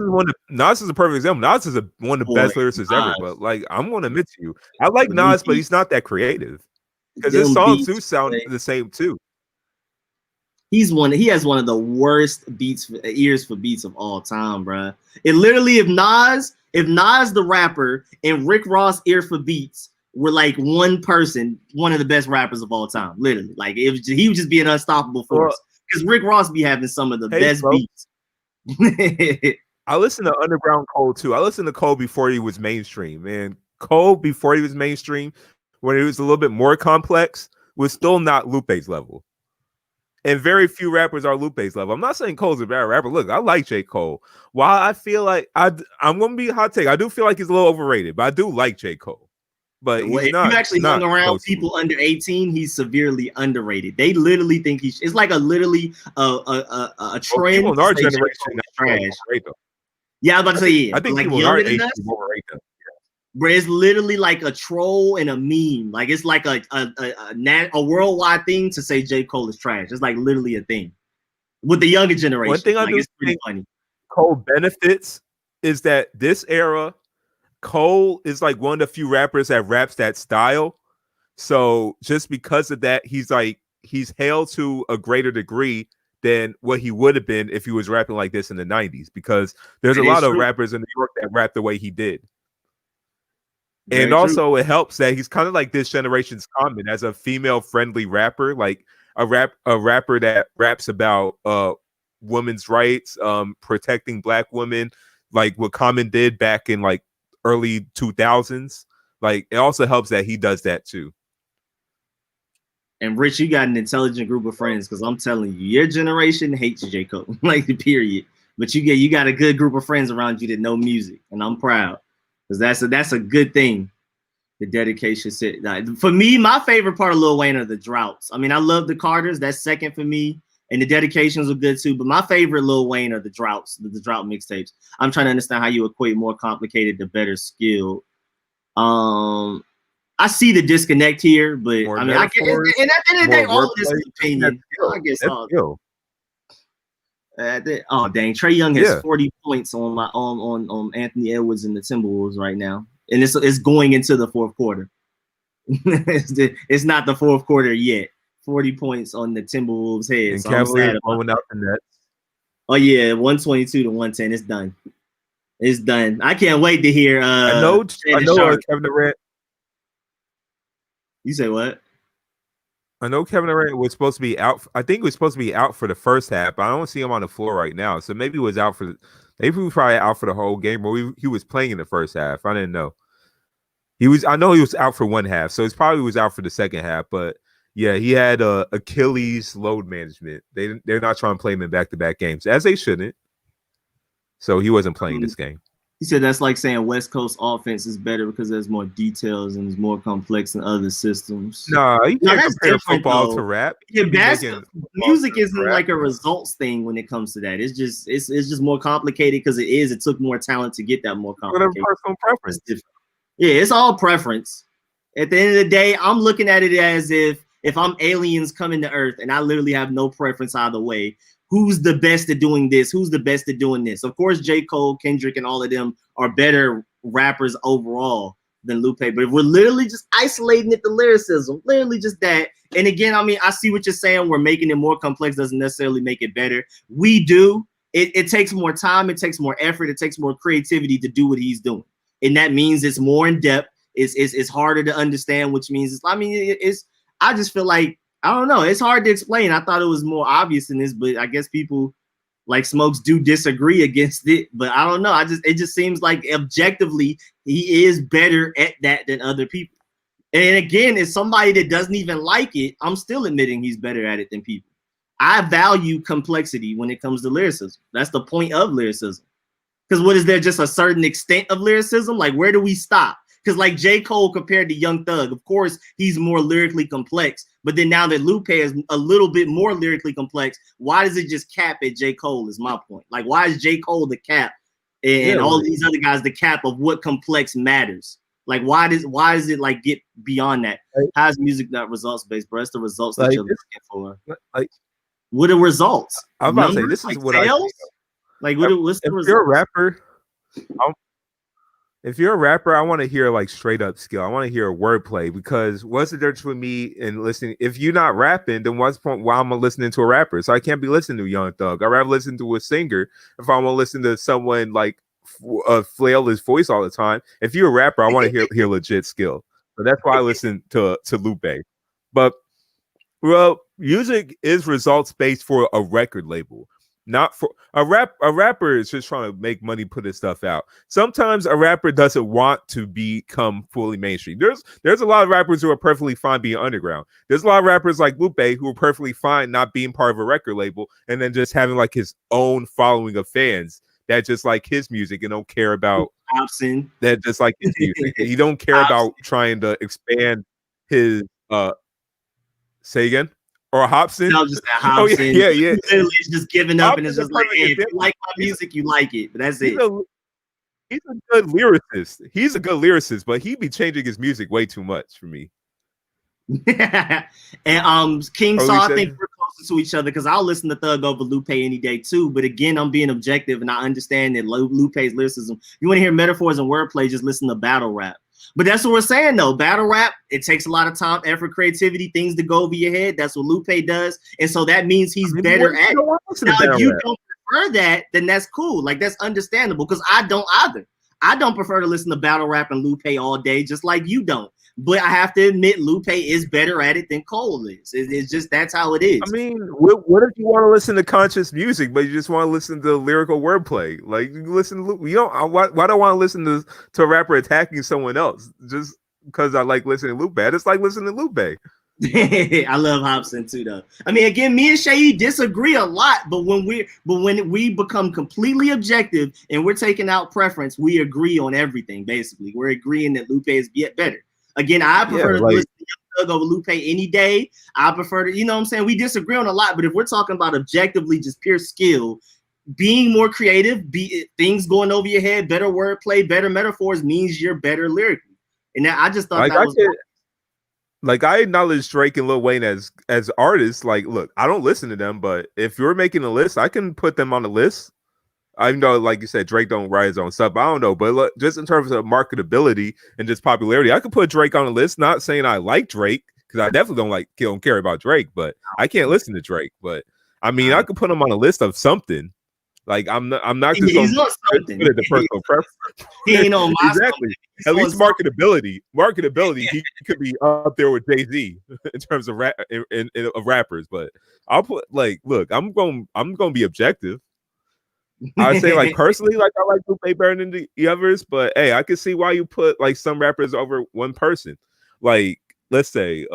is a perfect example. Nas is one of the best lyricists ever. But like, I'm going to admit to you, I like Nas, but he's not that creative because his songs do sound the same too. He has one of the worst ears for beats of all time, bro. It literally, if Nas the rapper and Rick Ross ear for beats were like one person, one of the best rappers of all time, literally. Like he would just be an unstoppable force because Rick Ross be having some of the best beats. I listen to Underground Cole too. I listened to Cole before he was mainstream, man. Cole before he was mainstream, when he was a little bit more complex, was still not Lupe's level. And very few rappers are Lupe's level. I'm not saying Cole's a bad rapper. Look, I like J. Cole. While I feel like I'm going to be a hot take, I do feel like he's a little overrated, but I do like J. Cole. But if you actually hung around people under 18, he's severely underrated. They literally think it's like a trend. People in our generation trash. Yeah, I was about to say, yeah. I think like people in our age overrate them. But it's literally like a troll and a meme. Like it's like a worldwide thing to say J. Cole is trash. It's like literally a thing with the younger generation. One thing I do think funny. Cole benefits is that this era, Cole is like one of the few rappers that raps that style. So just because of that, he's hailed to a greater degree than what he would have been if he was rapping like this in the 90s. Because there's a lot of rappers in New York that rap the way he did. And also it helps that he's kind of like this generation's Common as a female-friendly rapper, like a rapper that raps about women's rights, protecting Black women, like what Common did back in like early 2000s. Like it also helps that he does that too. And Rich, you got an intelligent group of friends because I'm telling you, your generation hates J. Cole, like period. But you got a good group of friends around you that know music, and I'm proud. Because that's a good thing. The dedication set. For me, my favorite part of Lil Wayne are the droughts. I mean, I love the Carters. That's second for me. And the dedications are good too. But my favorite Lil Wayne are the droughts, the drought mixtapes. I'm trying to understand how you equate more complicated to better skilled. I see the disconnect here, but more I mean, I get, and at the end of the day, all of this is opinion. I guess oh dang, Trey Young has 40 points on Anthony Edwards and the Timberwolves right now, and it's going into the fourth quarter. It's not the fourth quarter yet. 40 points on the Timberwolves' head. And so Cavaliers blowing out the Nets. Oh yeah, 122 to 110. It's done. It's done. I can't wait to hear. I know Kevin Durant. You say what? I know Kevin Durant was supposed to be out. I think he was supposed to be out for the first half, but I don't see him on the floor right now. So maybe he was out for. Maybe he was probably out for the whole game, or he was playing in the first half. I didn't know. I know he was out for one half, so he probably was out for the second half. But yeah, he had Achilles load management. They're not trying to play him in back-to-back games, as they shouldn't. So he wasn't playing this game. He said that's like saying West Coast offense is better because there's more details and it's more complex than other systems. No, you can't compare football to rap. Yeah, music isn't like a results thing when it comes to that. It's just more complicated because it took more talent to get that more complicated. Whatever personal preference. Yeah, it's all preference. At the end of the day, I'm looking at it as if I'm aliens coming to Earth and I literally have no preference either way. Who's the best at doing this? Who's the best at doing this? Of course, J. Cole, Kendrick, and all of them are better rappers overall. than Lupe. But if we're literally just isolating it to lyricism, literally just that. And again, I mean, I see what you're saying. We're making it more complex doesn't necessarily make it better. We do. It takes more time. It takes more effort. It takes more creativity to do what he's doing. And that means it's more in depth. It's harder to understand, which means I just feel like, I don't know. It's hard to explain. I thought it was more obvious in this, but I guess people like Smokes do disagree against it. But I don't know. It just seems like objectively he is better at that than other people. And again, as somebody that doesn't even like it, I'm still admitting he's better at it than people. I value complexity when it comes to lyricism. That's the point of lyricism. Because what is there just a certain extent of lyricism? Like, where do we stop? Because like J. Cole compared to Young Thug, of course, he's more lyrically complex. But then now that Lupe is a little bit more lyrically complex, why does it just cap at J. Cole is my point. Like, why is J. Cole the cap and all these other guys the cap of what complex matters? Like, why does it like get beyond that? How's music not results based, bro? It's the results that you're looking for. Like, what are results? I'm about to say this is what sales? What's the results? If you're a rapper, if you're a rapper, I want to hear like straight up skill. I want to hear wordplay, because what's the difference with me and listening? If you're not rapping, then what's the point why I'm listening to a rapper? So I can't be listening to Young Thug. I'd rather listen to a singer if I want to listen to someone like flail his voice all the time. If you're a rapper, I want to hear legit skill. So that's why I listen to Lupe. But well, music is results based for a record label. Not for a rapper is just trying to make money, put his stuff out. Sometimes a rapper doesn't want to become fully mainstream. There's a lot of rappers who are perfectly fine being underground. There's a lot of rappers like Lupe who are perfectly fine not being part of a record label and then just having like his own following of fans that just like his music and don't care about Hobson. That just like his music. He don't care about trying to expand his say again. Or Hobson? No, just that Hobson. Oh, yeah. Literally, it's just giving up, Hobson and it's just like, hey, if you like my music, you like it. But that's it. He's a good lyricist. He's a good lyricist, but he be changing his music way too much for me. And King Saw, I think we're closer to each other because I'll listen to Thug over Lupe any day too. But again, I'm being objective, and I understand that Lupe's lyricism. You want to hear metaphors and wordplay? Just listen to battle rap. But that's what we're saying, though. Battle rap, it takes a lot of time, effort, creativity, things to go over your head. That's what Lupe does. And so that means he's better at it. Now, if you don't prefer that, then that's cool. Like, that's understandable because I don't either. I don't prefer to listen to battle rap and Lupe all day, just like you don't. But I have to admit, Lupe is better at it than Cole is. It's just that's how it is. I mean, what if you want to listen to conscious music, but you just want to listen to lyrical wordplay? Like, you listen to Lupe. Why do I want to listen to a rapper attacking someone else just because I like listening to Lupe? I just like listening to Lupe. I love Hobson too, though. I mean, again, me and Seyi disagree a lot, but when we become completely objective and we're taking out preference, we agree on everything. Basically, we're agreeing that Lupe is better. Again, I prefer to listen to Young Thug over Lupe any day. I prefer to, you know what I'm saying? We disagree on a lot, but if we're talking about objectively just pure skill, being more creative, things going over your head, better wordplay, better metaphors means you're better lyrically. And I just thought that was like, I acknowledge Drake and Lil Wayne as artists. Like, look, I don't listen to them, but if you're making a list, I can put them on the list. I know, like you said, Drake don't write his own stuff. I don't know, but look, just in terms of marketability and just popularity, I could put Drake on the list. Not saying I like Drake, because I definitely don't care about Drake, but I can't listen to Drake. But I mean, I could put him on a list of something. Like, I'm not just going to put it the personal preference. He ain't on my exactly. At least marketability, he could be up there with Jay-Z in terms of of rappers. But I'll put look, I'm going to be objective. I say, like, personally, like, I like Lupe better than the others, but hey, I can see why you put like some rappers over one person. Like, let's say,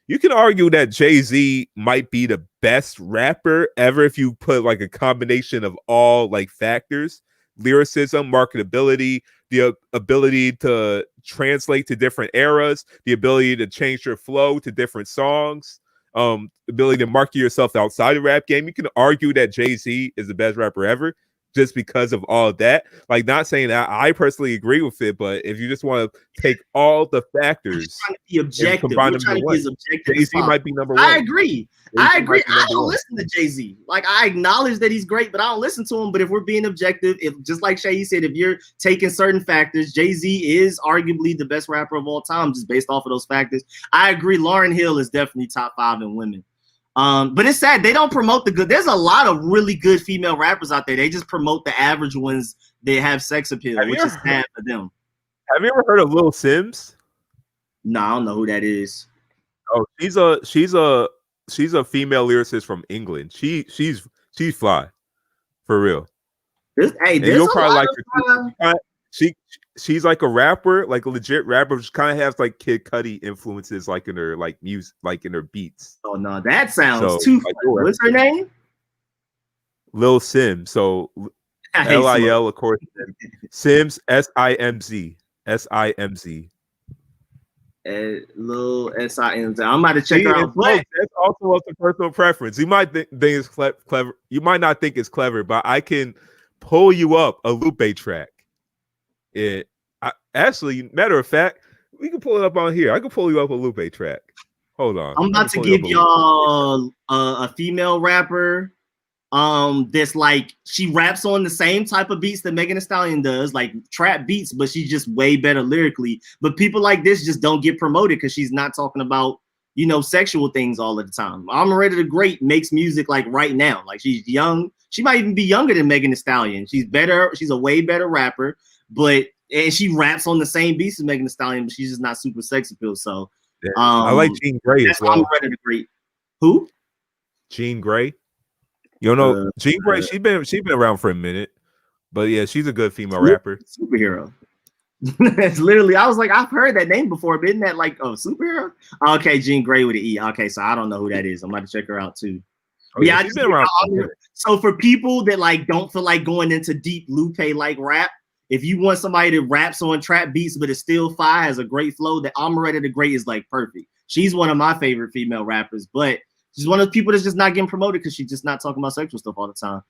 you can argue that Jay-Z might be the best rapper ever if you put like a combination of all like factors: lyricism, marketability, the ability to translate to different eras, the ability to change your flow to different songs, ability to market yourself outside the rap game. You can argue that Jay-Z is the best rapper ever. just because of all that. Like, not saying that I personally agree with it, but if you just want to take all the factors trying to be and objective. combine We're them trying into to be one, as objective as Jay-Z possible. might be number I one. agree. Jay-Z I agree. might be I number don't one. listen to Jay-Z. Like, I acknowledge that he's great, but I don't listen to him. But if we're being objective, if just like Seyi said, if you're taking certain factors, Jay-Z is arguably the best rapper of all time, just based off of those factors. I agree. Lauryn Hill is definitely top 5 in women. But it's sad they don't promote the good. There's a lot of really good female rappers out there. They just promote the average ones that have sex appeal, which is sad for them. Have you ever heard of Lil Sims? No, I don't know who that is. Oh, she's a female lyricist from England. She's fly, for real. There's you'll probably like her. She's like a rapper, like a legit rapper. She kind of has like Kid Cudi influences, like in her like music, like in her beats. Oh no, that sounds too. Like, what's her name? Lil Sims. So Lil, of course. Sims, SIMZ. Lil SIMZ. I'm about to check her out. That's also up to personal preference. You might think it's clever. You might not think it's clever, but I can pull you up a Lupe track. Actually, matter of fact, we can pull it up on here. I can pull you up a Lupe track. Hold on. I'm about to give y'all a female rapper. That's like, she raps on the same type of beats that Megan Thee Stallion does, like trap beats, but she's just way better lyrically. But people like this just don't get promoted because she's not talking about, you know, sexual things all of the time. Amaretta the Great makes music like right now. Like, she's young. She might even be younger than Megan Thee Stallion. She's better. She's a way better rapper, and she raps on the same beats as Megan Thee Stallion, but she's just not super sex appeal. So I like Jean Grey as well. Amaretta the Great. Who? Jean Grey. You know, Jean Grey, she been around for a minute, but yeah, she's a good female rapper. Superhero. It's literally, I was like, I've heard that name before, but isn't that like a superhero? Okay, Jean Grey with an E. Okay, so I don't know who that is. I'm about to check her out too. Oh, yeah, she's been around. So for people that like don't feel like going into deep Lupe like rap, if you want somebody that raps on trap beats but is still fire, has a great flow, that Amaretta the Great is like perfect. She's one of my favorite female rappers, but she's one of the people that's just not getting promoted because she's just not talking about sexual stuff all the time.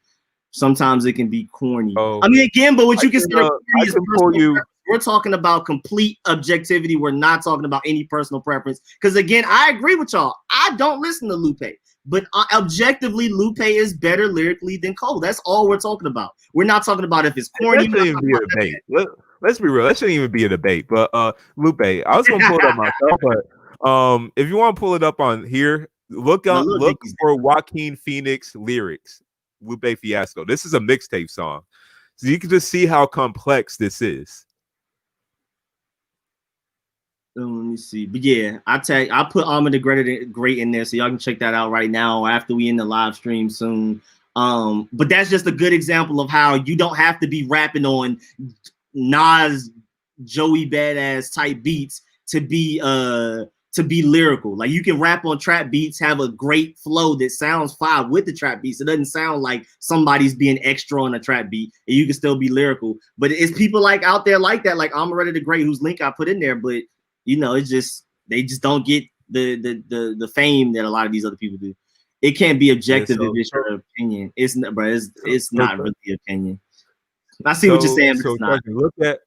Sometimes it can be corny. I mean, again, but what you consider corny is personal. We're talking about complete objectivity. We're not talking about any personal preference. Because again, I agree with y'all. I don't listen to Lupe, but objectively, Lupe is better lyrically than Cole. That's all we're talking about. We're not talking about if it's corny. That shouldn't be a debate. Let's be real. That shouldn't even be a debate. But Lupe, I was gonna pull it up myself, but if you want to pull it up on here, look for Joaquin Phoenix lyrics, Lupe Fiasco. This is a mixtape song, so you can just see how complex this is. Let me see. But yeah, I put Amaretta the Great in there, so y'all can check that out right now after we end the live stream soon. But that's just a good example of how you don't have to be rapping on Nas, Joey Badass type beats to be lyrical. Like, you can rap on trap beats, have a great flow that sounds fire with the trap beats. It doesn't sound like somebody's being extra on a trap beat, and you can still be lyrical. But it's people like out there like that, like Amaretta the Great, whose link I put in there. But you know, they just don't get the fame that a lot of these other people do. It can't be objective if it's your opinion. It's not, but it's not really opinion. I see what you're saying, but it's not.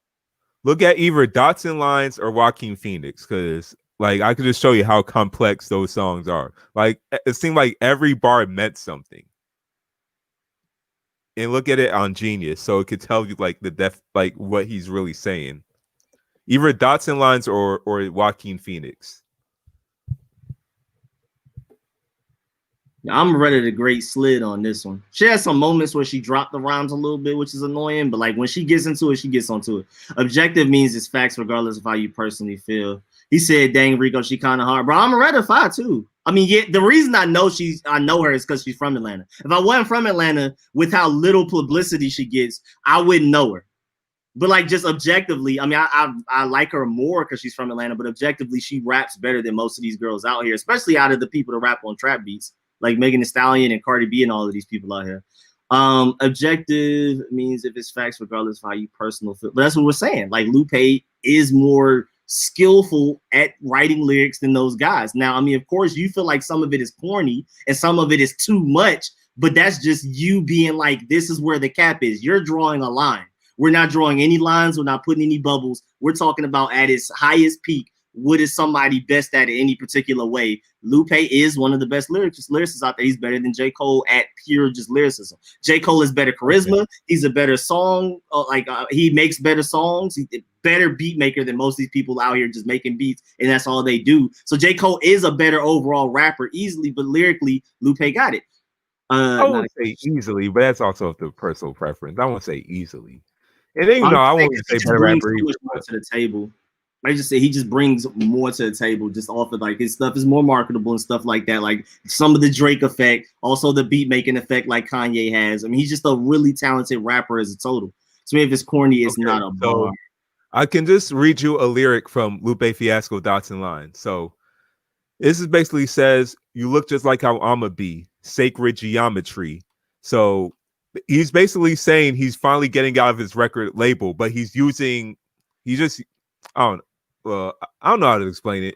Look at either Dotson Lines or Joaquin Phoenix, because like I could just show you how complex those songs are. Like, it seemed like every bar meant something. And look at it on Genius, so it could tell you like the depth, like what he's really saying. Either Dotson Lines or Joaquin Phoenix. Amaretta the Great slid on this one. She has some moments where she dropped the rhymes a little bit, which is annoying, but like when she gets into it, she gets onto it. Objective means it's facts regardless of how you personally feel. He said, dang, Rico, she kind of hard. Bro, Amaretta fire too. I mean, yeah, the reason I know her is because she's from Atlanta. If I wasn't from Atlanta, with how little publicity she gets, I wouldn't know her. But like, just objectively, I mean, I like her more because she's from Atlanta, but objectively, she raps better than most of these girls out here, especially out of the people that rap on trap beats, like Megan Thee Stallion and Cardi B and all of these people out here. Objective means if it's facts, regardless of how you personal feel. But that's what we're saying. Like, Lupe is more skillful at writing lyrics than those guys. Now, I mean, of course, you feel like some of it is corny and some of it is too much, but that's just you being like, this is where the cap is. You're drawing a line. We're not drawing any lines. We're not putting any bubbles. We're talking about at its highest peak. What is somebody best at in any particular way? Lupe is one of the best lyricists out there. He's better than J. Cole at pure just lyricism. J. Cole is better charisma. Okay. He's a better song. He makes better songs. He's a better beat maker than most of these people out here just making beats, and that's all they do. So J. Cole is a better overall rapper easily, but lyrically, Lupe got it. I won't say easily, but that's also the personal preference. I won't say easily. And then, I won't say better rapper more to the table. I just say he just brings more to the table, just off of like his stuff is more marketable and stuff like that. Like some of the Drake effect, also the beat making effect like Kanye has. I mean, he's just a really talented rapper as a total. So if it's corny, it's not a bar. I can just read you a lyric from Lupe Fiasco Dots in Line. So this is basically says, "You look just like how I'ma be, sacred geometry." So he's basically saying he's finally getting out of his record label, but I don't know how to explain it.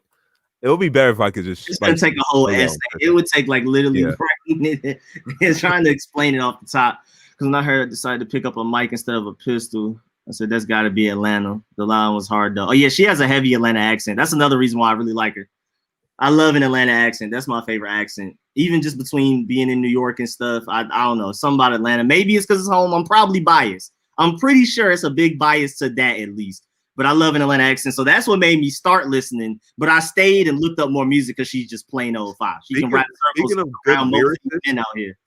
It would be better if I could just. It's gonna take a whole essay. It would take like literally writing it and trying to explain it off the top. Because when I heard I decided to pick up a mic instead of a pistol, I said that's got to be Atlanta. The line was hard though. Oh yeah, she has a heavy Atlanta accent. That's another reason why I really like her. I love an Atlanta accent. That's my favorite accent. Even just between being in New York and stuff, I don't know. Something about Atlanta. Maybe it's because it's home. I'm probably biased. I'm pretty sure it's a big bias to that at least. But I love an Atlanta accent. So that's what made me start listening. But I stayed and looked up more music because she's just plain old fire. She can rap circles around most men out here.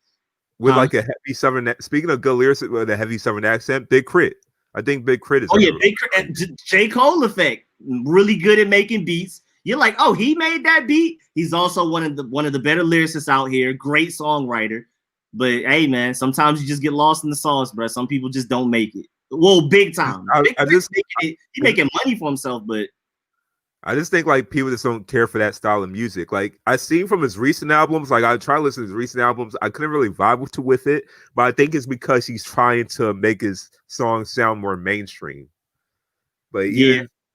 With like a heavy Southern, speaking of good lyrics with a heavy Southern accent, Big Crit. I think Big Crit is. Oh yeah, Big Crit. J. Cole effect. Really good at making beats. You're like, oh, he made that beat. He's also one of the better lyricists out here. Great songwriter. But hey, man, sometimes you just get lost in the sauce, bro. Some people just don't make it. Well, big time. He's making money for himself, but I just think like people just don't care for that style of music. Like I seen from his recent albums, like I tried to listen to his recent albums, I couldn't really vibe with it, but I think it's because he's trying to make his songs sound more mainstream. But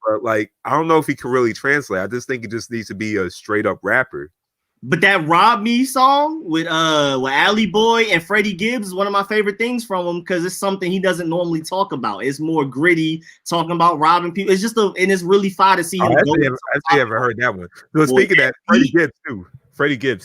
but like I don't know if he can really translate. I just think he just needs to be a straight up rapper. But that Rob Me song with Ali Boy and Freddie Gibbs is one of my favorite things from him because it's something he doesn't normally talk about. It's more gritty, talking about robbing people. It's just and it's really fun to see him. I haven't heard that one. So speaking of that, Freddie Gibbs too.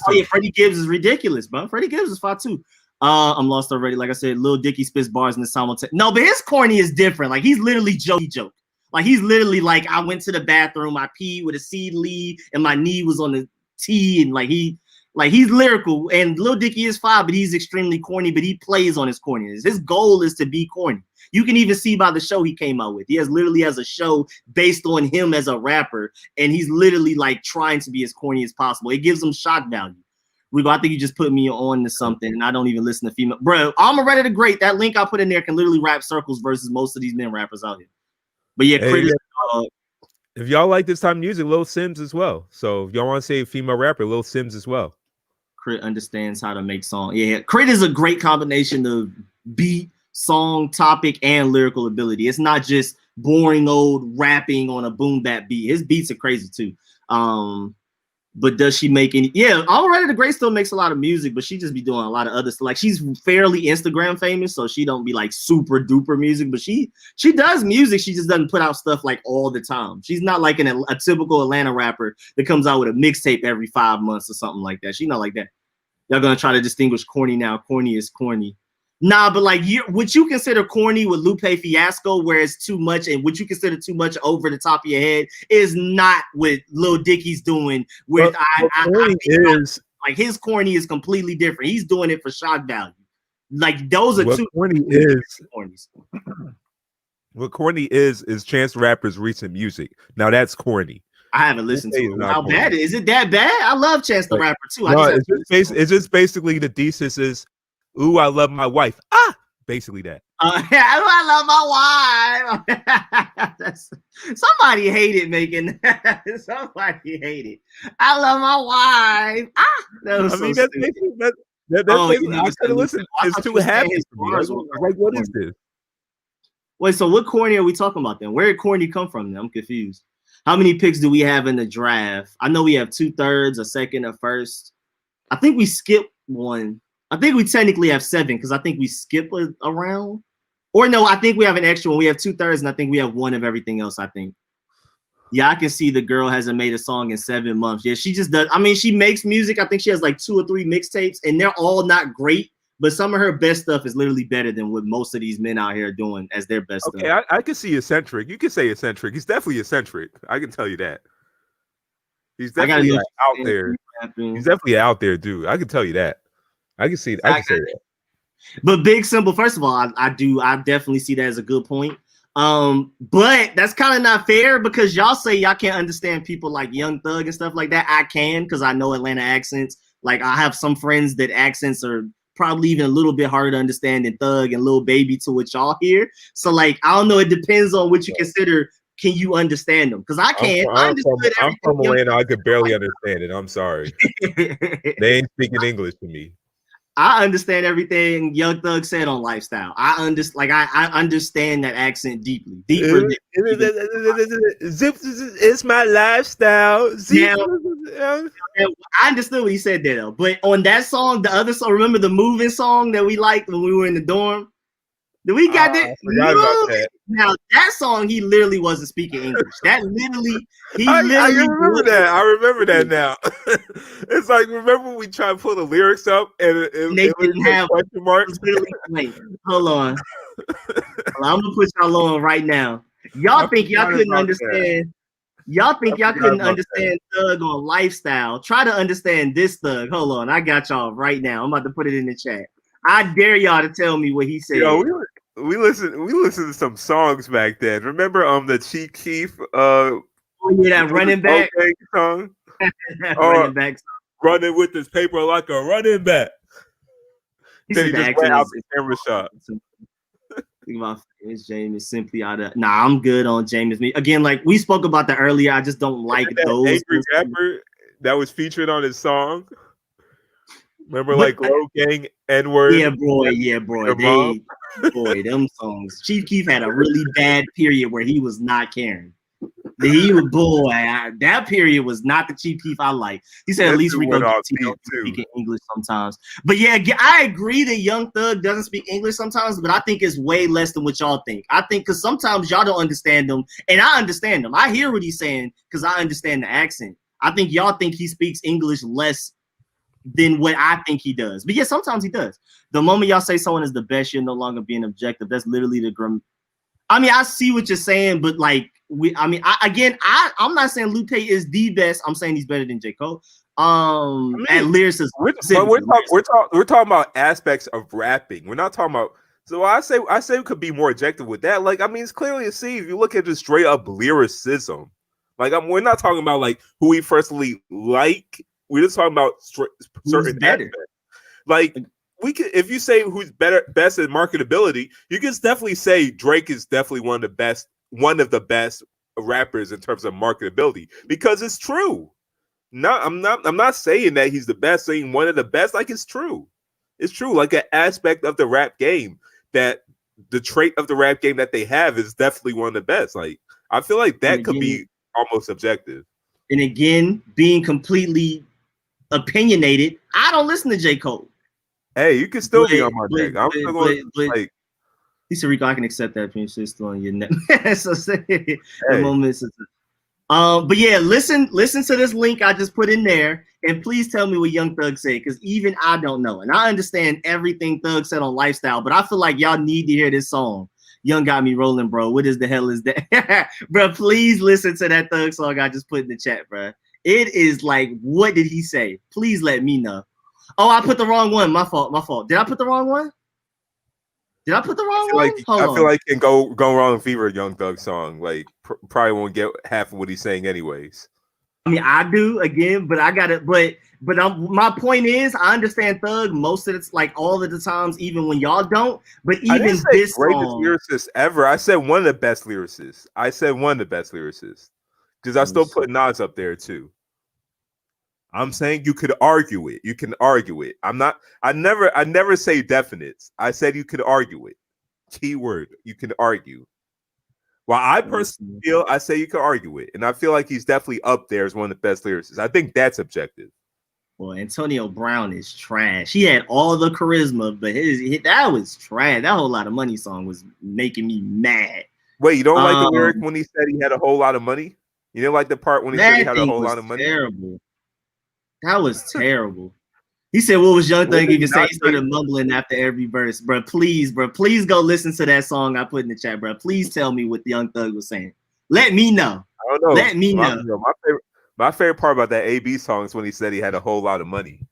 Oh yeah, Freddie Gibbs is ridiculous, bro. Freddie Gibbs is fire too. I'm lost already. Like I said, Lil Dicky spits bars in the simultaneous. No, but his corny is different. Like he's literally joke. Like he's literally like, I went to the bathroom, I peed with a seed lead, and my knee was on the T, and he's lyrical. And Lil Dicky is fine, but he's extremely corny. But he plays on his corniness. His goal is to be corny. You can even see by the show he came out with. He literally has a show based on him as a rapper, and he's literally like trying to be as corny as possible. It gives him shock value. Rico, I think you just put me on to something, and I don't even listen to female. Bro, I'm ready to great. That link I put in there can literally rap circles versus most of these men rappers out here. But yeah, if y'all like this type of music, Lil Sims as well. So if y'all want to say female rapper, Lil Sims as well. Crit understands how to make songs. Yeah, Crit is a great combination of beat, song, topic, and lyrical ability. It's not just boring old rapping on a boom bap beat. His beats are crazy too. But does she make any? Yeah, Already the Great still makes a lot of music, but she just be doing a lot of other stuff. Like she's fairly Instagram famous, so she don't be like super duper music, but she does music. She just doesn't put out stuff like all the time. She's not like a typical Atlanta rapper that comes out with a mixtape every 5 months or something like that. She's not like that. Y'all gonna try to distinguish corny now. Corny is corny. Nah, but like what you consider corny with Lupe Fiasco, where it's too much, and what you consider too much over the top of your head is not what Lil Dicky's doing. With like his corny is completely different. He's doing it for shock value. Like those are two cornies. What corny is Chance the Rapper's recent music. Now that's corny. I haven't listened to it. How bad is it? That bad? I love Chance the Rapper too. It's just basically the thesis is, ooh, I love my wife. Basically that. I love my wife. Somebody hated making that. Somebody hated. I love my wife. That was I couldn't listen. It's too happy. Like, what is this? Wait, so what corny are we talking about then? Where did corny come from then? I'm confused. How many picks do we have in the draft? I know we have 2/3, a second, a first. I think we skipped one. I think we technically have 7 because I think we skip a round. Or no, I think we have an extra one. We have 2/3, and I think we have 1 of everything else, I think. Yeah, I can see the girl hasn't made a song in 7 months. Yeah, she just does. I mean, she makes music. I think she has like 2 or 3 mixtapes, and they're all not great. But some of her best stuff is literally better than what most of these men out here are doing as their best stuff. Okay, I can see eccentric. You can say eccentric. He's definitely eccentric. I can tell you that. He's definitely like, out there. He's definitely out there, dude. I can tell you that. I can see. I can say that. But Big Simple, first of all, I definitely see that as a good point. But that's kind of not fair because y'all say y'all can't understand people like Young Thug and stuff like that. I can because I know Atlanta accents. Like I have some friends that accents are probably even a little bit harder to understand than Thug and Lil Baby to what y'all hear. So like I don't know. It depends on what you consider. Can you understand them? Because I can't. I'm from Atlanta. I could barely understand it. I'm sorry. They ain't speaking English to me. I understand everything Young Thug said on Lifestyle. I understand that accent deeply. Deeper. It's my lifestyle. Now, I understood what he said there though. But on that song, the other song, remember the moving song that we liked when we were in the dorm? We got that. Now that song, he literally wasn't speaking English. That literally, I remember that. I remember that now. It's like, remember when we tried to pull the lyrics up and they didn't have question marks. Hold on. I'm gonna put y'all on right now. Y'all think y'all couldn't understand? Y'all think y'all couldn't understand Thug on Lifestyle? Try to understand this Thug. Hold on, I got y'all right now. I'm about to put it in the chat. I dare y'all to tell me what he said. Yo, we listened to some songs back then. Remember the Chief Keef that running back song? Running back song. Running with this paper like a running back. Then he just went out the camera shot. Think about James simply out of I'm good on James. Again, like we spoke about that earlier. I just don't like those angry rapper that was featured on his song. Remember, like Low Gang, N-word. Yeah, bro. Them songs. Chief Keef had a really bad period where he was not caring. That period was not the Chief Keef I like. He said at least Rico speaking English sometimes. But yeah, I agree that Young Thug doesn't speak English sometimes, but I think it's way less than what y'all think. I think because sometimes y'all don't understand them, and I understand them. I hear what he's saying because I understand the accent. I think y'all think he speaks English less than what I think he does. But yeah, sometimes he does. The moment y'all say someone is the best, you're no longer being objective. That's literally the I mean, I see what you're saying, but like I'm not saying Lupe is the best. I'm saying he's better than J. Cole. At lyricism. We're talking about aspects of rapping. We're not talking about. So I say we could be more objective with that. Like, I mean, it's clearly a see if you look at just straight up lyricism. Like, we're not talking about like who we firstly like. We're just talking about certain aspects. Like, we could, if you say who's best at marketability, you can definitely say Drake is definitely one of the best rappers in terms of marketability because it's true. I'm not saying that he's the best, saying one of the best. Like, it's true. It's true. Like, an aspect of the rap game, that the trait of the rap game that they have is definitely one of the best. Like, I feel like that could be almost subjective. And again, being completely opinionated, I don't listen to J. Cole. Hey, you can still be on my deck. I'm still going like. He said, "Rico, I can accept that. You're still on your neck." So the moments. But yeah, listen to this link I just put in there, and please tell me what Young Thug said, because even I don't know, and I understand everything Thug said on Lifestyle, but I feel like y'all need to hear this song. Young got me rolling, bro. What is the hell is that, bro? Please listen to that Thug song I just put in the chat, bro. It is like, what did he say? Please let me know. Oh, I put the wrong one. My fault. Did I put the wrong one? I feel like can go wrong fever Young Thug song. Like probably won't get half of what he's saying anyways. I mean, I do again, but I got it. But my point is, I understand Thug most of it's like all of the times, even when y'all don't. But even this greatest lyricist ever. I said one of the best lyricists. Because I still put Nas up there too. I'm saying you could argue it. You can argue it. I never say definites. I said you could argue it. Keyword, you can argue. While I personally feel, I say you could argue it. And I feel like he's definitely up there as one of the best lyricists. I think that's objective. Boy, Antonio Brown is trash. He had all the charisma, but that was trash. That Whole Lot of Money song was making me mad. Wait, you don't like the lyric when he said he had a whole lot of money? You didn't like the part when he said he had a whole lot of money? Terrible. That was terrible. He said, "What was Young Thug even say?" He started mumbling after every verse, bro. Please go listen to that song I put in the chat, bro. Please tell me what the Young Thug was saying. Let me know. I don't know. Let me know. My favorite part about that AB song is when he said he had a whole lot of money.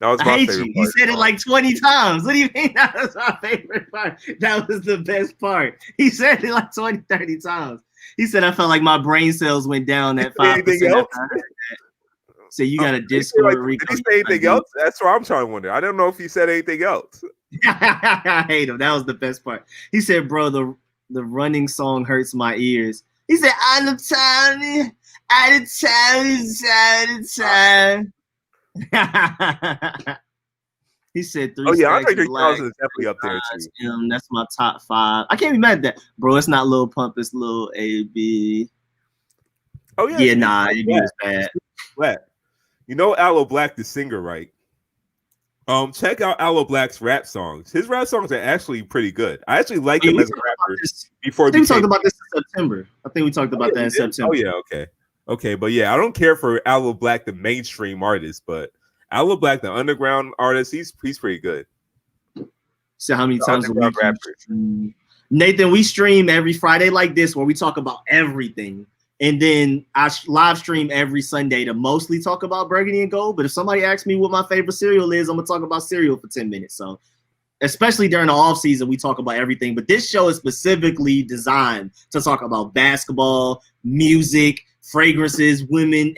That was my favorite part. He said it like 20 times. What do you mean that was my favorite part? That was the best part. He said it like 20, 30 times. He said, I felt like my brain cells went down at 5%. So you got a Discord, Rico. Did he say anything else? That's what I'm trying to wonder. I don't know if he said anything else. I hate him. That was the best part. He said, bro, the running song hurts my ears. He said, out of time. He said 3. Oh yeah, I think 3000 is definitely up there too. That's my top 5. I can't be mad at that, bro. It's not Lil Pump, it's Lil AB. Oh yeah, yeah, nah, AB was bad. You know Aloe Black, the singer, right? Check out Aloe Black's rap songs. His rap songs are actually pretty good. I actually like him as a rapper. I think we talked about this in September. I think we talked about that in September. Oh yeah, okay, but yeah, I don't care for Aloe Black, the mainstream artist, but Aloe Black, the underground artist, he's pretty good. So how many times a week? Nathan, we stream every Friday like this where we talk about everything. And then I live stream every Sunday to mostly talk about Burgundy and Gold. But if somebody asks me what my favorite cereal is, I'm going to talk about cereal for 10 minutes. So especially during the off season, we talk about everything. But this show is specifically designed to talk about basketball, music, fragrances, women,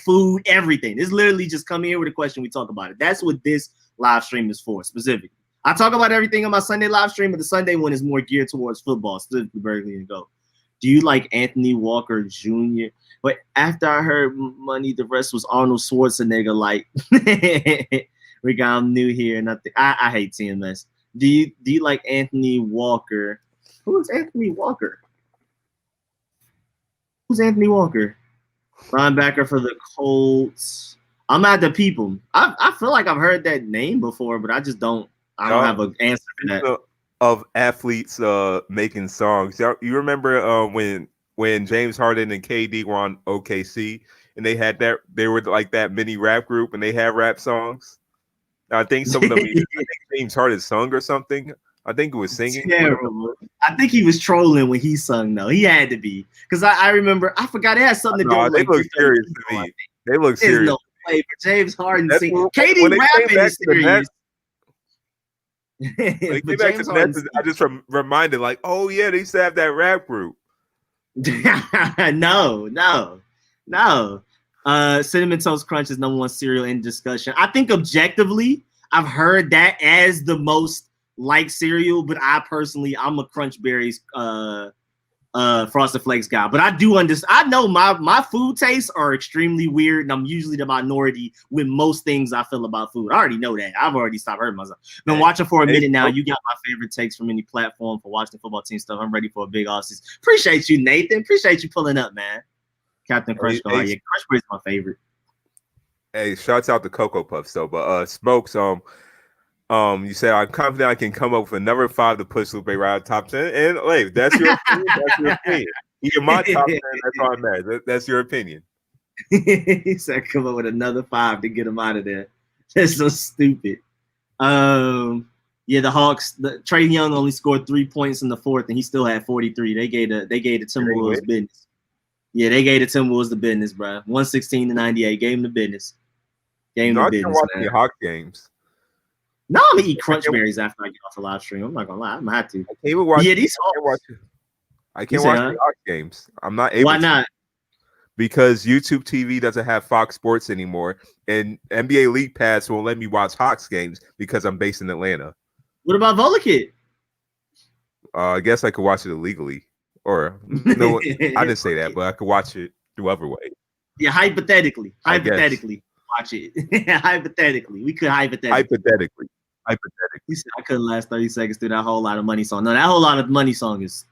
food, everything. It's literally just come here with a question. We talk about it. That's what this live stream is for specifically. I talk about everything on my Sunday live stream, but the Sunday one is more geared towards football, specifically Burgundy and Gold. Do you like Anthony Walker Jr.? But after I heard Money, the rest was Arnold Schwarzenegger. Like, Rico, I'm new here, and I hate TMS. Do you like Anthony Walker? Who is Anthony Walker? Who's Anthony Walker? Linebacker for the Colts. I'm at the people. I feel like I've heard that name before, but I just don't. I don't have an answer for that. Of athletes making songs. You remember when James Harden and KD were on OKC and they were like that mini rap group and they had rap songs? I think some of them I think James Harden sung or something. I think it was singing. Terrible. I think he was trolling when he sung though. He had to be. Because I remember, I forgot it had something to do with they look serious to me. They look serious. No way for James Harden singing. KD rapping is serious. When they came back to the Nets, I just reminded, like, oh yeah, they used to have that rap group. No. Cinnamon Toast Crunch is #1 cereal in discussion. I think objectively, I've heard that as the most liked cereal, but I'm a Crunch Berries Frosted Flakes guy. But I do understand. I know my food tastes are extremely weird, and I'm usually the minority with most things I feel about food. I already know that. I've already stopped hurting myself. Been watching for a minute now. You got my favorite takes from any platform for watching football team stuff. I'm ready for a big offseason. Appreciate you, Nathan. Appreciate you pulling up, man. Captain Crunch. Yeah, Crunch Berries is my favorite. Hey, shouts out to Cocoa Puffs though. But Smokes, you said I'm confident I can come up with another 5 to push Lupe right out top 10. And wait, that's your opinion. That's your opinion. You're my top 10. That's all I'm mad. That's your opinion. He said come up with another 5 to get him out of there. That's so stupid. Yeah, the Hawks. Trey Young only scored 3 points in the fourth, and he still had 43. They gave the Timberwolves business. Yeah, they gave the Timberwolves the business, bro. 116-98. Gave him the business. Gave him the business. I can watch the Hawks games. No, I'm gonna eat Crunch Berries after I get off the live stream. I'm not gonna lie, I'm gonna have to. I can't even watch. Yeah, I can't watch the Hawks games. I'm not able. Why not? Because YouTube TV doesn't have Fox Sports anymore, and NBA League Pass won't let me watch Hawks games because I'm based in Atlanta. What about Volakid? I guess I could watch it illegally, or no, I didn't say that, but I could watch it the other way. Yeah, hypothetically, watch it. Hypothetically, we could hypothetically. He said I couldn't last 30 seconds through that Whole Lot of Money song. No, that Whole Lot of Money song is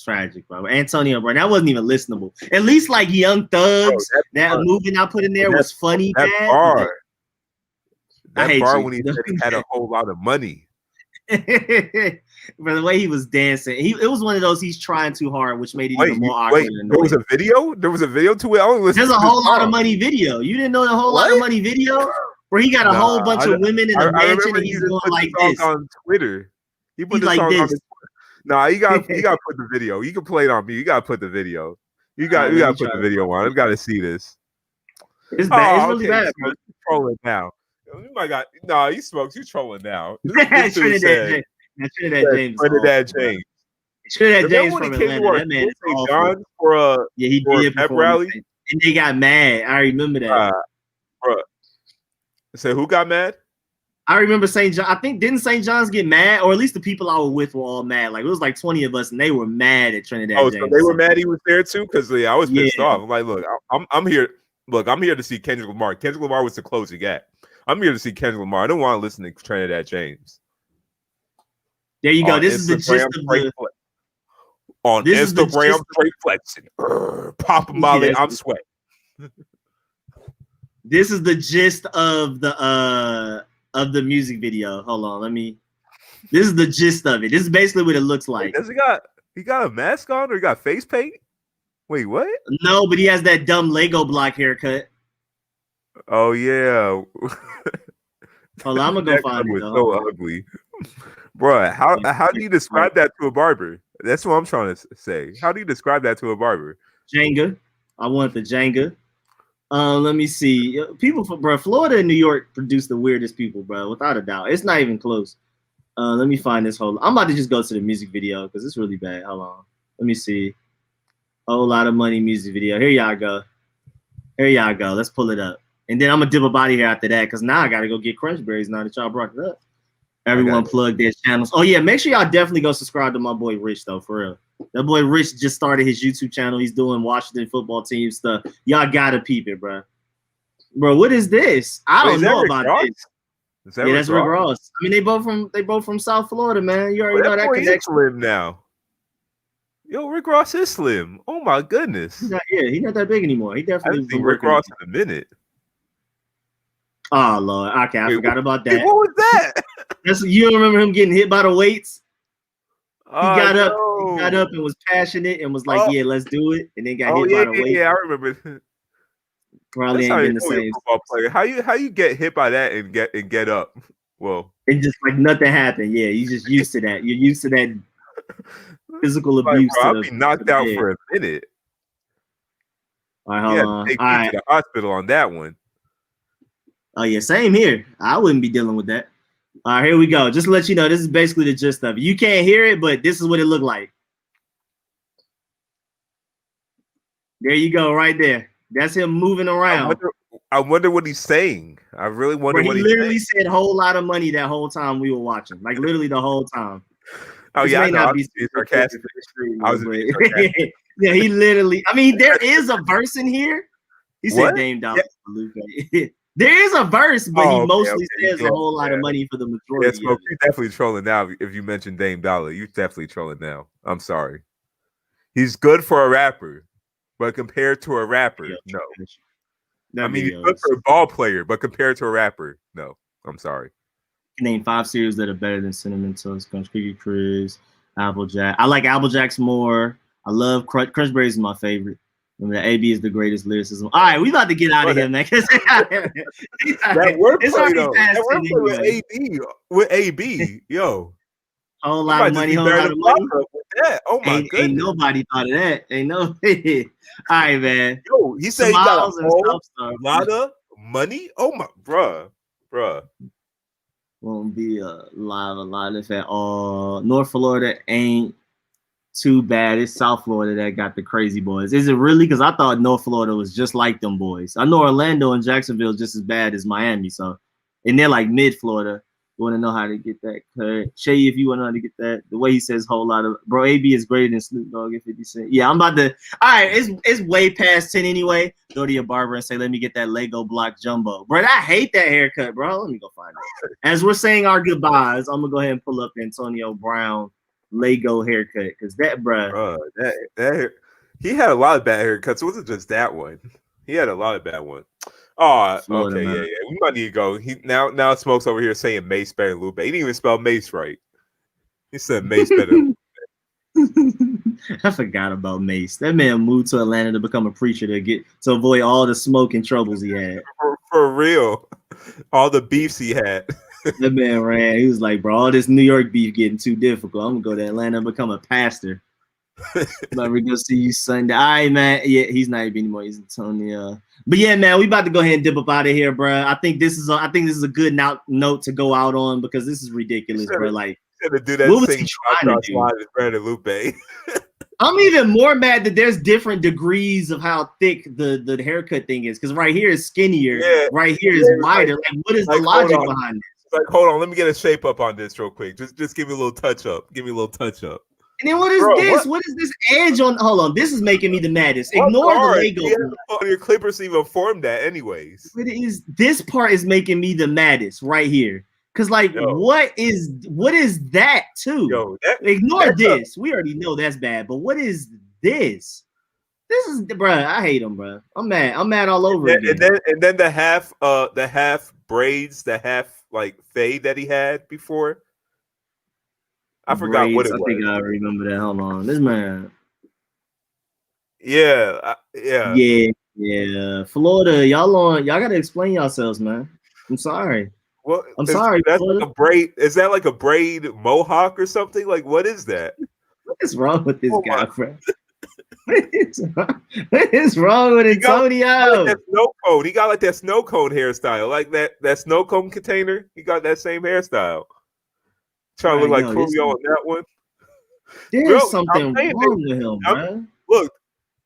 tragic, bro. Antonio Brown, that wasn't even listenable. At least like Young Thugs, that movie I put in there was funny. That bar. I That hate bar you. when he said he had a whole lot of money. But the way he was dancing, it was one of those he's trying too hard, which made it even more awkward. There was a video? There was a video to it? I only listened There's to a this whole lot of song. money video. You didn't know the whole lot of money video? Where he got a whole bunch of women in a mansion and he's going like this. On Twitter. He put the like song this. on his Nah, you got to put the video. You can play it on me. You got to put the video. You got to put the video on. I've got to see this. It's bad. It's really bad, bro. You're trolling now. You might got you smokes. You trolling now. Trinidad James. Trinidad James. Trinidad James from Atlanta. That man is awful. John for he did pep rally, and they got mad. I remember that. Bro. So who got mad? I remember St. John. I think didn't St. John's get mad, or at least the people I was with were all mad. Like it was like 20 of us, and they were mad at Trinidad. Oh, James. So they were mad he was there too, because I was pissed off. I'm like, look, I'm here. Look, I'm here to see Kendrick Lamar. Kendrick Lamar was the closing act. I'm here to see Kendrick Lamar. I don't want to listen to Trinidad James. There you go. This is the gist of the. On Instagram, straight flexing, Papa Molly, I'm sweating. This is the gist of the music video. Hold on, this is the gist of it. This is basically what it looks like. Does he got a mask on or he got face paint? Wait, what? No, but he has that dumb Lego block haircut. Oh yeah. Hold on, I'm gonna go find it. Was so ugly, bro. How do you describe that to a barber? That's what I'm trying to say. How do you describe that to a barber? Jenga. I want the Jenga. Let me see. People from Florida and New York produce the weirdest people, bro. Without a doubt, it's not even close. Let me find this whole. I'm about to just go to the music video because it's really bad. Hold on. Let me see. A whole lot of money music video. Here y'all go. Let's pull it up, and then I'm gonna dip a body here after that because now I gotta go get Crunchberries. Now that y'all brought it up, everyone plug their channels. Oh yeah, make sure y'all definitely go subscribe to my boy Rich though, for real. That boy Rich just started his YouTube channel. He's doing Washington football team stuff. Y'all gotta peep it, bro. Bro, what is this? I don't know about this. Yeah, that's Rick Ross. I mean, they both from South Florida, man. You already know that connection. Slim now. Yo, Rick Ross is slim. Oh my goodness. He's not that big anymore. He definitely. I haven't seen Rick Ross in a minute. Oh Lord, okay, I forgot about that. What was that? You don't remember him getting hit by the weights? He got up and was passionate and was like, "Yeah, let's do it," and then got hit by the weights. Yeah, I remember. Probably ain't been the same. Football player. How you get hit by that and get up? Well, and just like nothing happened. Yeah, you just used to that. You're used to that physical abuse. Bro, I'll be knocked out for a minute. All right, hold on. Take me to the hospital on that one. Oh yeah, same here. I wouldn't be dealing with that. All right, here we go. Just to let you know, this is basically the gist of it. You can't hear it, but this is what it looked like. There you go, right there. That's him moving around. I wonder what he's saying. I really wonder what he literally said. "Whole lot of money" that whole time we were watching, like literally the whole time. Oh yeah, I was sarcastic. Yeah, he literally. I mean, there is a verse in here. He said Dame Dollar. Yeah. There is a verse, but he mostly says a whole lot of money for the majority. Yeah, you're definitely trolling now. If you mention Dame Dollar, you're definitely trolling now. I'm sorry. He's good for a rapper, but compared to a rapper, no. I mean, he's good for a ball player, but compared to a rapper, no. I'm sorry. Name 5 cereals that are better than Cinnamon Toast Crunch, Cookie Crisp, Applejack. I like Applejacks more. I love Crunchberries is my favorite. Remember, AB is the greatest lyricism. All right, we about to get out of here, man. That wordplay though. That wordplay with AB, yo. Whole lot of money, whole lot of money. Oh my goodness. Ain't nobody thought of that. Ain't no. All right, man. Yo, he said he got a whole lot of money. Oh my, bruh. Won't be a lot if at all. North Florida ain't too bad. It's South Florida that got the crazy boys. Is it really? Because I thought North Florida was just like them boys. I know Orlando and Jacksonville just as bad as Miami. So, and they're like mid Florida. You want to know how to get that cut? Seyi, if you want to know how to get that, the way he says whole lot of bro, AB is greater than Snoop Dogg at 50 Cent. Yeah, I'm about to. All right, it's way past 10 anyway. Go to your barber and say, "Let me get that Lego block jumbo." Bro, I hate that haircut, bro. Let me go find it. As we're saying our goodbyes, I'm gonna go ahead and pull up Antonio Brown Lego haircut because that, bro, that he had a lot of bad haircuts. It wasn't just that one. He had a lot of bad ones. Oh, Florida, okay, man. yeah. We might need to go. Now Smoke's over here saying Mace better than Lupe. He didn't even spell Mace right. He said Mace better. I forgot about Mace. That man moved to Atlanta to become a preacher to avoid all the smoke and troubles he had. For real, all the beefs he had. That man ran. He was like, bro, all this New York beef getting too difficult. I'm gonna go to Atlanta and become a pastor. But we go see you Sunday. All right, man. Yeah, he's not even anymore. He's Antonio. But yeah, man, we about to go ahead and dip up out of here, bro. I think this is a good note to go out on because this is ridiculous, bro. Like, to do that what was thing he trying to do? Is better than Lupe. I'm even more mad that there's different degrees of how thick the haircut thing is. Because right here is skinnier, right here is wider. Like, what is the logic behind this? Like, hold on, let me get a shape up on this real quick. Just give me a little touch up. Give me a little touch up. And then what is this? What is this edge on? Hold on, this is making me the maddest. Ignore the Lego. On your clippers to even form that, anyways. This part is making me the maddest right here. Cause like, what is that too? Ignore this. We already know that's bad. But what is this? This is, bruh. I hate him, bruh. I'm mad. I'm mad all over again. And then the half braids, the half like fade that he had before. I forgot what it was. I think I remember that. Hold on, this man. Yeah. Florida, y'all gotta explain yourselves, man. I'm sorry. Well, I'm sorry. That's like a braid. Is that like a braid mohawk or something? Like, what is that? What is wrong with this guy, bro? What is wrong with Antonio? He got like that snow cone hairstyle, like that snow cone container. He got that same hairstyle. Trying to look like Coolio on that one. There's something wrong with him, man. Look,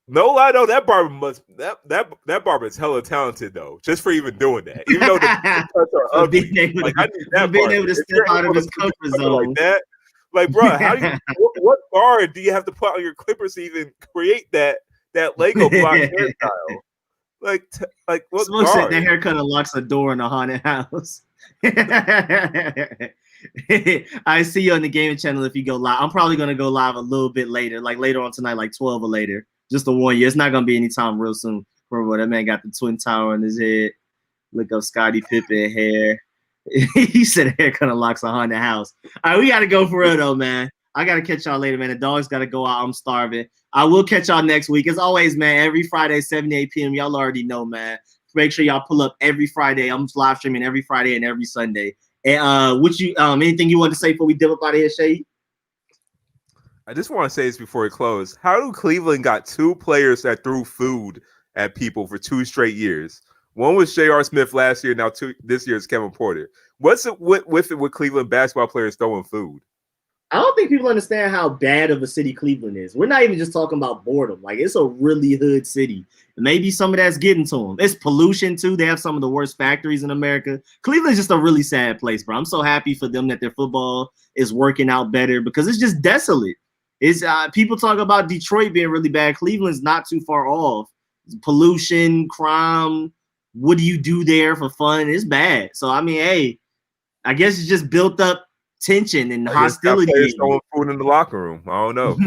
no lie though, that barber is hella talented though, just for even doing that. Even though the cuts are ugly, being able to step out of his comfort zone like that. Like, bro, what guard do you have to put on your clippers to even create that Lego block hairstyle? Like what Smoke said that haircut unlocks a door in a haunted house. I see you on the gaming channel if you go live. I'm probably gonna go live a little bit later, like later on tonight, like 12 or later. Just to warn you, it's not gonna be anytime real soon. Bro, that man got the twin tower on his head. Look up Scottie Pippen hair. He said haircut unlocks a haunted house. All right, we gotta go for real though, man. I gotta catch y'all later, man. The dog's gotta go out. I'm starving. I will catch y'all next week. As always, man, every Friday, 7 to 8 p.m. Y'all already know, man. Make sure y'all pull up every Friday. I'm live streaming every Friday and every Sunday. And anything you want to say before we dip up out of here, Seyi? I just want to say this before we close. How do Cleveland got two players that threw food at people for 2 straight years? One was J.R. Smith last year. Now this year is Kevin Porter. What's it with Cleveland basketball players throwing food? I don't think people understand how bad of a city Cleveland is. We're not even just talking about boredom. Like, it's a really hood city. Maybe some of that's getting to them. It's pollution, too. They have some of the worst factories in America. Cleveland's just a really sad place, bro. I'm so happy for them that their football is working out better because it's just desolate. It's people talk about Detroit being really bad. Cleveland's not too far off. Pollution, crime. What do you do there for fun? It's bad. So, I mean, hey, I guess it's just built up tension and hostility. Throwing food in the locker room. I don't know.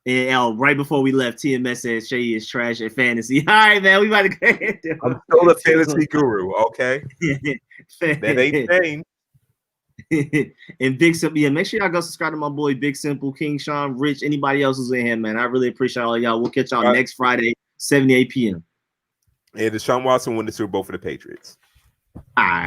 And right before we left, TMS said Seyi is trash at fantasy. All right, man, we about to go ahead. I'm still the fantasy guru, okay? That ain't changed. And Big Simple, yeah, make sure y'all go subscribe to my boy Big Simple, King Sean, Rich, anybody else who's in here, man. I really appreciate all y'all. We'll catch y'all next Friday, 7 to 8 p.m. And Deshaun Watson won the Super Bowl for the Patriots. All right.